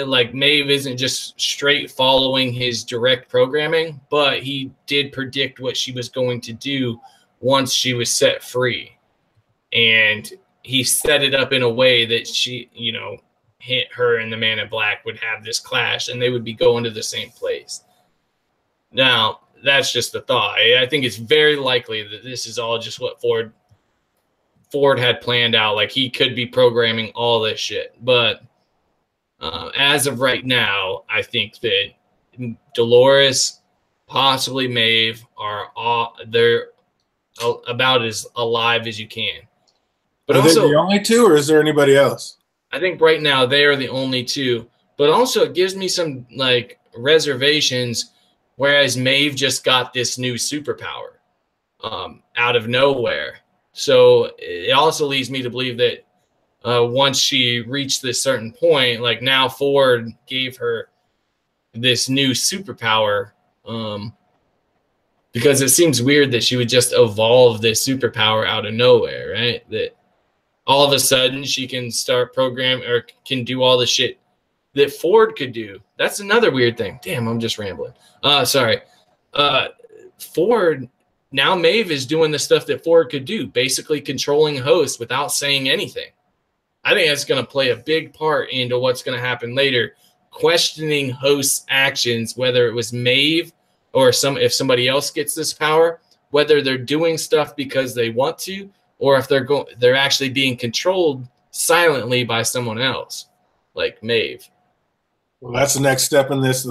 Like Maeve isn't just straight following his direct programming, but he did predict what she was going to do once she was set free. And he set it up in a way that she, her and the Man in Black would have this clash and they would be going to the same place. Now, that's just the thought. I think it's very likely that this is all just what Ford had planned out. Like, he could be programming all this shit. But as of right now, I think that Dolores, possibly Maeve, they're about as alive as you can. But are also, they the only two, or is there anybody else? I think right now they are the only two. But also, it gives me some like reservations. Whereas Maeve just got this new superpower out of nowhere. So it also leads me to believe that once she reached this certain point, like now Ford gave her this new superpower, because it seems weird that she would just evolve this superpower out of nowhere, right? That all of a sudden she can start programming or can do all the shit that Ford could do. That's another weird thing. Damn, I'm just rambling. Sorry. Ford, now Maeve is doing the stuff that Ford could do, basically controlling hosts without saying anything. I think that's going to play a big part into what's going to happen later, questioning hosts' actions, whether it was Maeve or if somebody else gets this power, whether they're doing stuff because they want to, or if they're actually being controlled silently by someone else, like Maeve. Well, that's the next step in this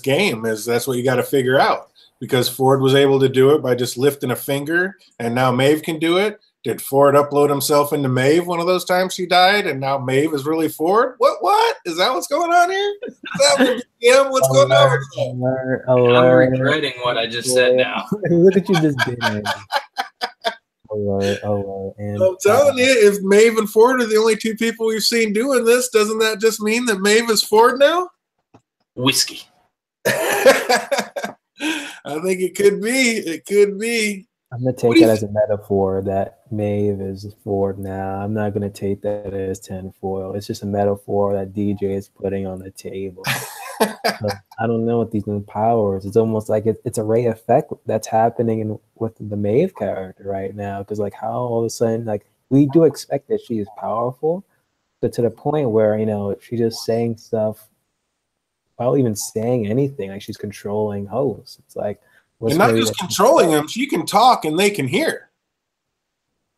game. Is that's what you got to figure out, because Ford was able to do it by just lifting a finger, and now Maeve can do it. Did Ford upload himself into Maeve one of those times she died, and now Maeve is really Ford? What? Is that what's going on here? Is that what's going on? I'm regretting what I just said now. Look at you just did. And I'm telling you, if Maeve and Ford are the only two people we've seen doing this, doesn't that just mean that Maeve is Ford now? Whiskey. I think it could be. It could be. I'm going to take it as a metaphor that Maeve is Ford now. I'm not going to take that as tinfoil. It's just a metaphor that DJ is putting on the table. I don't know what these new powers. It's almost like it's a Ray effect that's happening with the Maeve character right now. Because like how all of a sudden, like we do expect that she is powerful, but to the point where she's just saying stuff without even saying anything. Like she's controlling hosts. It's like. And not just controlling them, she can talk and they can hear.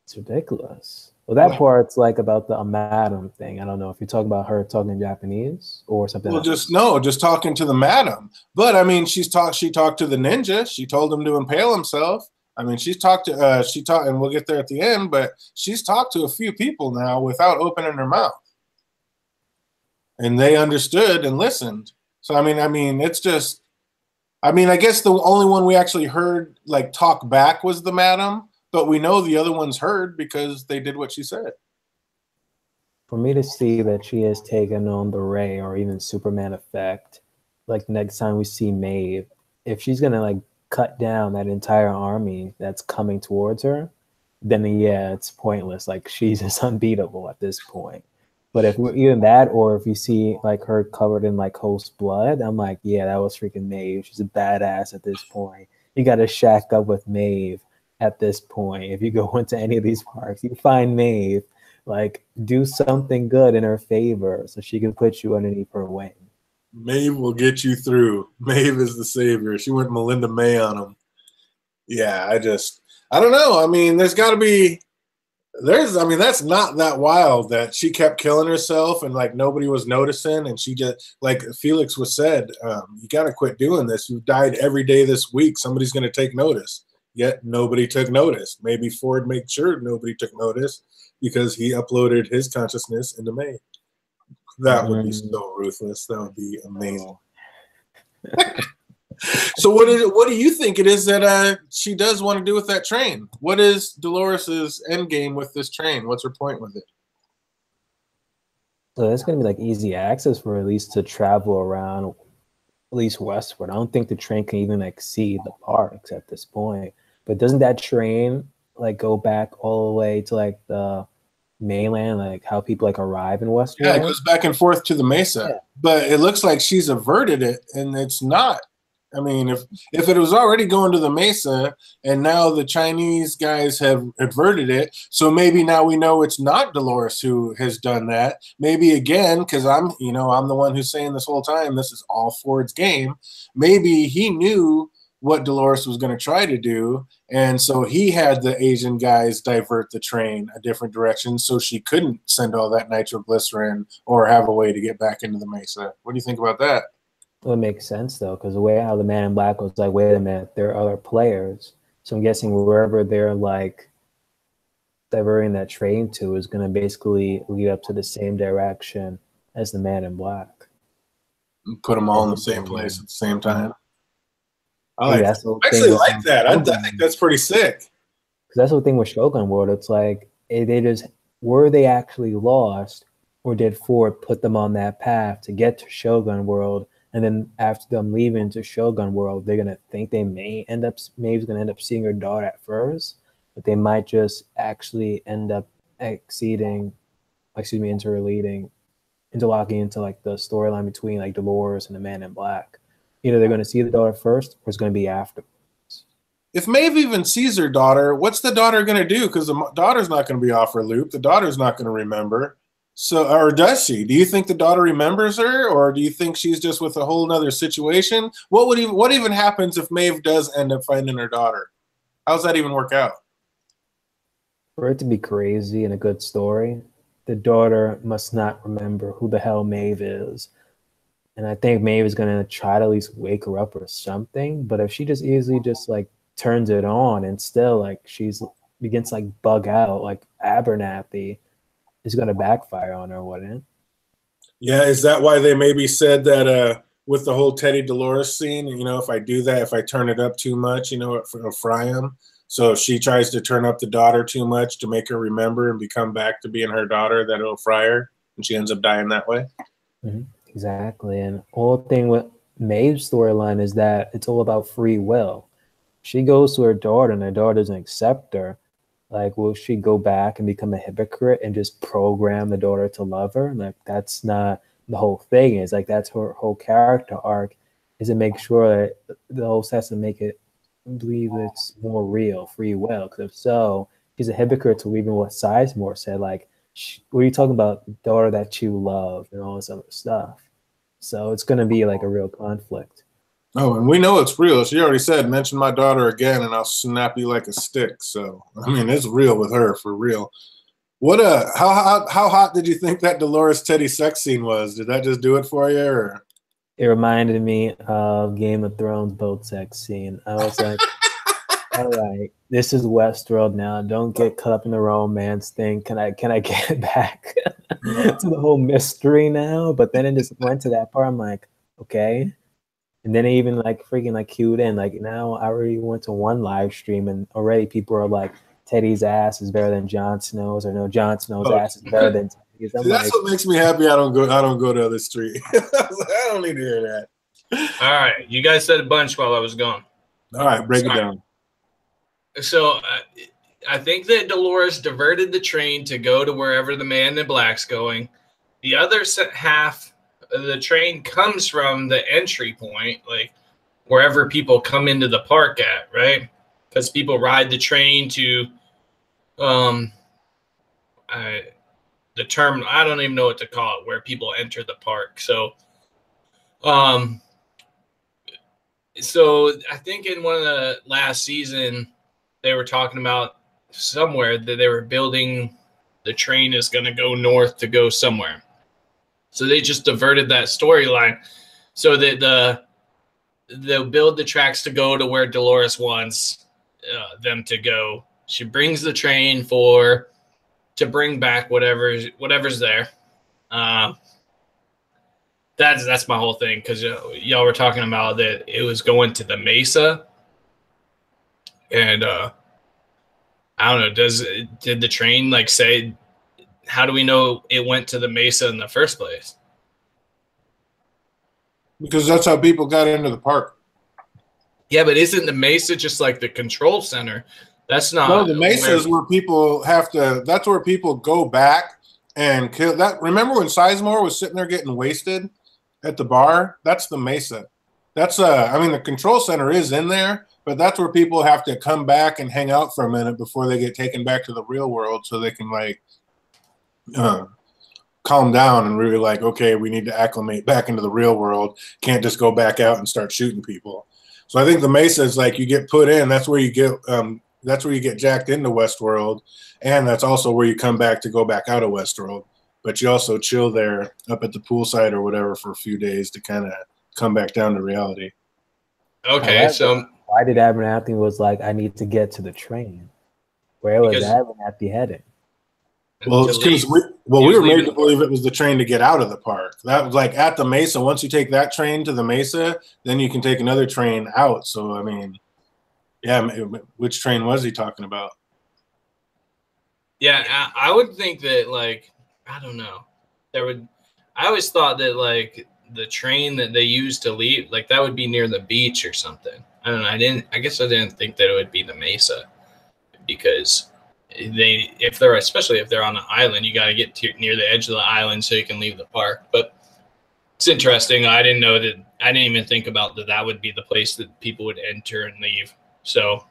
It's ridiculous. Well, that part's like about the madam thing. I don't know if you're talking about her talking in Japanese or something. Well, just talking to the madam. But I mean, she talked to the ninja. She told him to impale himself. I mean, and we'll get there at the end, but she's talked to a few people now without opening her mouth. And they understood and listened. So I mean, it's just. I mean, I guess the only one we actually heard like talk back was the madam, but we know the other ones heard because they did what she said. For me to see that she has taken on the Ray or even Superman effect, like next time we see Maeve, if she's gonna like cut down that entire army that's coming towards her, then yeah, it's pointless. Like she's just unbeatable at this point. But if even that, or if you see like her covered in like host blood, I'm like, yeah, that was freaking Maeve. She's a badass at this point. You got to shack up with Maeve at this point. If you go into any of these parks, you find Maeve, like do something good in her favor so she can put you underneath her wing. Maeve will get you through. Maeve is the savior. She went Melinda May on him. Yeah, I don't know. I mean, there's got to be. That's not that wild that she kept killing herself and like nobody was noticing, and she just like Felix was said, you got to quit doing this. You've died every day this week. Somebody's going to take notice. Yet nobody took notice. Maybe Ford made sure nobody took notice because he uploaded his consciousness into May. That would be so ruthless. That would be amazing. So what do you think it is that she does want to do with that train? What is Dolores's end game with this train? What's her point with it? So it's going to be like easy access for at least to travel around, at least westward. I don't think the train can even exceed the parks at this point. But doesn't that train like go back all the way to like the mainland, like how people like arrive in Westworld? Yeah, it goes back and forth to the Mesa. Yeah. But it looks like she's averted it, and it's not. I mean, if it was already going to the Mesa and now the Chinese guys have averted it, so maybe now we know it's not Dolores who has done that. Maybe again, because I'm the one who's saying this whole time, this is all Ford's game. Maybe he knew what Dolores was going to try to do. And so he had the Asian guys divert the train a different direction so she couldn't send all that nitroglycerin or have a way to get back into the Mesa. What do you think about that? Well, it makes sense though, because the way how the Man in Black was like, wait a minute, there are other players. So I'm guessing wherever they're like diverting that train to is going to basically lead up to the same direction as the Man in Black. Put them all in the same place at the same time. I actually like that. I think that's pretty sick. Because that's the thing with Shogun World. It's like they just were they actually lost, or did Ford put them on that path to get to Shogun World? And then after them leaving to Shogun World, they're gonna think they Maeve's gonna end up seeing her daughter at first, but they might just actually end up interlocking into like the storyline between like Dolores and the Man in Black. Either they're going to see the daughter first, or it's going to be after. If Maeve even sees her daughter, what's the daughter going to do? Because the daughter's not going to be off her loop. The daughter's not going to remember. So, or does she? Do you think the daughter remembers her, or do you think she's just with a whole nother situation? What even happens if Maeve does end up finding her daughter? How does that even work out? For it to be crazy and a good story, the daughter must not remember who the hell Maeve is. And I think Maeve is going to try to at least wake her up or something. But if she just easily just like turns it on and still like she's begins to like bug out like Abernathy, it's going to backfire on her, wouldn't it? Yeah, is that why they maybe said that with the whole Teddy Dolores scene, you know, if I do that, if I turn it up too much, you know, it'll fry him. So if she tries to turn up the daughter too much to make her remember and become back to being her daughter, that it'll fry her and she ends up dying that way. Mm-hmm. Exactly. And the whole thing with Maeve's storyline is that it's all about free will. She goes to her daughter and her daughter doesn't accept her. Like, will she go back and become a hypocrite and just program the daughter to love her? Like, that's not the whole thing. It's like that's her whole character arc, is to make sure that the host has to make it believe it's more real, free will. Because if so, she's a hypocrite to even what Sizemore said. Like, what are you talking about? Daughter that you love and all this other stuff. So it's going to be like a real conflict. Oh, and we know it's real. She already said, mention my daughter again and I'll snap you like a stick. So, I mean, it's real with her, for real. What how hot did you think that Dolores Teddy sex scene was? Did that just do it for you? Or? It reminded me of Game of Thrones boat sex scene. I was like, all right, this is Westworld now. Don't get caught up in the romance thing. Can I get back to the whole mystery now? But then it just went to that part. I'm like, okay. And then it even like freaking like cued in. Like now I already went to one live stream and already people are like, Teddy's ass is better than Jon Snow's, or no, Jon Snow's ass is better than Teddy's. See, that's what makes me happy. I don't go to other street. I don't need to hear that. All right, you guys said a bunch while I was gone. All right, break it down. So I think that Dolores diverted the train to go to wherever the Man in Black's going. The other half of the train comes from the entry point, like wherever people come into the park at, right? Because people ride the train to the term, I don't even know what to call it, where people enter the park. So so I think in one of the last season they were talking about somewhere that they were building the train is going to go north to go somewhere. So they just diverted that storyline so that they'll build the tracks to go to where Dolores wants them to go. She brings the train to bring back whatever's there. That's my whole thing, because y'all were talking about that it was going to the Mesa, and I don't know. Did the train like say? How do we know it went to the Mesa in the first place? Because that's how people got into the park. Yeah, but isn't the Mesa just like the control center? That's not. No, the Mesa is where people have to. That's where people go back and kill. That remember when Sizemore was sitting there getting wasted at the bar? That's the Mesa. That's I mean, the control center is in there, but that's where people have to come back and hang out for a minute before they get taken back to the real world, so they can like calm down and really like, okay, we need to acclimate back into the real world. Can't just go back out and start shooting people. So I think the Mesa is like you get put in. That's where you get jacked into Westworld, and that's also where you come back to go back out of Westworld. But you also chill there up at the poolside or whatever for a few days to kind of come back down to reality. Okay, However, so why did Abernathy was like, I need to get to the train? Where was Because- Abernathy heading? Well, it's because we were made to leaving- believe it was the train to get out of the park. That was like at the Mesa. Once you take that train to the Mesa, then you can take another train out. So, I mean, yeah, which train was he talking about? Yeah, I would think that, like, I don't know. I always thought that, like, the train that they used to leave, like, that would be near the beach or something. I don't know. I guess I didn't think that it would be the Mesa, because especially if they're on an island, you got to get near the edge of the island so you can leave the park. But it's interesting. I didn't even think about that would be the place that people would enter and leave. So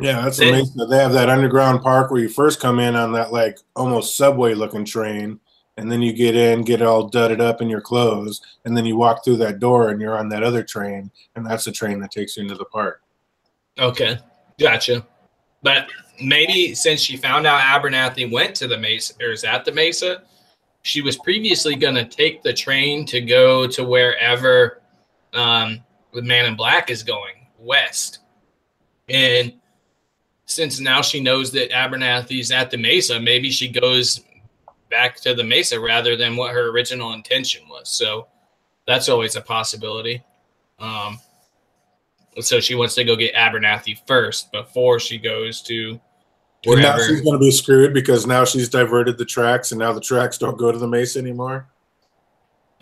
yeah, that's amazing. They have that underground park where you first come in on that like almost subway looking train, and then you get in, get all dudded up in your clothes, and then you walk through that door and you're on that other train, and that's the train that takes you into the park. Okay, gotcha. But maybe since she found out Abernathy went to the Mesa, or is at the Mesa, she was previously going to take the train to go to wherever the Man in Black is going, west. And since now she knows that Abernathy's at the Mesa, maybe she goes back to the Mesa rather than what her original intention was. So that's always a possibility. So she wants to go get Abernathy first before she goes to wherever. And now she's going to be screwed because now she's diverted the tracks, and now the tracks don't go to the Mesa anymore.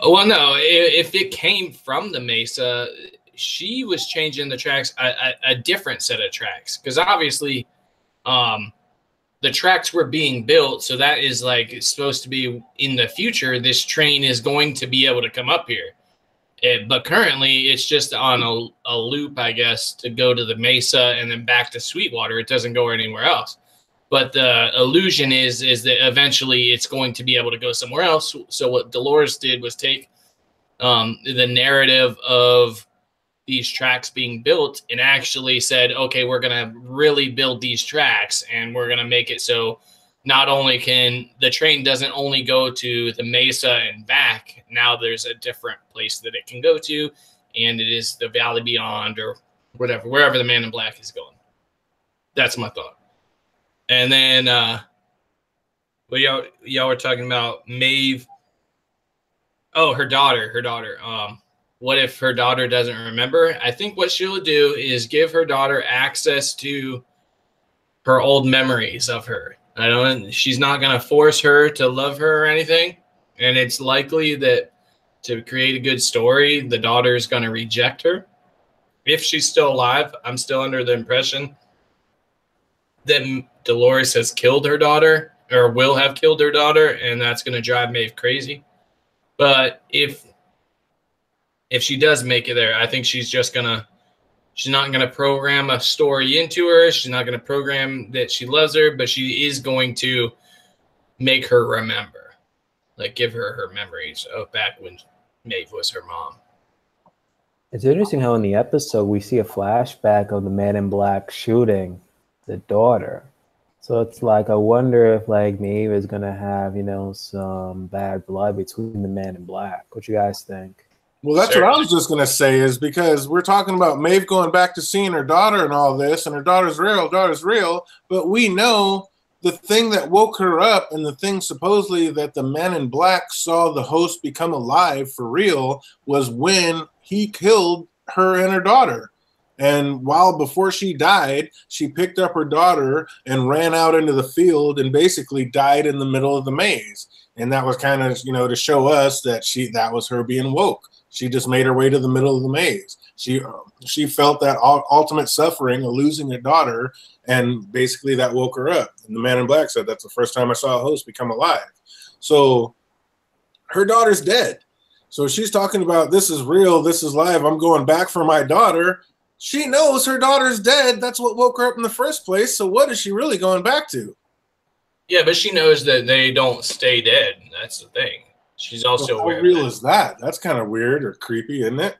Well, no, if it came from the Mesa, she was changing the tracks, a different set of tracks, because obviously the tracks were being built. So that is like, it's supposed to be in the future, this train is going to be able to come up here. But currently it's just on a loop, I guess, to go to the Mesa and then back to Sweetwater. It doesn't go anywhere else. But the illusion is that eventually it's going to be able to go somewhere else. So what Dolores did was take the narrative of these tracks being built and actually said, okay, we're going to really build these tracks, and we're going to make it so not only can the train doesn't only go to the Mesa and back, now there's a different place that it can go to, and it is the Valley Beyond or whatever, wherever the Man in Black is going. That's my thought. And then y'all were talking about Maeve. Oh, her daughter. What if her daughter doesn't remember? I think what she'll do is give her daughter access to her old memories of her. She's not going to force her to love her or anything. And it's likely that to create a good story, the daughter is going to reject her. If she's still alive, I'm still under the impression that Dolores has killed her daughter or will have killed her daughter, and that's going to drive Maeve crazy. But if she does make it there, I think she's not going to program a story into her. She's not going to program that she loves her, but she is going to make her remember, like give her memories of back when Maeve was her mom. It's interesting how in the episode we see a flashback of the Man in Black shooting the daughter. So it's like, I wonder if like Maeve is going to have, some bad blood between the Man in Black. What you guys think? Well, that's what I was just going to say, is because we're talking about Maeve going back to seeing her daughter and all this, and her daughter's real, but we know the thing that woke her up and the thing supposedly that the Man in Black saw the host become alive for real was when he killed her and her daughter. And before she died, she picked up her daughter and ran out into the field and basically died in the middle of the maze. And that was kind of, to show us that that was her being woke. She just made her way to the middle of the maze. She felt that ultimate suffering of losing her daughter, and basically that woke her up. And the Man in Black said, that's the first time I saw a host become alive. So her daughter's dead. So she's talking about, this is real, this is live, I'm going back for my daughter. She knows her daughter's dead. That's what woke her up in the first place. So what is she really going back to? Yeah, but she knows that they don't stay dead. That's the thing. She's also aware. How real is that? That's kind of weird or creepy, isn't it?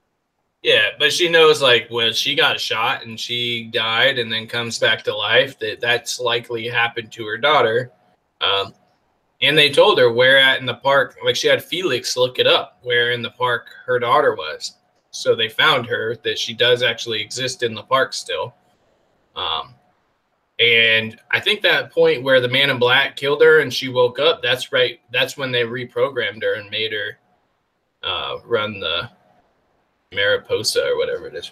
Yeah, but she knows, like, when she got shot and she died and then comes back to life, that's likely happened to her daughter. And they told her where at in the park, like she had Felix look it up, where in the park her daughter was. So they found her, that she does actually exist in the park still. And I think that point where the man in black killed her and she woke up, that's right. That's when they reprogrammed her and made her run the Mariposa or whatever it is.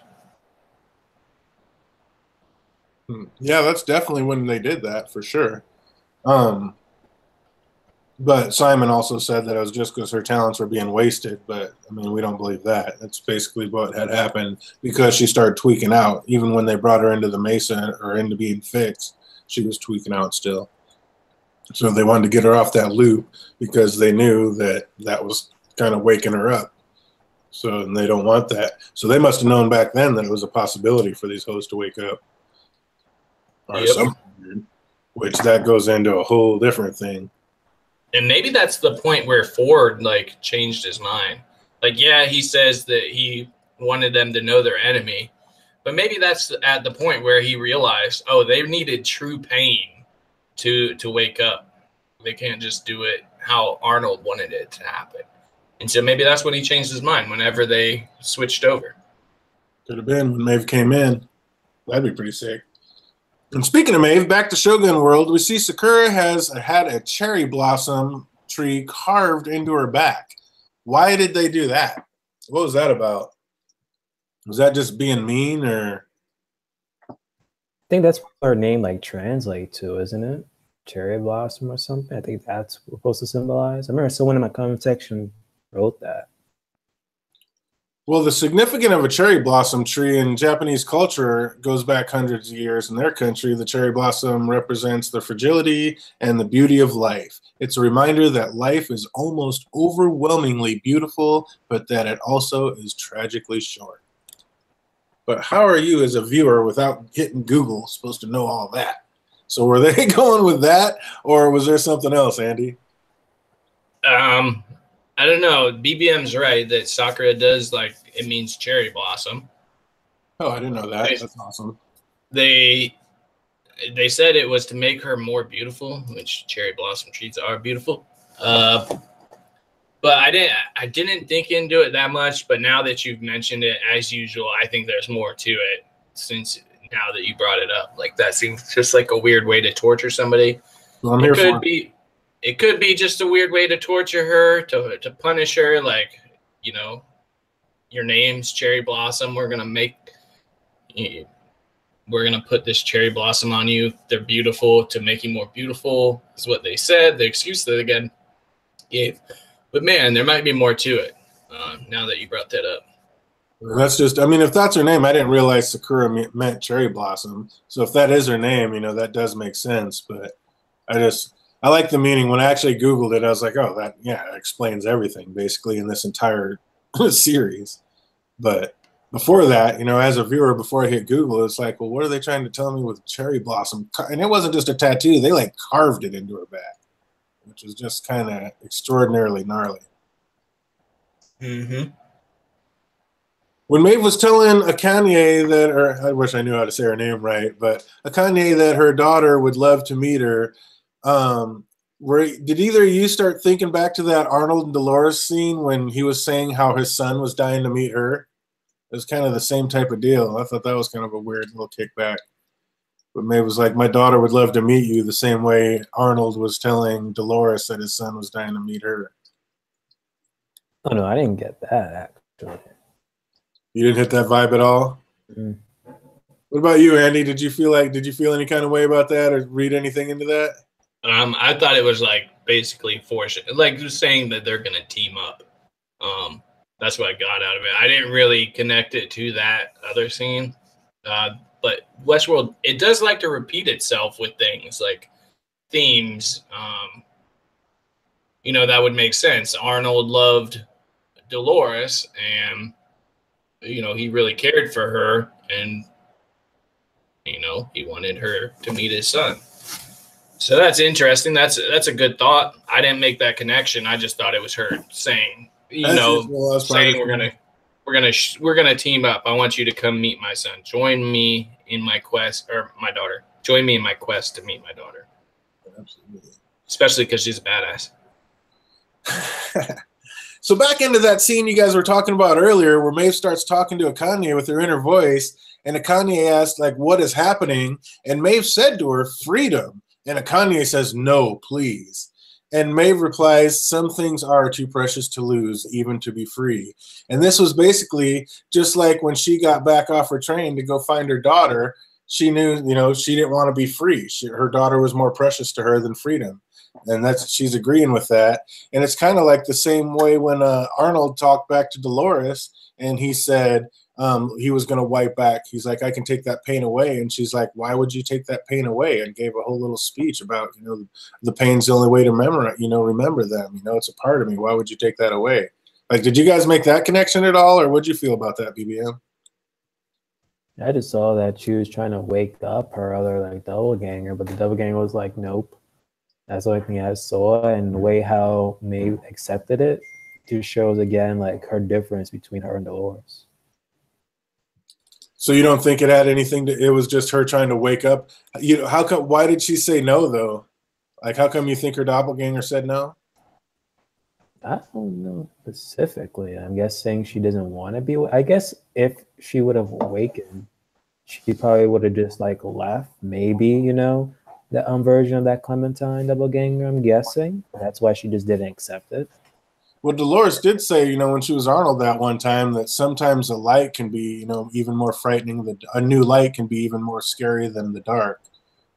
Yeah, that's definitely when they did that for sure. But Simon also said that it was just because her talents were being wasted. But I mean, we don't believe that. That's basically what had happened because she started tweaking out. Even when they brought her into the Mesa or into being fixed, she was tweaking out still. So they wanted to get her off that loop because they knew that that was kind of waking her up. So and they don't want that. So they must have known back then that it was a possibility for these hosts to wake up. Or something, which that goes into a whole different thing. And maybe that's the point where Ford, like, changed his mind. Like, yeah, he says that he wanted them to know their enemy. But maybe that's at the point where he realized, oh, they needed true pain to wake up. They can't just do it how Arnold wanted it to happen. And so maybe that's when he changed his mind whenever they switched over. Could have been when Maeve came in. That'd be pretty sick. And speaking of Maeve, back to Shogun World, we see Sakura has had a cherry blossom tree carved into her back. Why did they do that? What was that about? Was that just being mean, or? I think that's what her name like translate to, isn't it? Cherry blossom or something. I think that's what it's supposed to symbolize. I remember someone in my comment section wrote that. Well, the significance of a cherry blossom tree in Japanese culture goes back hundreds of years. In their country, the cherry blossom represents the fragility and the beauty of life. It's a reminder that life is almost overwhelmingly beautiful, but that it also is tragically short. But how are you as a viewer, without hitting Google, supposed to know all that? So were they going with that, or was there something else, Andy? I don't know. BBM's right that Sakura does, like, it means cherry blossom. Oh, I didn't know that. That's awesome. They said it was to make her more beautiful, which cherry blossom trees are beautiful. But I didn't think into it that much. But now that you've mentioned it, as usual, I think there's more to it. Since now that you brought it up, like, that seems just like a weird way to torture somebody. Well, It could be just a weird way to torture her, to punish her. Like, you know, your name's Cherry Blossom. We're gonna put this cherry blossom on you. They're beautiful to make you more beautiful, is what they said. The excuse that they gave. But man, there might be more to it. Now that you brought that up. That's just, I mean, if that's her name, I didn't realize Sakura meant cherry blossom. So if that is her name, you know, that does make sense. But I like the meaning. When I actually Googled it, I was like, oh, that explains everything basically in this entire series. But before that, you know, as a viewer, before I hit Google, it's like, well, what are they trying to tell me with cherry blossom? And it wasn't just a tattoo. They like carved it into her back, which was just kind of extraordinarily gnarly. Mm-hmm. When Maeve was telling Akane that, or I wish I knew how to say her name right, but Akane that her daughter would love to meet her, did either of you start thinking back to that Arnold and Dolores scene when he was saying how his son was dying to meet her? It was kind of the same type of deal. I thought that was kind of a weird little kickback. But Maeve was like, my daughter would love to meet you the same way Arnold was telling Dolores that his son was dying to meet her. Oh, no, I didn't get that, actually. You didn't hit that vibe at all? Mm. What about you, Andy? Did you feel any kind of way about that or read anything into that? I thought it was like basically like just saying that they're going to team up. That's what I got out of it. I didn't really connect it to that other scene. But Westworld, it does like to repeat itself with things like themes. You know, that would make sense. Arnold loved Dolores and, you know, he really cared for her and, you know, he wanted her to meet his son. So that's interesting. That's a good thought. I didn't make that connection. I just thought it was her saying, saying we're we're gonna team up. I want you to come meet my son. Join me in my quest, or my daughter. Join me in my quest to meet my daughter. Absolutely. Especially because she's a badass. So back into that scene you guys were talking about earlier, where Maeve starts talking to Akane with her inner voice, and Akane asked, like, what is happening? And Maeve said to her, freedom. And Akane says, no, please. And Maeve replies, some things are too precious to lose, even to be free. And this was basically just like when she got back off her train to go find her daughter. She knew, you know, she didn't want to be free. Her daughter was more precious to her than freedom. And she's agreeing with that. And it's kind of like the same way when Arnold talked back to Dolores, and he said he was going to wipe back. He's like, I can take that pain away. And she's like, why would you take that pain away? And gave a whole little speech about, you know, the pain's the only way to remember them. You know, it's a part of me. Why would you take that away? Like, did you guys make that connection at all, or what'd you feel about that, BBM? I just saw that she was trying to wake up her other like doppelganger, but the doppelganger was like, nope. That's the only thing I saw, and the way how Maeve accepted it just shows again like her difference between her and Dolores. So you don't think it had anything to? It was just her trying to wake up. You know, how come? Why did she say no though? Like, how come you think her doppelganger said no? I don't know specifically. I'm guessing she doesn't want to be. I guess if she would have awakened, she probably would have just like left. Maybe, you know, the version of that Clementine doppelganger. I'm guessing that's why she just didn't accept it. Well, Dolores did say, you know, when she was Arnold that one time, that sometimes a light can be, you know, even more frightening. A new light can be even more scary than the dark.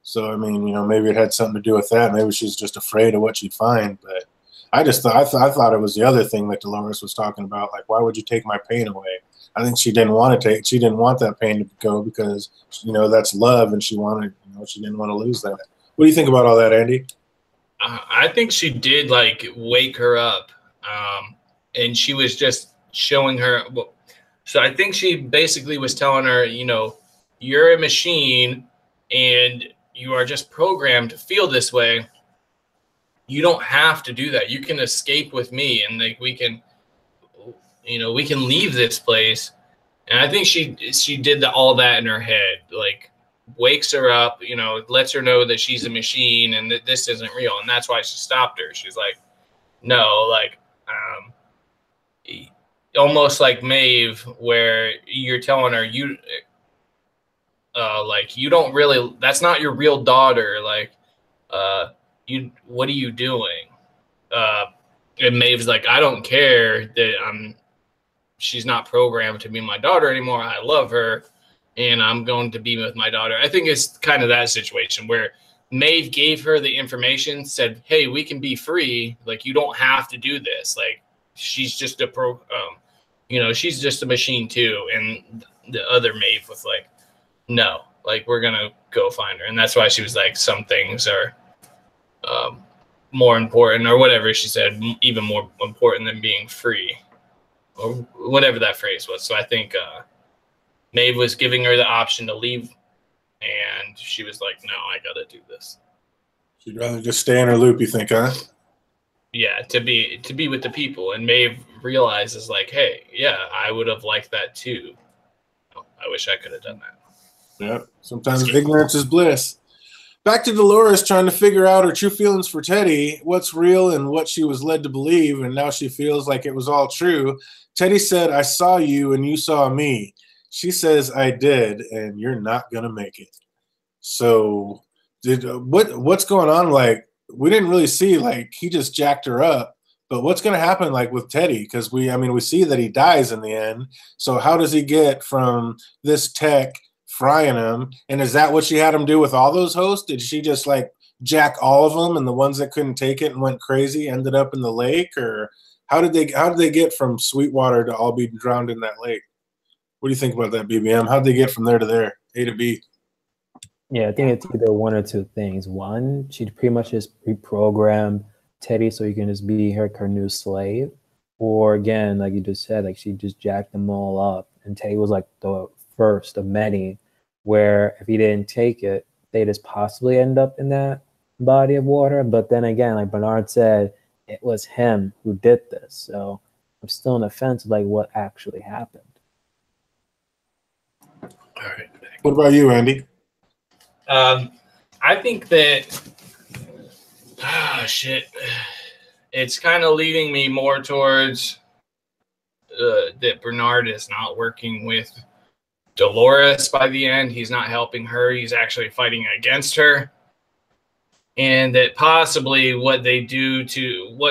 So, I mean, you know, maybe it had something to do with that. Maybe she's just afraid of what she'd find. But I just thought, I thought it was the other thing that Dolores was talking about. Like, why would you take my pain away? I think she didn't want that pain to go because, you know, that's love, and she wanted, you know, she didn't want to lose that. What do you think about all that, Andy? I think she did like wake her up, and she was just showing her. Well, so I think she basically was telling her, you know, you're a machine, and you are just programmed to feel this way. You don't have to do that. You can escape with me, and like we can leave this place. And I think she did all that in her head, like wakes her up, you know, lets her know that she's a machine and that this isn't real. And that's why she stopped her. She's like, no, like, almost like Maeve, where you're telling her like, you don't really, that's not your real daughter. Like, what are you doing? And Maeve's like, I don't care that she's not programmed to be my daughter anymore. I love her, and I'm going to be with my daughter. I think it's kind of that situation where Maeve gave her the information, said, hey, we can be free. Like, you don't have to do this. Like, she's just she's just a machine too. And the other Maeve was like, no, like, we're going to go find her. And that's why she was like, some things are more important, or whatever she said, even more important than being free, or whatever that phrase was. So I think Maeve was giving her the option to leave, and she was like, no, I got to do this. She'd rather just stay in her loop, you think, huh? Yeah, to be with the people. And Maeve realizes, like, hey, yeah, I would have liked that too. I wish I could have done that. Yeah, sometimes ignorance is bliss. Back to Dolores trying to figure out her true feelings for Teddy, what's real and what she was led to believe, and now she feels like it was all true. Teddy said, I saw you and you saw me. She says, I did, and you're not going to make it. So what's going on? Like, we didn't really see, like, he just jacked her up. But what's going to happen, like, with Teddy? Because we see that he dies in the end. So how does he get from this tech frying him? And is that what she had him do with all those hosts? Did she just, like, jack all of them, and the ones that couldn't take it and went crazy ended up in the lake? Or how did they get from Sweetwater to all be drowned in that lake? What do you think about that, BBM? How did they get from there to there, A to B? Yeah, I think it's either one or two things. One, she pretty much just reprogrammed Teddy so he can just be her new slave. Or again, like you just said, like she just jacked them all up. And Teddy was like the first of many where if he didn't take it, they just possibly end up in that body of water. But then again, like Bernard said, it was him who did this. So I'm still on the fence of like what actually happened. All right. What about you, Andy? I think that it's kind of leading me more towards that Bernard is not working with Dolores by the end. He's not helping her. He's actually fighting against her. And that possibly what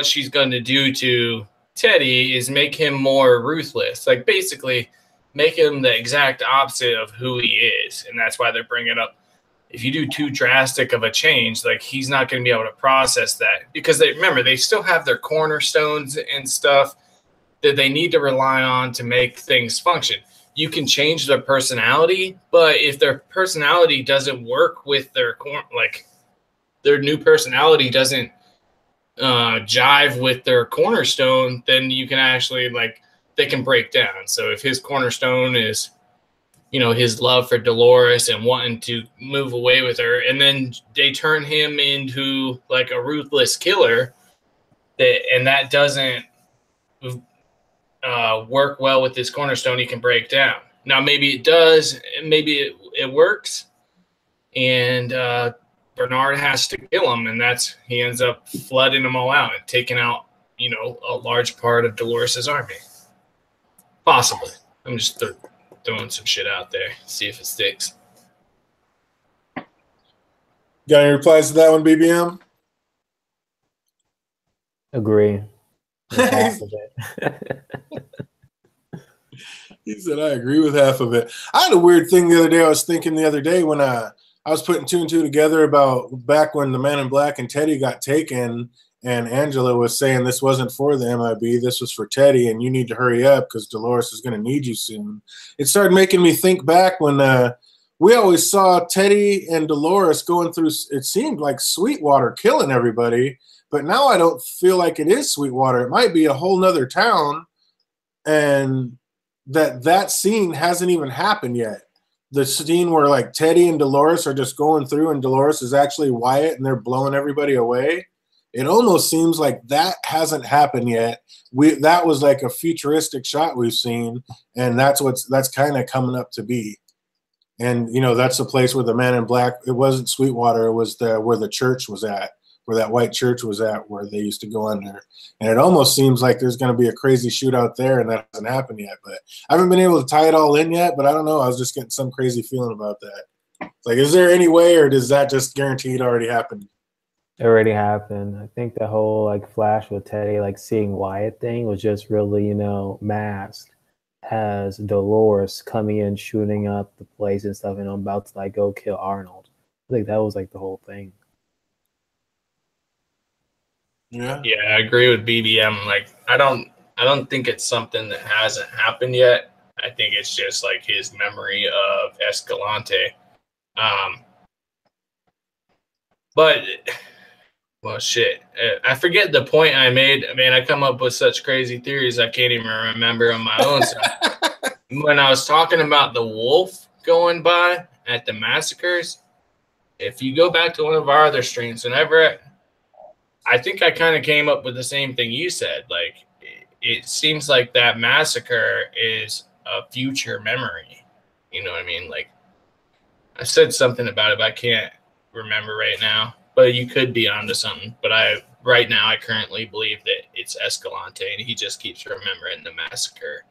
she's going to do to Teddy is make him more ruthless. Like basically make him the exact opposite of who he is. And that's why they're bringing up, if you do too drastic of a change, like he's not going to be able to process that, because they still have their cornerstones and stuff that they need to rely on to make things function. You can change their personality, but if their personality doesn't work with their new personality doesn't jive with their cornerstone, then you can actually they can break down. So if his cornerstone is, his love for Dolores and wanting to move away with her, and then they turn him into like a ruthless killer, that doesn't work well with his cornerstone, he can break down. Now maybe it does, maybe it works, and Bernard has to kill him, and he ends up flooding them all out and taking out, a large part of Dolores' army. Possibly. I'm just throwing some shit out there, see if it sticks. Got any replies to that one, BBM? Agree. Half of it. He said, I agree with half of it. I had a weird thing the other day. I was thinking the other day when I was putting two and two together about back when the Man in Black and Teddy got taken, and Angela was saying this wasn't for the MIB, this was for Teddy, and you need to hurry up because Dolores is going to need you soon. It started making me think back when we always saw Teddy and Dolores going through, it seemed like Sweetwater killing everybody, but now I don't feel like it is Sweetwater. It might be a whole nother town, and that scene hasn't even happened yet. The scene where like Teddy and Dolores are just going through and Dolores is actually Wyatt and they're blowing everybody away. It almost seems like that hasn't happened yet. That was like a futuristic shot we've seen, and that's kind of coming up to be. And that's the place where the Man in Black, it wasn't Sweetwater, it was where the church was at, where that white church was at, where they used to go under. And it almost seems like there's going to be a crazy shootout there, and that hasn't happened yet. But I haven't been able to tie it all in yet, but I don't know. I was just getting some crazy feeling about that. It's like, is there any way, or does that just guaranteed already happen? It already happened. I think the whole flash with Teddy seeing Wyatt thing was just really, masked as Dolores coming in, shooting up the place and stuff, and I'm about to go kill Arnold. I think that was the whole thing. Yeah, I agree with BBM. I don't think it's something that hasn't happened yet. I think it's just his memory of Escalante. But well, shit. I forget the point I made. I mean, I come up with such crazy theories I can't even remember on my own. So when I was talking about the wolf going by at the massacres, if you go back to one of our other streams, I think I kind of came up with the same thing you said. It seems like that massacre is a future memory. You know what I mean? I said something about it, but I can't remember right now. But you could be onto something. But right now, I currently believe that it's Escalante, and he just keeps remembering the massacre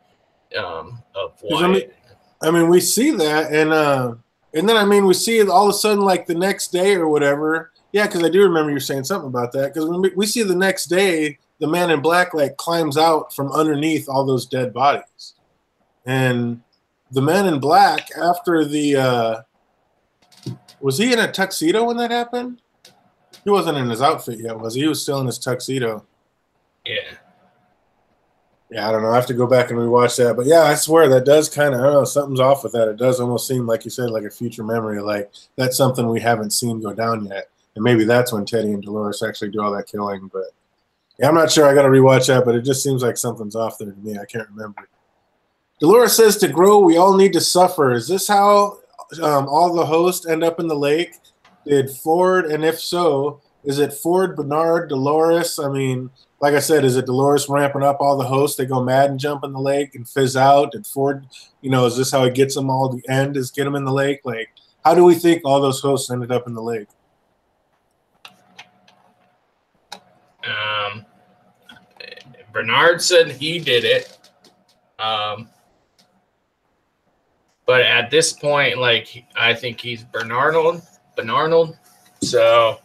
of Wyatt. I mean, we see that, and then we see it all of a sudden, the next day or whatever. Yeah, because I do remember you saying something about that. Because when we see the next day, the Man in Black climbs out from underneath all those dead bodies, and the Man in Black after the was he in a tuxedo when that happened? He wasn't in his outfit yet, was he? He was still in his tuxedo. Yeah. Yeah, I don't know. I have to go back and rewatch that. But yeah, I swear that does kind of, I don't know, something's off with that. It does almost seem, like you said, like a future memory. That's something we haven't seen go down yet. And maybe that's when Teddy and Dolores actually do all that killing. But yeah, I'm not sure. I got to rewatch that, but it just seems like something's off there to me. I can't remember. Dolores says to grow, we all need to suffer. Is this how all the hosts end up in the lake? Did Ford, and if so, is it Ford, Bernard, Dolores? I mean, like I said, is it Dolores ramping up all the hosts? They go mad and jump in the lake and fizz out. And Ford, is this how he gets them all? The end is get them in the lake. Like, how do we think all those hosts ended up in the lake? Bernard said he did it. But at this point, like, I think he's Bernarnold. So,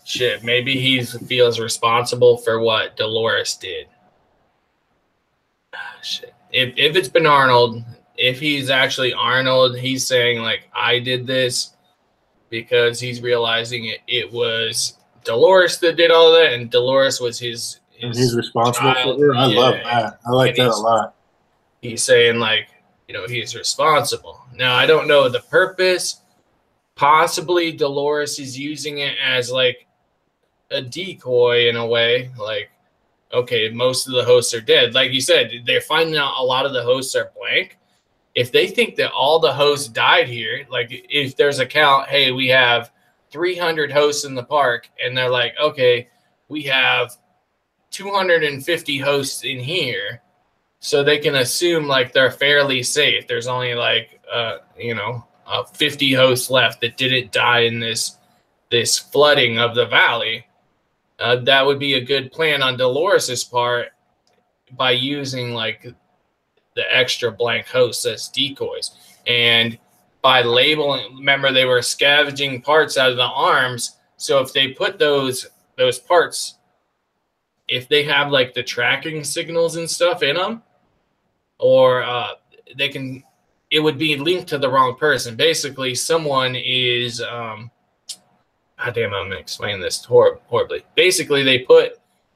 shit, maybe he feels responsible for what Dolores did. Shit. If it's Bernarnold, if he's actually Arnold, he's saying, like, I did this because he's realizing it was Dolores that did all that, and Dolores was his and he's responsible for her. I love that. I like that a lot. He's saying, like, he's responsible. Now, I don't know the purpose. Possibly Dolores is using it as, like, a decoy in a way. Like, okay, most of the hosts are dead. Like you said, they're finding out a lot of the hosts are blank. If they think that all the hosts died here, like if there's a count, hey, we have 300 hosts in the park, and they're like, okay, we have 250 hosts in here. So they can assume, like, they're fairly safe. There's only, like, 50 hosts left that didn't die in this flooding of the valley. That would be a good plan on Dolores's part by using, like, the extra blank hosts as decoys. And by labeling, remember, they were scavenging parts out of the arms. So if they put those parts, if they have, like, the tracking signals and stuff in them, or it would be linked to the wrong person. Basically, someone is, I'm going to explain this horribly. Basically,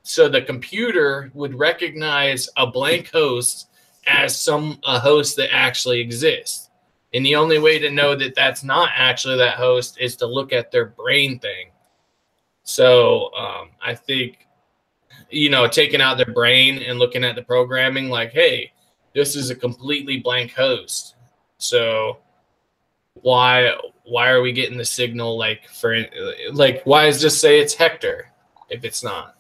so the computer would recognize a blank host as a host that actually exists. And the only way to know that that's not actually that host is to look at their brain thing. So I think, taking out their brain and looking at the programming, like, hey, this is a completely blank host. So why are we getting the signal, like, why does just say it's Hector if it's not?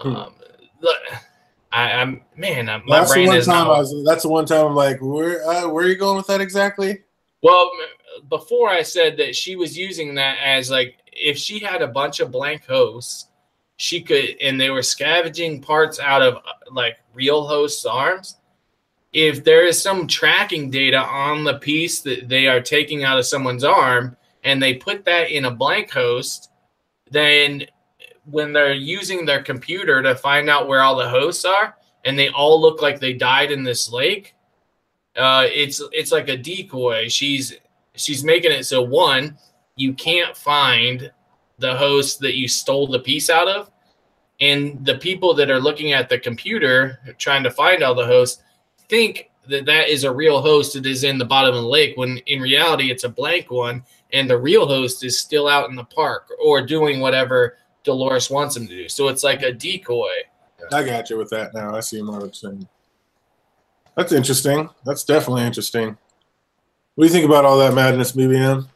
My brain is not. That's the one time I'm like, where are you going with that exactly? Well, before I said that she was using that as, like, if she had a bunch of blank hosts, she could, and they were scavenging parts out of, like, real hosts' arms. If there is some tracking data on the piece that they are taking out of someone's arm, and they put that in a blank host, then when they're using their computer to find out where all the hosts are, and they all look like they died in this lake, it's like a decoy. She's making it so, one, you can't find the host that you stole the piece out of, and the people that are looking at the computer trying to find all the hosts think that is a real host that is in the bottom of the lake, when in reality it's a blank one, and the real host is still out in the park or doing whatever Dolores wants him to do. So it's like a decoy. I got you with that now. I see what I'm saying. That's interesting. That's definitely interesting. What do you think about all that madness, BBM?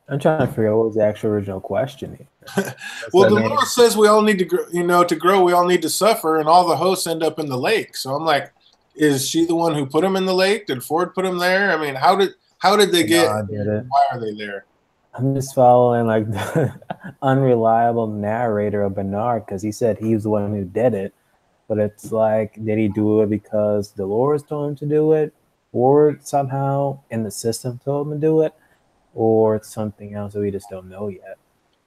I'm trying to figure out what was the actual original question here. Well, Dolores says we all need to grow, to grow, we all need to suffer, and all the hosts end up in the lake. So I'm like, is she the one who put them in the lake? Did Ford put them there? I mean, how did they get? Why are they there? I'm just following, like, the unreliable narrator of Bernard, because he said he was the one who did it. But it's like, did he do it because Dolores told him to do it, or somehow in the system told him to do it, or it's something else that we just don't know yet?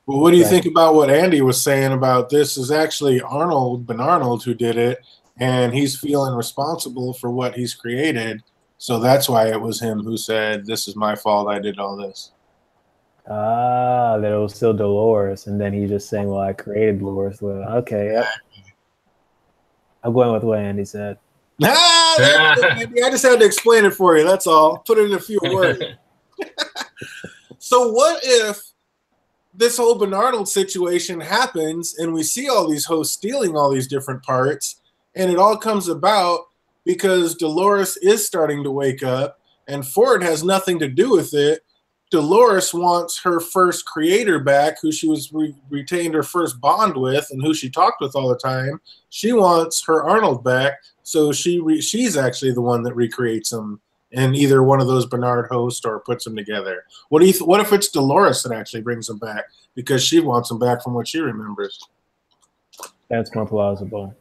Well, what do you think about what Andy was saying about this is actually Bernarnold who did it, and he's feeling responsible for what he's created. So that's why it was him who said, this is my fault, I did all this. That it was still Dolores, and then he's just saying, well, I created Dolores. Well, okay, yep. I'm going with what Andy said. I just had to explain it for you, that's all. Put it in a few words. So what if this whole Bernarnold situation happens and we see all these hosts stealing all these different parts, and it all comes about because Dolores is starting to wake up and Ford has nothing to do with it? Dolores wants her first creator back, who she was retained her first bond with, and who she talked with all the time. She wants her Arnold back, so she's actually the one that recreates him in either one of those Bernard hosts or puts them together. What if it's Dolores that actually brings him back because she wants him back from what she remembers? That's more plausible.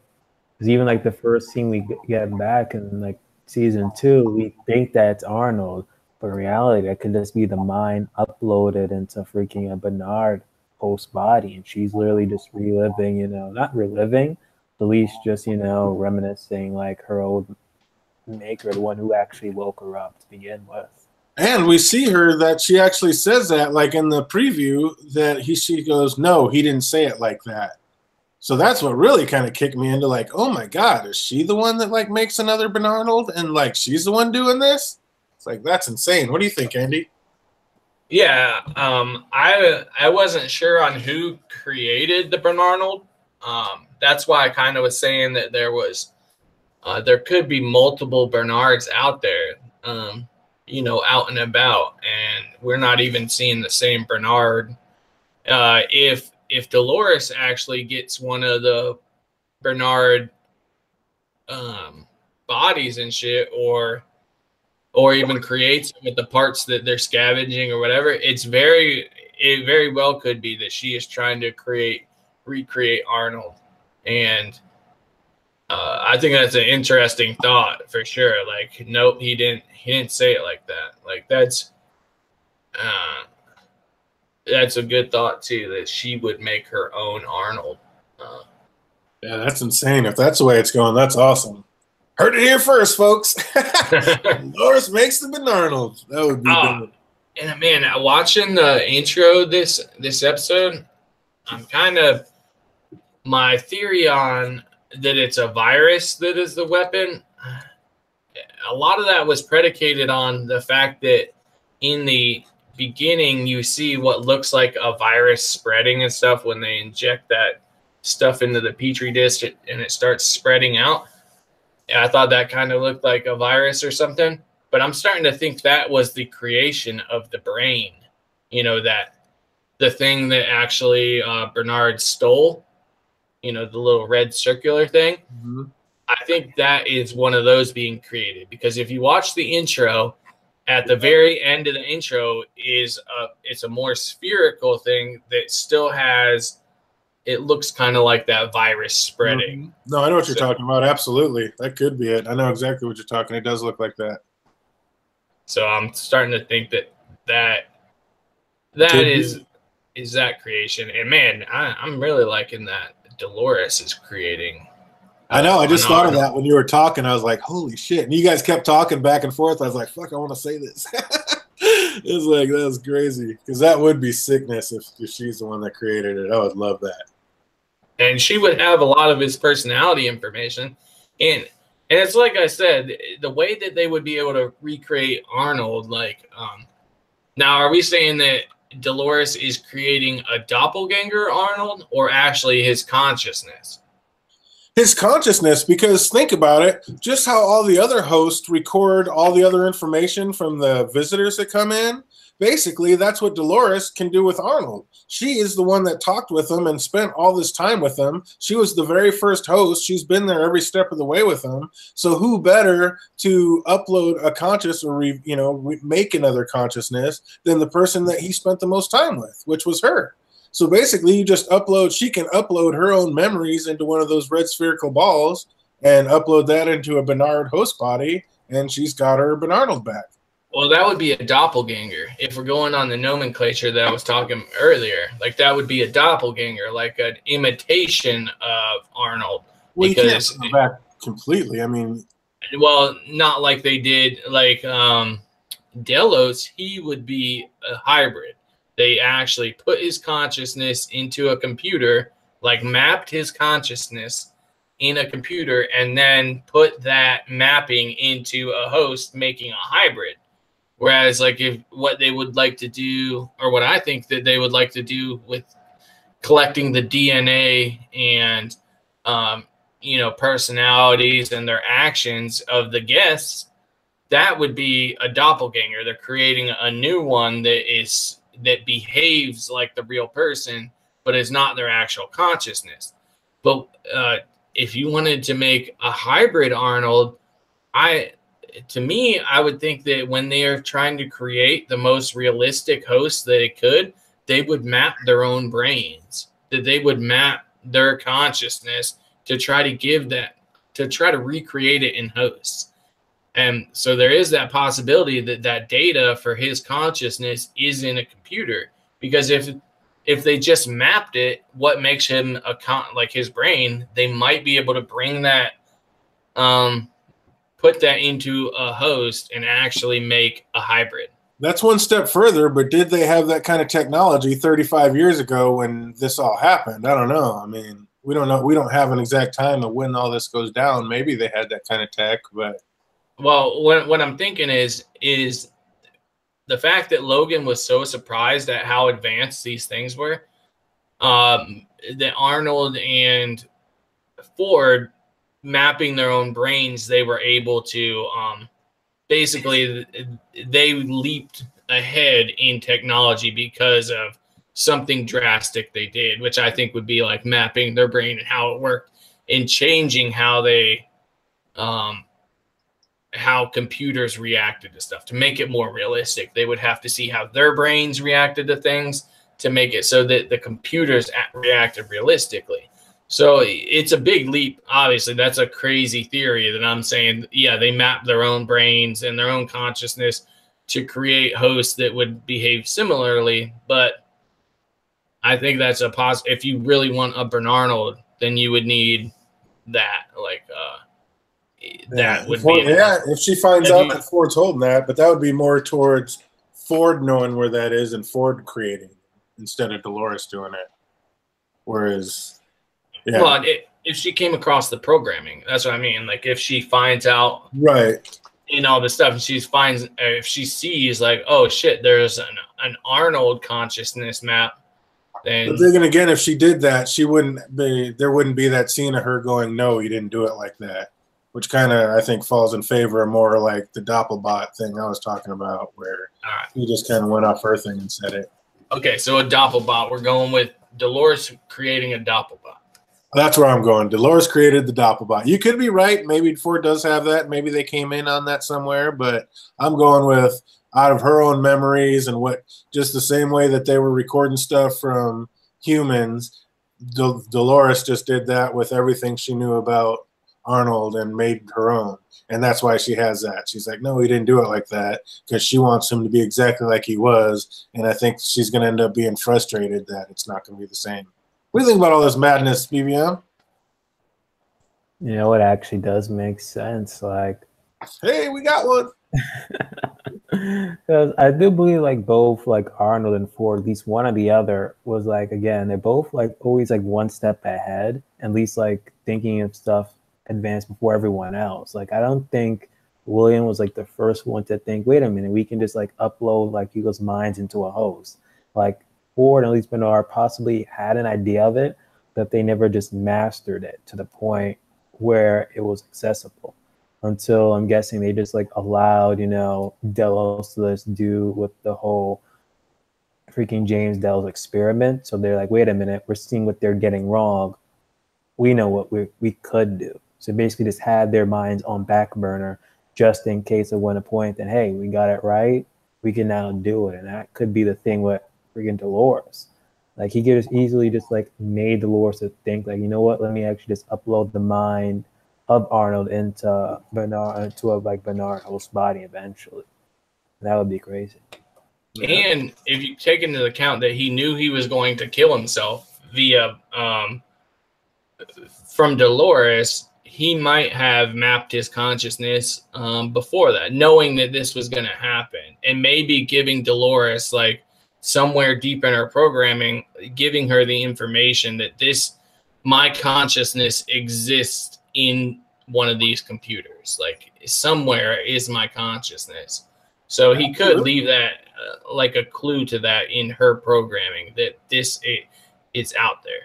Because even like the first scene we get back in like season 2, we think that's Arnold, but in reality, that could just be the mind uploaded into freaking a Bernard host body, and she's literally just reliving, not reliving, at least just reminiscing like her old maker, the one who actually woke her up to begin with. And we see her that she actually says that, like in the preview, that she goes, no, he didn't say it like that. So that's what really kind of kicked me into like, oh my God, is she the one that like makes another Bernard and like she's the one doing this? It's like, that's insane. What do you think, Andy? Yeah, I wasn't sure on who created the Bernard. That's why I kind of was saying that there could be multiple Bernards out there, out and about, and we're not even seeing the same Bernard. If Dolores actually gets one of the Bernard bodies and shit, or even creates with the parts that they're scavenging or whatever, it very well could be that she is trying to recreate Arnold. And I think that's an interesting thought for sure. Like, nope, he didn't say it like that. Like that's a good thought too, that she would make her own Arnold. Yeah, that's insane. If that's the way it's going, that's awesome. Heard it here first, folks. Dolores makes the Bernard. That would be good. And man, watching the intro this episode, I'm kind of, my theory on that it's a virus that is the weapon. A lot of that was predicated on the fact that in the beginning you see what looks like a virus spreading and stuff when they inject that stuff into the petri dish and it starts spreading out. And I thought that kind of looked like a virus or something, but I'm starting to think that was the creation of the brain, that the thing that actually Bernard stole, the little red circular thing. Mm-hmm. I think that is one of those being created, because if you watch the intro, at the very end of the intro it's a more spherical thing that still has, it looks kind of like that virus spreading. Mm-hmm. No, I know what you're talking about. Absolutely. That could be it. I know exactly what you're talking. It does look like that. So I'm starting to think that is that creation. And man, I'm really liking that Dolores is creating. I know. I just thought of that when you were talking. I was like, holy shit. And you guys kept talking back and forth. I was like, fuck, I want to say this. It's like, that's crazy. Because that would be sickness if she's the one that created it. I would love that. And she would have a lot of his personality information. And it's like I said, the way that they would be able to recreate Arnold, like, now are we saying that Dolores is creating a doppelganger Arnold, or actually his consciousness? His consciousness, because think about it, just how all the other hosts record all the other information from the visitors that come in. Basically, that's what Dolores can do with Arnold. She is the one that talked with him and spent all this time with him. She was the very first host. She's been there every step of the way with him. So who better to upload a conscious or make another consciousness than the person that he spent the most time with, which was her. So basically, you just she can upload her own memories into one of those red spherical balls and upload that into a Bernard host body, and she's got her Bernard back. Well, that would be a doppelganger. If we're going on the nomenclature that I was talking earlier, like that would be a doppelganger, like an imitation of Arnold. Well, because you can't go back completely. I mean, well, not like they did, like Delos, he would be a hybrid. They actually put his consciousness into a computer, like mapped his consciousness in a computer, and then put that mapping into a host, making a hybrid. Whereas, like, what they would like to do, or what I think that they would like to do with collecting the DNA and, personalities and their actions of the guests, that would be a doppelganger. They're creating a new one that behaves like the real person, but is not their actual consciousness. But if you wanted to make a hybrid Arnold, I would think that when they are trying to create the most realistic host they could, they would map their own brains, that they would map their consciousness to try to recreate it in hosts. And so there is that possibility that data for his consciousness is in a computer, because if they just mapped it, what makes him like his brain, they might be able to bring that, put that into a host and actually make a hybrid. That's one step further, but did they have that kind of technology 35 years ago when this all happened? I don't know. I mean, we don't know. We don't have an exact time of when all this goes down. Maybe they had that kind of tech, but. Well, what I'm thinking is the fact that Logan was so surprised at how advanced these things were, that Arnold and Ford mapping their own brains, they were able to basically they leaped ahead in technology because of something drastic they did, which I think would be like mapping their brain and how it worked and changing how they how computers reacted to stuff to make it more realistic. They would have to see how their brains reacted to things to make it so that the computers reacted realistically. So it's a big leap. Obviously, that's a crazy theory that I'm saying, yeah, they map their own brains and their own consciousness to create hosts that would behave similarly. But I think that's a positive. If you really want a Bernarnold, then you would need that, like, that would be. Yeah, if she finds out that Ford's holding that, but that would be more towards Ford knowing where that is and Ford creating it instead of Dolores doing it. Whereas, yeah. Well, if she came across the programming, that's what I mean. Like if she finds out, right, in all this stuff, if she sees like, oh shit, there's an Arnold consciousness map. Then, but then again, if she did that, there wouldn't be that scene of her going, "No, you didn't do it like that." Which kind of, I think, falls in favor of more like the Doppelbot thing I was talking about, where he just kind of went off her thing and said it. Okay, so a Doppelbot. We're going with Dolores creating a Doppelbot. That's where I'm going. Dolores created the Doppelbot. You could be right. Maybe Ford does have that. Maybe they came in on that somewhere. But I'm going with out of her own memories and what, just the same way that they were recording stuff from humans, Dolores just did that with everything she knew about Arnold and made her own. And that's why she has that. She's like, no, he didn't do it like that, because she wants him to be exactly like he was. And I think she's going to end up being frustrated that it's not going to be the same. What do you think about all this madness, BBM? You know, it actually does make sense. Like, hey, we got one. Because I do believe like both like Arnold and Ford, at least one or the other, was like, again, they're both like always like one step ahead, at least like thinking of stuff advanced before everyone else. Like I don't think William was like the first one to think, wait a minute, we can just like upload like people's minds into a host. Like Ford, at least Bernard, possibly had an idea of it, but they never just mastered it to the point where it was accessible. Until I'm guessing they just like allowed, you know, Delos to just do with the whole freaking James Delos experiment. So they're like, wait a minute, we're seeing what they're getting wrong. We know what we could do. So basically just had their minds on back burner just in case of when a point that, hey, we got it right, we can now do it. And that could be the thing with freaking Dolores. Like he could just easily just like made Dolores to think like, you know what, let me actually just upload the mind of Arnold into Bernard, into a like Bernard host body eventually. That would be crazy. And if you take into account that he knew he was going to kill himself via from Dolores, he might have mapped his consciousness before that, knowing that this was going to happen, and maybe giving Dolores like somewhere deep in her programming, giving her the information that my consciousness exists in one of these computers. Like somewhere is my consciousness. So he could leave that like a clue to that in her programming that it's out there.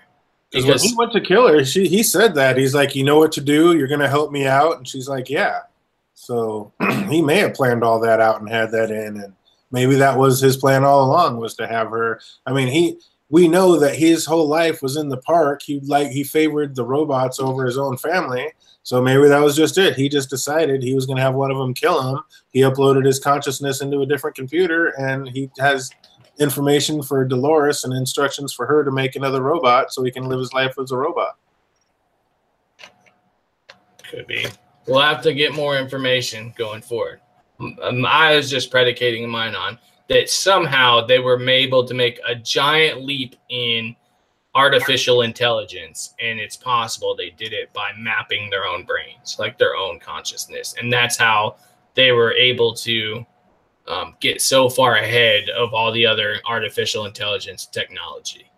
Because when he went to kill her, he said that. He's like, you know what to do. You're going to help me out. And she's like, yeah. So he may have planned all that out and had that in, and maybe that was his plan all along, was to have her. I mean, we know that his whole life was in the park. He favored the robots over his own family. So maybe that was just it. He just decided he was going to have one of them kill him. He uploaded his consciousness into a different computer, and he has information for Dolores and instructions for her to make another robot so he can live his life as a robot. Could be. We'll have to get more information going forward. I was just predicating mine on that somehow they were able to make a giant leap in artificial intelligence, and it's possible they did it by mapping their own brains, like their own consciousness, and that's how they were able to get so far ahead of all the other artificial intelligence technology.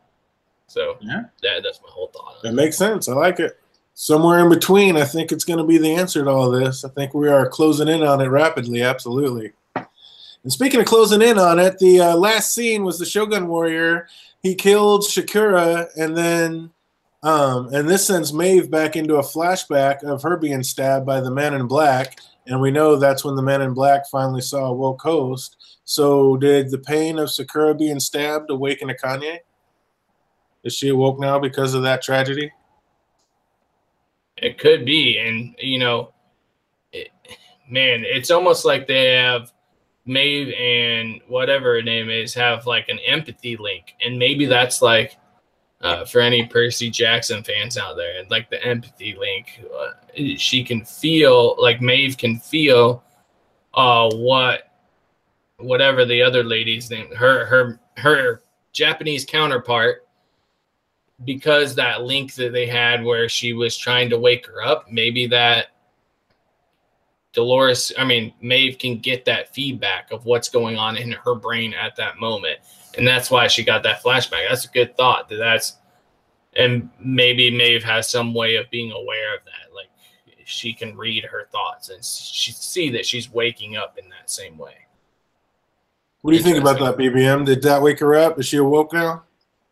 So yeah, that's my whole thought. That makes sense. I like it. Somewhere in between, I think it's going to be the answer to all this. I think we are closing in on it rapidly. Absolutely. And speaking of closing in on it, the last scene was the Shogun warrior. He killed Shakura, and then and this sends Maeve back into a flashback of her being stabbed by the man in black. And we know that's when the man in black finally saw a woke host. So did the pain of Sakura being stabbed awaken Akane? Is she awoke now because of that tragedy? It could be. And, you know, man, it's almost like they have Maeve and whatever her name is have like an empathy link. And maybe that's like, for any Percy Jackson fans out there, like the empathy link, she can feel, like Maeve can feel whatever the other lady's name, her Japanese counterpart, because that link that they had where she was trying to wake her up, maybe that Maeve can get that feedback of what's going on in her brain at that moment. And that's why she got that flashback. That's a good thought. And maybe Maeve has some way of being aware of that. Like she can read her thoughts and she see that she's waking up in that same way. What do you think about that, BBM? Did that wake her up? Is she awoke now?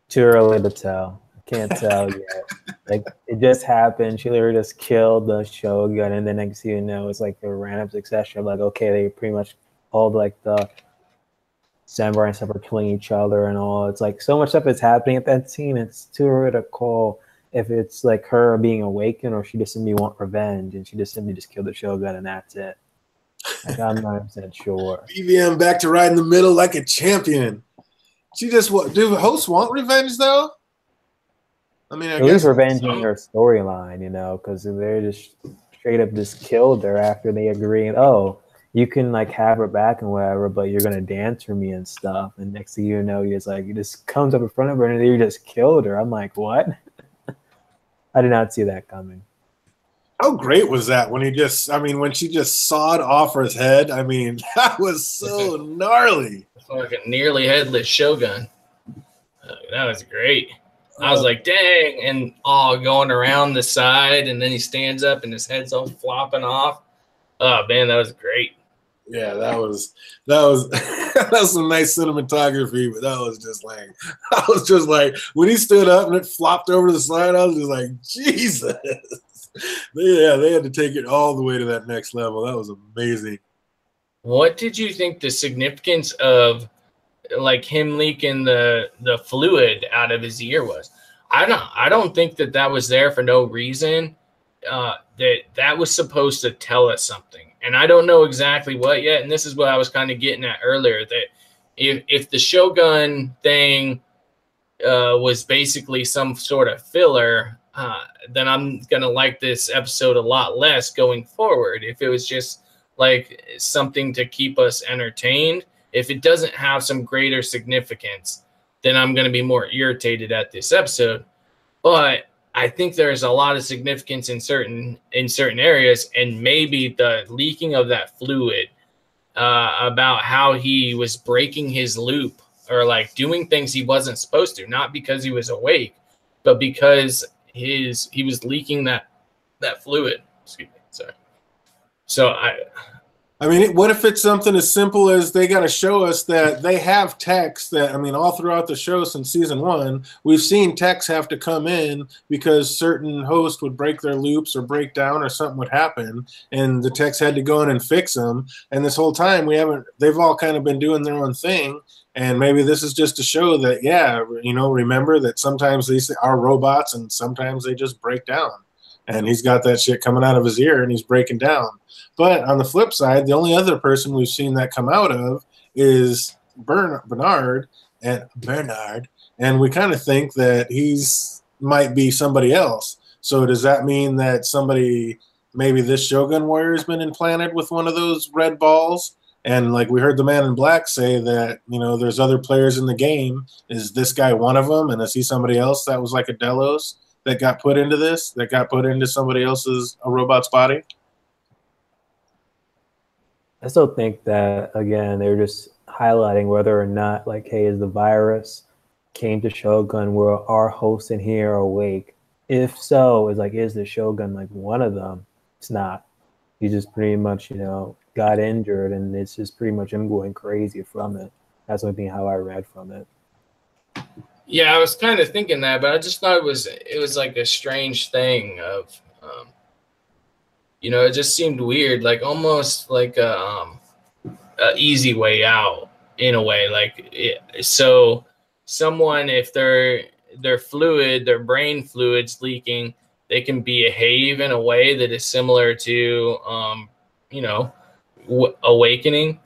Too early to tell. Can't tell yet. Like it just happened. She literally just killed the Shogun, and then next thing you know, it's like a random succession of like, okay, they pretty much all like the samurai and stuff are killing each other and all. It's like so much stuff is happening at that scene. It's too early to call if it's like her being awakened or she just simply want revenge and she just simply just killed the Shogun and that's it. Like I'm not 100% sure. BBM back to right in the middle like a champion. She just do hosts want revenge though? I mean, at least revenge in their storyline, you know, because they're just straight up just killed her after they agreed. Oh, you can like have her back and whatever, but you're gonna dance for me and stuff. And next thing you know, you just comes up in front of her and you just killed her. I'm like, what? I did not see that coming. How great was that when when she just sawed off her head? I mean, that was so gnarly. It's like a nearly headless Shogun. That was great. I was like, dang, and all going around the side, and then he stands up and his head's all flopping off. Oh man, that was great. Yeah, that was that was some nice cinematography, but that was just like when he stood up and it flopped over to the side, I was just like, Jesus. They had to take it all the way to that next level. That was amazing. What did you think the significance of like him leaking the fluid out of his ear was? I don't think that was there for no reason. That was supposed to tell us something, and I don't know exactly what yet. And this is what I was kind of getting at earlier, that if the Shogun thing was basically some sort of filler, then I'm gonna like this episode a lot less going forward. If it was just like something to keep us entertained, if it doesn't have some greater significance, then I'm going to be more irritated at this episode. But I think there's a lot of significance in certain areas, and maybe the leaking of that fluid about how he was breaking his loop or like doing things he wasn't supposed to, not because he was awake, but because he was leaking that fluid. Excuse me, sorry. So I mean, what if it's something as simple as they got to show us that they have techs that, I mean, all throughout the show since season 1, we've seen techs have to come in because certain hosts would break their loops or break down or something would happen, and the techs had to go in and fix them. And this whole time they've all kind of been doing their own thing. And maybe this is just to show that, yeah, you know, remember that sometimes these are robots and sometimes they just break down. And he's got that shit coming out of his ear and he's breaking down. But on the flip side, the only other person we've seen that come out of is Bernard, and we kind of think that he's might be somebody else. So does that mean that maybe this Shogun warrior has been implanted with one of those red balls? And like we heard the Man in Black say that, you know, there's other players in the game. Is this guy one of them? And is he somebody else that was like a Delos that got put into this, that got put into somebody else's a robot's body? I still think that, again, they're just highlighting whether or not, like, hey, is the virus came to Shogun where our hosts in here are awake? If so, it's like, is the Shogun like one of them? It's not. He just pretty much, you know, got injured, and it's just pretty much him going crazy from it. That's the only thing how I read from it. Yeah, I was kind of thinking that, but I just thought it was like a strange thing of, you know, it just seemed weird, like almost like a easy way out in a way. Like so someone, if their fluid, their brain fluid's leaking, they can behave in a way that is similar to, you know, awakening.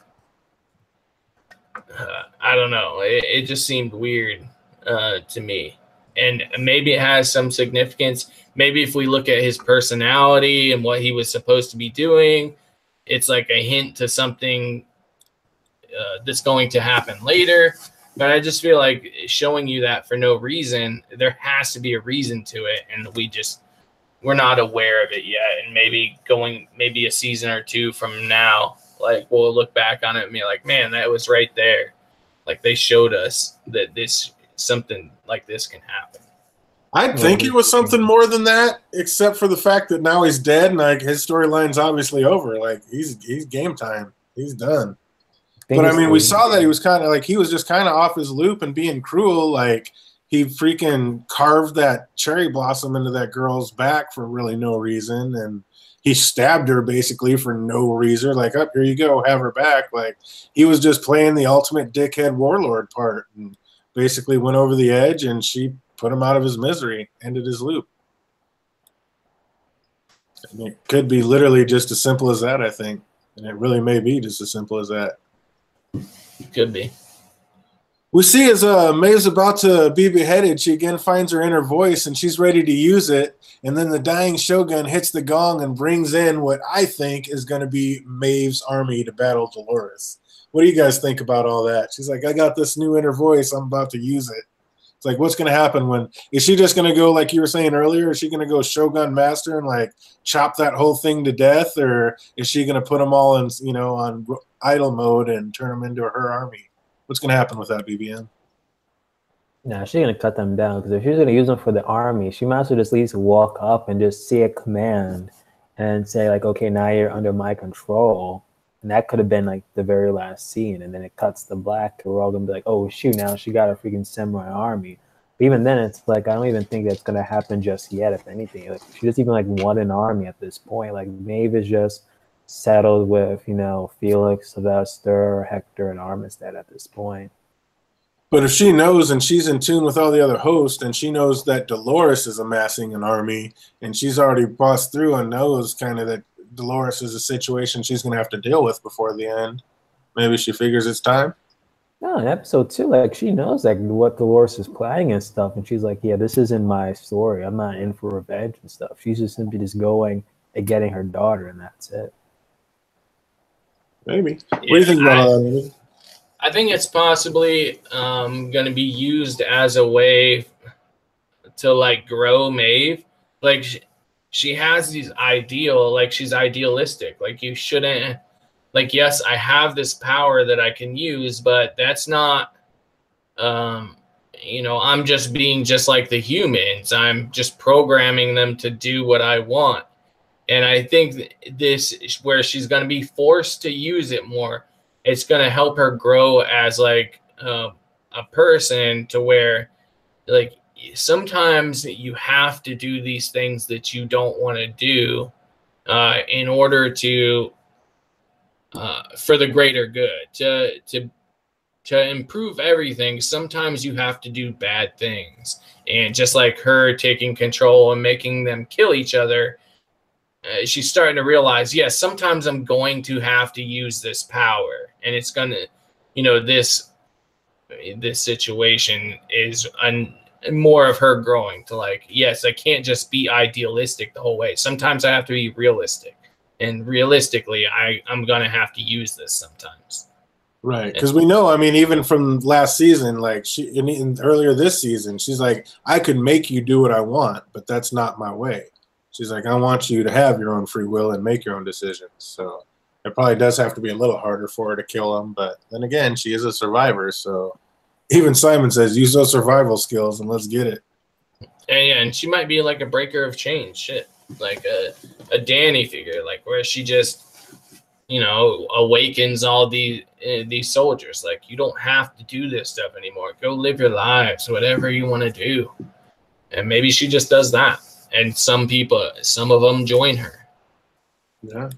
I don't know. It just seemed weird to me. And maybe it has some significance. Maybe if we look at his personality and what he was supposed to be doing, it's like a hint to something that's going to happen later. But I just feel like showing you that for no reason, there has to be a reason to it. And we're not aware of it yet. And maybe a season or two from now, like we'll look back on it and be like, man, that was right there. Like they showed us that something like this can happen. I think it was something more than that, except for the fact that now he's dead and like his storyline's obviously over. Like he's game time. He's done. But I mean, we saw that he was kind of like he was just kind of off his loop and being cruel. Like he freaking carved that cherry blossom into that girl's back for really no reason, and he stabbed her basically for no reason. Like, oh, here you go, have her back. Like he was just playing the ultimate dickhead warlord part, and basically went over the edge, and she put him out of his misery, ended his loop. And it could be literally just as simple as that, I think. And it really may be just as simple as that. Could be. We see as Maeve's about to be beheaded, she again finds her inner voice, and she's ready to use it. And then the dying Shogun hits the gong and brings in what I think is going to be Maeve's army to battle Dolores. What do you guys think about all that? She's like, I got this new inner voice. I'm about to use it. It's like, what's going to happen is she just going to go, like you were saying earlier, is she going to go Shogun Master and like chop that whole thing to death? Or is she going to put them all in, you know, on idle mode and turn them into her army? What's going to happen with that, BBN? Nah, she's going to cut them down, because if she's going to use them for the army, she might as well just at least walk up and just see a command and say like, okay, now you're under my control. And that could have been like the very last scene, and then it cuts to black. We're all gonna be like, "Oh shoot! Now she got a freaking samurai army." But even then, it's like I don't even think that's gonna happen just yet. If anything, like she doesn't even like want an army at this point. Like Maeve is just settled with, you know, Felix, Sylvester, Hector, and Armistead at this point. But if she knows and she's in tune with all the other hosts, and she knows that Dolores is amassing an army, and she's already bust through and knows kind of that Dolores is a situation she's going to have to deal with before the end. Maybe she figures it's time. No, in episode 2, like she knows like what Dolores is planning and stuff, and she's like, "Yeah, this isn't my story. I'm not in for revenge and stuff." She's just simply just going and getting her daughter, and that's it. Maybe. What do you think about that? I think it's possibly going to be used as a way to like grow Maeve. Like she has these she's idealistic. Like you shouldn't, like, yes, I have this power that I can use, but that's not, you know, I'm just being just like the humans. I'm just programming them to do what I want. And I think this is where she's going to be forced to use it more. It's going to help her grow as like a person, to where like sometimes you have to do these things that you don't want to do in order to for the greater good, to improve everything. Sometimes you have to do bad things, and just like her taking control and making them kill each other, she's starting to realize, yes, sometimes I'm going to have to use this power, and it's gonna, this situation is more of her growing to like, yes, I can't just be idealistic the whole way. Sometimes I have to be realistic, and realistically, I'm gonna have to use this sometimes. Right, because we know, I mean, even from last season, like earlier this season, she's like, I could make you do what I want, but that's not my way. She's like, I want you to have your own free will and make your own decisions. So it probably does have to be a little harder for her to kill him. But then again, she is a survivor. So even Simon says, use those survival skills and let's get it. And she might be like a breaker of chains, shit, like a Danny figure, like where she just, awakens all these soldiers. Like, you don't have to do this stuff anymore. Go live your lives, whatever you want to do. And maybe she just does that. And some of them join her. Yeah,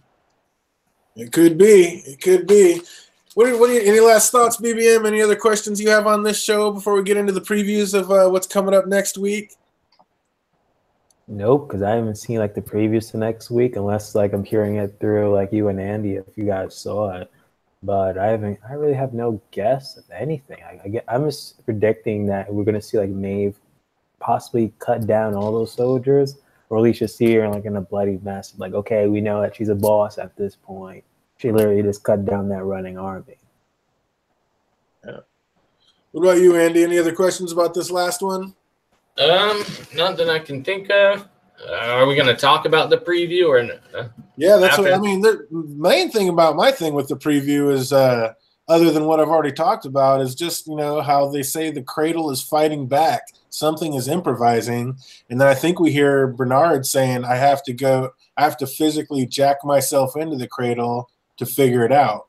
it could be. It could be. What do you, any last thoughts, BBM? Any other questions you have on this show before we get into the previews of what's coming up next week? Nope, because I haven't seen like the previews to next week, unless like I'm hearing it through like you and Andy if you guys saw it. But I really have no guess of anything. I'm just predicting that we're gonna see like Maeve possibly cut down all those soldiers, or at least just see her like in a bloody mess. Like, okay, we know that she's a boss at this point. She literally just cut down that running army. Yeah. What about you, Andy? Any other questions about this last one? Nothing I can think of. Are we going to talk about the preview or no? Yeah, that's what I mean. The main thing about my thing with the preview is, other than what I've already talked about, is just, how they say the cradle is fighting back. Something is improvising. And then I think we hear Bernard saying, I have to physically jack myself into the cradle to figure it out.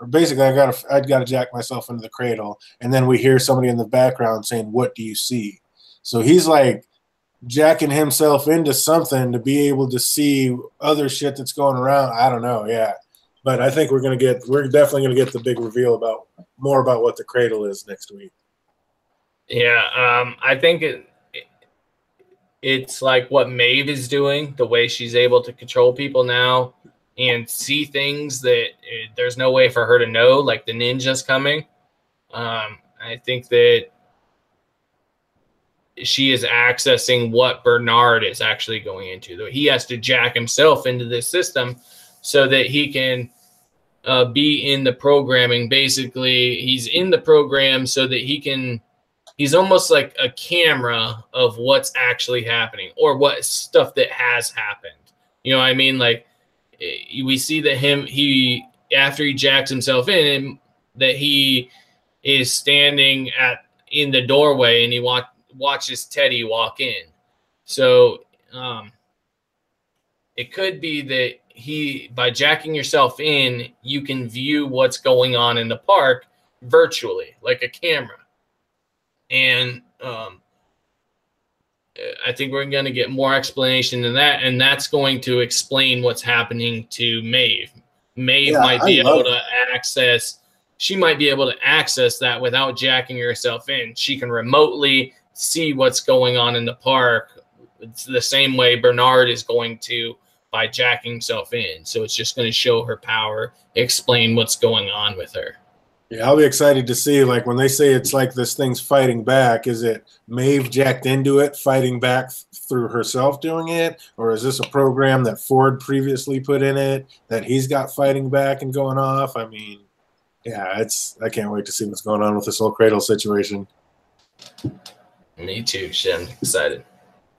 Or basically, I've got to jack myself into the cradle. And then we hear somebody in the background saying, what do you see? So he's like jacking himself into something to be able to see other shit that's going around. I don't know. Yeah. But I think we're definitely going to get the big reveal more about what the cradle is next week. Yeah. I think it's like what Maeve is doing, the way she's able to control people now and see things that there's no way for her to know, like the ninja's coming. I think that she is accessing what Bernard is actually going into. He has to jack himself into this system so that he can be in the programming. Basically, he's in the program so that he's almost like a camera of what's actually happening or what stuff that has happened. You know what I mean? Like, we see that after he jacks himself in, that he is standing in the doorway and he watches Teddy walk in. So it could be that by jacking yourself in, you can view what's going on in the park virtually, like a camera. And I think we're going to get more explanation than that, and that's going to explain what's happening to Maeve. Maeve might be able to access. She might be able to access that without jacking herself in. She can remotely see what's going on in the park. It's the same way Bernard is going to by jacking himself in. So it's just going to show her power, explain what's going on with her. Yeah, I'll be excited to see, like, when they say it's like this thing's fighting back, is it Maeve jacked into it, fighting back through herself doing it? Or is this a program that Ford previously put in it that he's got fighting back and going off? I mean, yeah, I can't wait to see what's going on with this whole cradle situation. Me too, shit. I'm excited.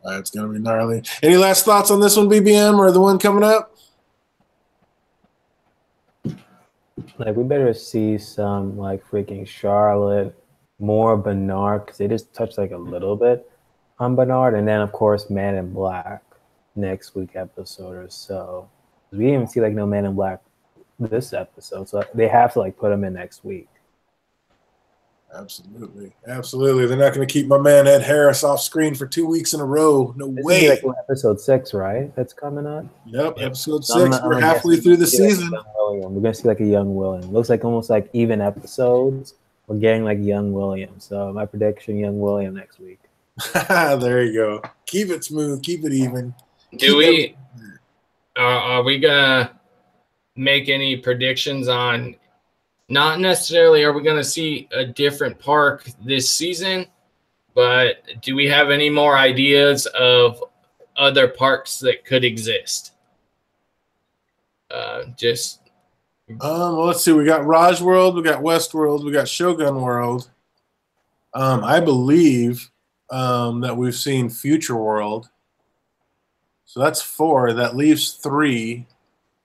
It's going to be gnarly. Any last thoughts on this one, BBM, or the one coming up? Like, we better see some, like, freaking Charlotte, more Bernard, because they just touched, like, a little bit on Bernard, and then, of course, Man in Black. next week episode or so. We didn't even see like no Man in Black this episode, so they have to like put them in next week. Absolutely. They're not going to keep my man Ed Harris off screen for 2 weeks in a row. No This way. is like episode 6, right? That's coming up. Yep, episode So 6. We're halfway through the season. We're gonna see like a young William. Looks like almost like even episodes. We're getting like young William. So my prediction: young William next week. There you go. Keep it smooth. Keep it even. Are we gonna make any predictions on? Not necessarily are we going to see a different park this season, but do we have any more ideas of other parks that could exist? Well, let's see. We got Raj World, we got Westworld, we got Shogun World. I believe that we've seen Future World. So that's 4. That leaves 3.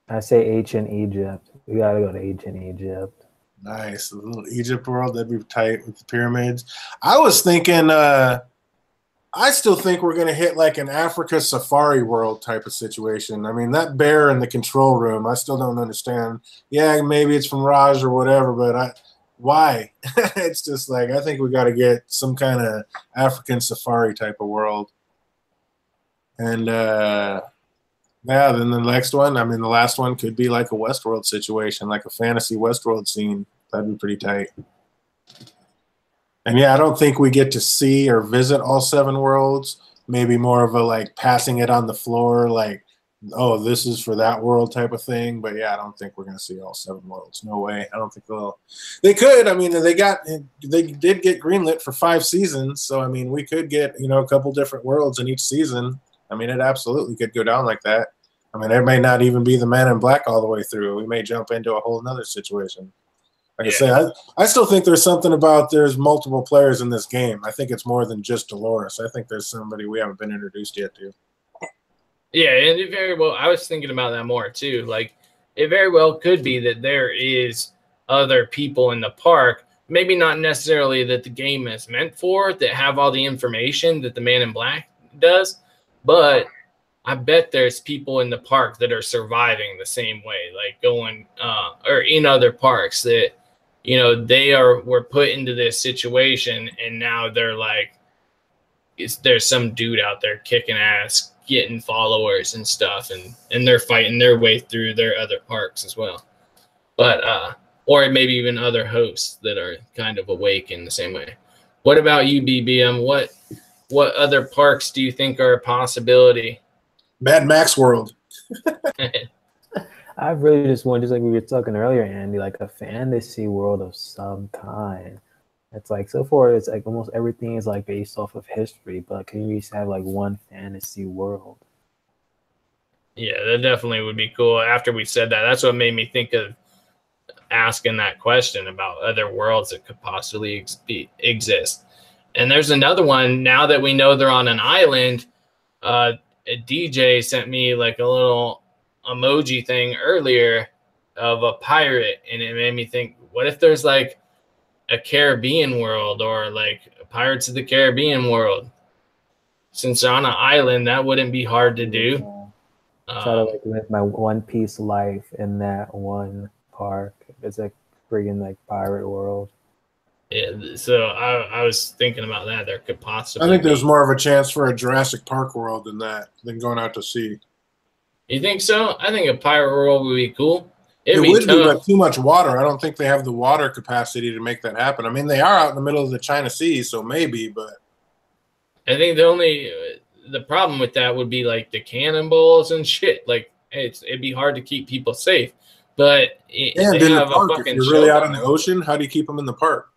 I say ancient Egypt. We got to go to ancient Egypt. Nice. A little Egypt world. That'd be tight with the pyramids. I was thinking, I still think we're going to hit like an Africa safari world type of situation. I mean, that bear in the control room, I still don't understand. Yeah, maybe it's from Raj or whatever, but why? It's just like, I think we got to get some kind of African safari type of world. And, yeah, then the next one, I mean, the last one could be like a Westworld situation, like a fantasy Westworld scene. That'd be pretty tight. And yeah, I don't think we get to see or visit all 7 worlds. Maybe more of a like passing it on the floor, like, oh, this is for that world type of thing. But yeah, I don't think we're going to see all 7 worlds. No way. I don't think they'll. They could. I mean, they did get greenlit for 5 seasons. So, I mean, we could get, a couple different worlds in each season. I mean, it absolutely could go down like that. I mean, it may not even be the Man in Black all the way through. We may jump into a whole nother situation. Like I say, I still think there's something about there's multiple players in this game. I think it's more than just Dolores. I think there's somebody we haven't been introduced yet to. Yeah, and it very well. I was thinking about that more too. Like, it very well could be that there is other people in the park, maybe not necessarily that the game is meant for, that have all the information that the Man in Black does. But I bet there's people in the park that are surviving the same way, like going or in other parks that, were put into this situation and now they're like, there's some dude out there kicking ass, getting followers and stuff, and they're fighting their way through their other parks as well. But or maybe even other hosts that are kind of awake in the same way. What about you, BBM? What other parks do you think are a possibility? Mad Max World. I really just want, just like we were talking earlier, Andy, like a fantasy world of some kind. It's like, so far, it's like almost everything is like based off of history, but can you just have like one fantasy world? Yeah, that definitely would be cool. After we said that, that's what made me think of asking that question about other worlds that could possibly exist. And there's another one, now that we know they're on an island, a DJ sent me like a little emoji thing earlier of a pirate, and it made me think, what if there's like a Caribbean world or like Pirates of the Caribbean world? Since they're on an island, that wouldn't be hard to do. Try to like live my One Piece life in that one park. It's like friggin' like pirate world. Yeah, so I was thinking about that. There could possibly. I think there's more of a chance for a Jurassic Park world than going out to sea. You think so? I think a pirate world would be cool. It would be, but too much water. I don't think they have the water capacity to make that happen. I mean, they are out in the middle of the China Sea, so maybe, but I think the problem with that would be like the cannonballs and shit. Like it'd be hard to keep people safe. But in the park, if you're really out in the ocean, how do you keep them in the park?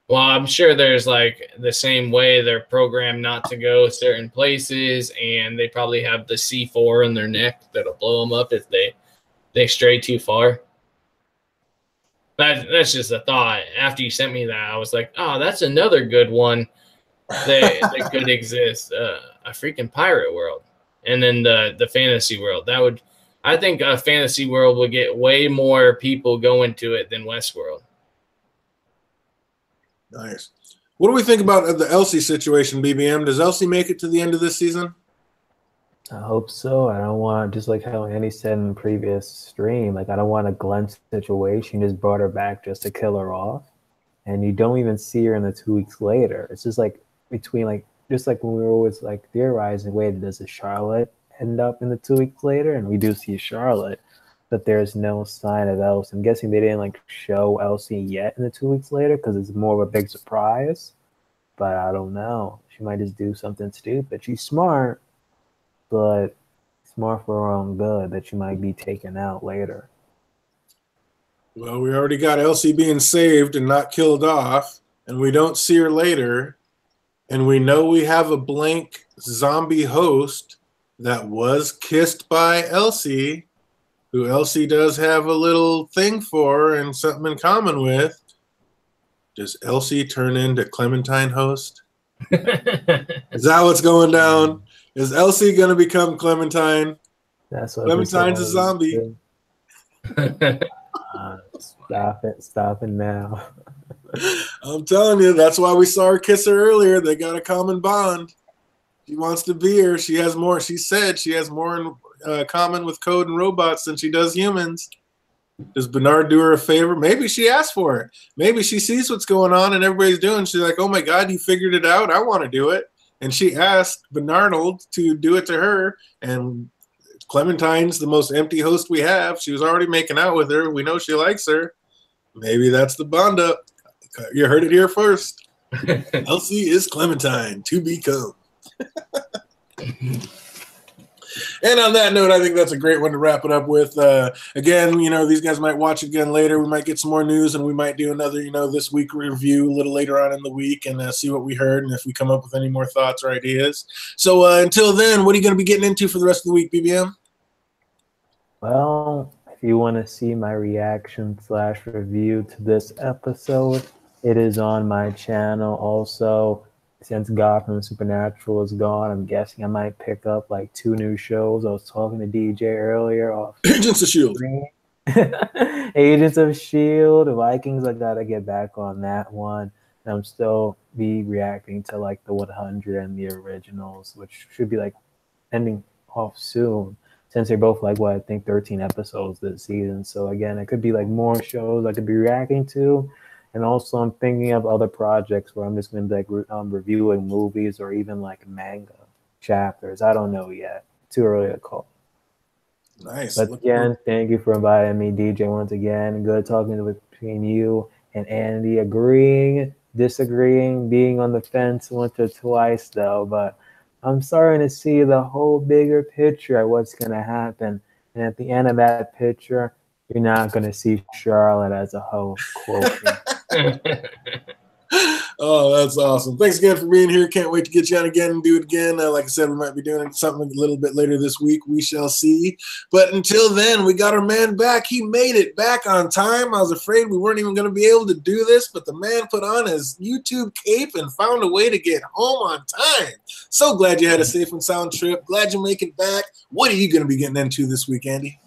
Well, I'm sure there's like the same way they're programmed not to go certain places, and they probably have the C4 in their neck that'll blow them up if they stray too far. That's just a thought. After you sent me that, I was like, oh, that's another good one that could exist. A freaking pirate world. And then the fantasy world. I think a fantasy world would get way more people going to it than Westworld. Nice. What do we think about the Elsie situation, BBM? Does Elsie make it to the end of this season? I hope so. I don't want, just like how Andy said in the previous stream, like I don't want a Glenn situation. You just brought her back just to kill her off, and you don't even see her in the 2 weeks later. It's just like between like just like when we were always like theorizing, wait, does a Charlotte end up in the 2 weeks later? And we do see Charlotte, but there's no sign of Elsie. I'm guessing they didn't like show Elsie yet in the 2 weeks later because it's more of a big surprise. But I don't know. She might just do something stupid. She's smart, but it's more for her own good that she might be taken out later. Well, we already got Elsie being saved and not killed off, and we don't see her later. And we know we have a blank zombie host that was kissed by Elsie, who Elsie does have a little thing for and something in common with. Does Elsie turn into Clementine host? Is that what's going down? Is Elsie going to become Clementine? That's what Clementine's a zombie. Stop it now. I'm telling you, that's why we saw her kiss her earlier. They got a common bond. She wants to be here. She has more. She said she has more in common with Code and robots than she does humans. Does Bernard do her a favor? Maybe she asked for it. Maybe she sees what's going on and everybody's doing. She's like, oh my God, you figured it out. I want to do it. And she asked Bernard to do it to her. And Clementine's the most empty host we have. She was already making out with her. We know she likes her. Maybe that's the bond up. You heard it here first. Elsie is Clementine to become. And on that note, I think that's a great one to wrap it up with. Again, these guys might watch it again later. We might get some more news, and we might do another, this week review a little later on in the week and see what we heard and if we come up with any more thoughts or ideas. So until then, what are you going to be getting into for the rest of the week, BBM? Well, if you want to see my reaction/review to this episode, it is on my channel. Also, since God from Supernatural is gone, I'm guessing I might pick up like 2 new shows. I was talking to DJ earlier. Agents of S.H.I.E.L.D. Agents of S.H.I.E.L.D. Vikings, I got to get back on that one. And I'm still reacting to like the 100 and the originals, which should be like ending off soon. Since they're both like, I think 13 episodes this season. So again, it could be like more shows I could be reacting to. And also I'm thinking of other projects where I'm just going to be like reviewing movies or even like manga chapters. I don't know yet. Too early to call. Nice. But again, thank you for inviting me, DJ, once again. Good talking between you and Andy, agreeing, disagreeing, being on the fence once or twice though. But I'm starting to see the whole bigger picture of what's going to happen. And at the end of that picture, you're not going to see Charlotte as a host. Oh, that's awesome. Thanks again for being here. Can't wait to get you on again and do it again. Like I said, we might be doing something a little bit later this week. We shall see. But until then, we got our man back. He made it back on time. I was afraid we weren't even going to be able to do this, but the man put on his YouTube cape and found a way to get home on time. So glad you had a safe and sound trip. Glad you make it back. What are you going to be getting into this week, Andy?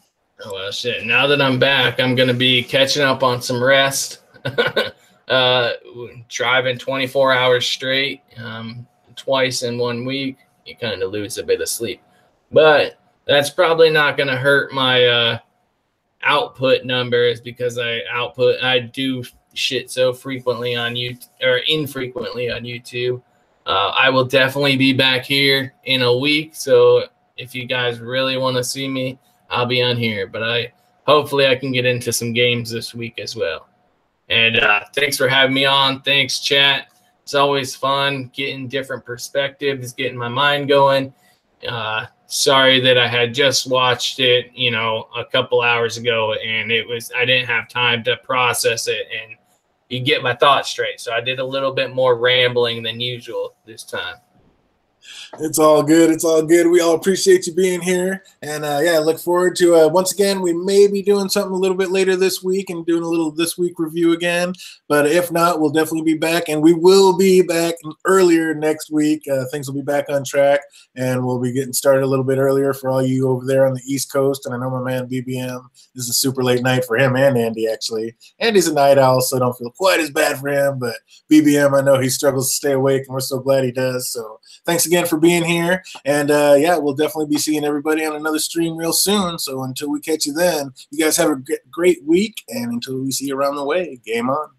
Oh, well, shit. Now that I'm back, I'm going to be catching up on some rest. Driving 24 hours straight, twice in 1 week, you kind of lose a bit of sleep. But that's probably not going to hurt my output numbers because I do shit so frequently on YouTube or infrequently on YouTube. I will definitely be back here in a week. So if you guys really want to see me, I'll be on here. But hopefully I can get into some games this week as well. And thanks for having me on. Thanks, chat. It's always fun getting different perspectives, getting my mind going. Sorry that I had just watched it, a couple hours ago, and I didn't have time to process it and you get my thoughts straight. So I did a little bit more rambling than usual this time. It's all good. It's all good. We all appreciate you being here. And yeah, look forward to, once again, we may be doing something a little bit later this week and doing a little this week review again. But if not, we'll definitely be back. And we will be back earlier next week. Things will be back on track. And we'll be getting started a little bit earlier for all you over there on the East Coast. And I know my man BBM, this is a super late night for him and Andy, actually. Andy's a night owl, so don't feel quite as bad for him. But BBM, I know he struggles to stay awake, and we're so glad he does. So thanks again again for being here. And yeah, we'll definitely be seeing everybody on another stream real soon. So until we catch you then, you guys have a great week. And until we see you around the way, game on.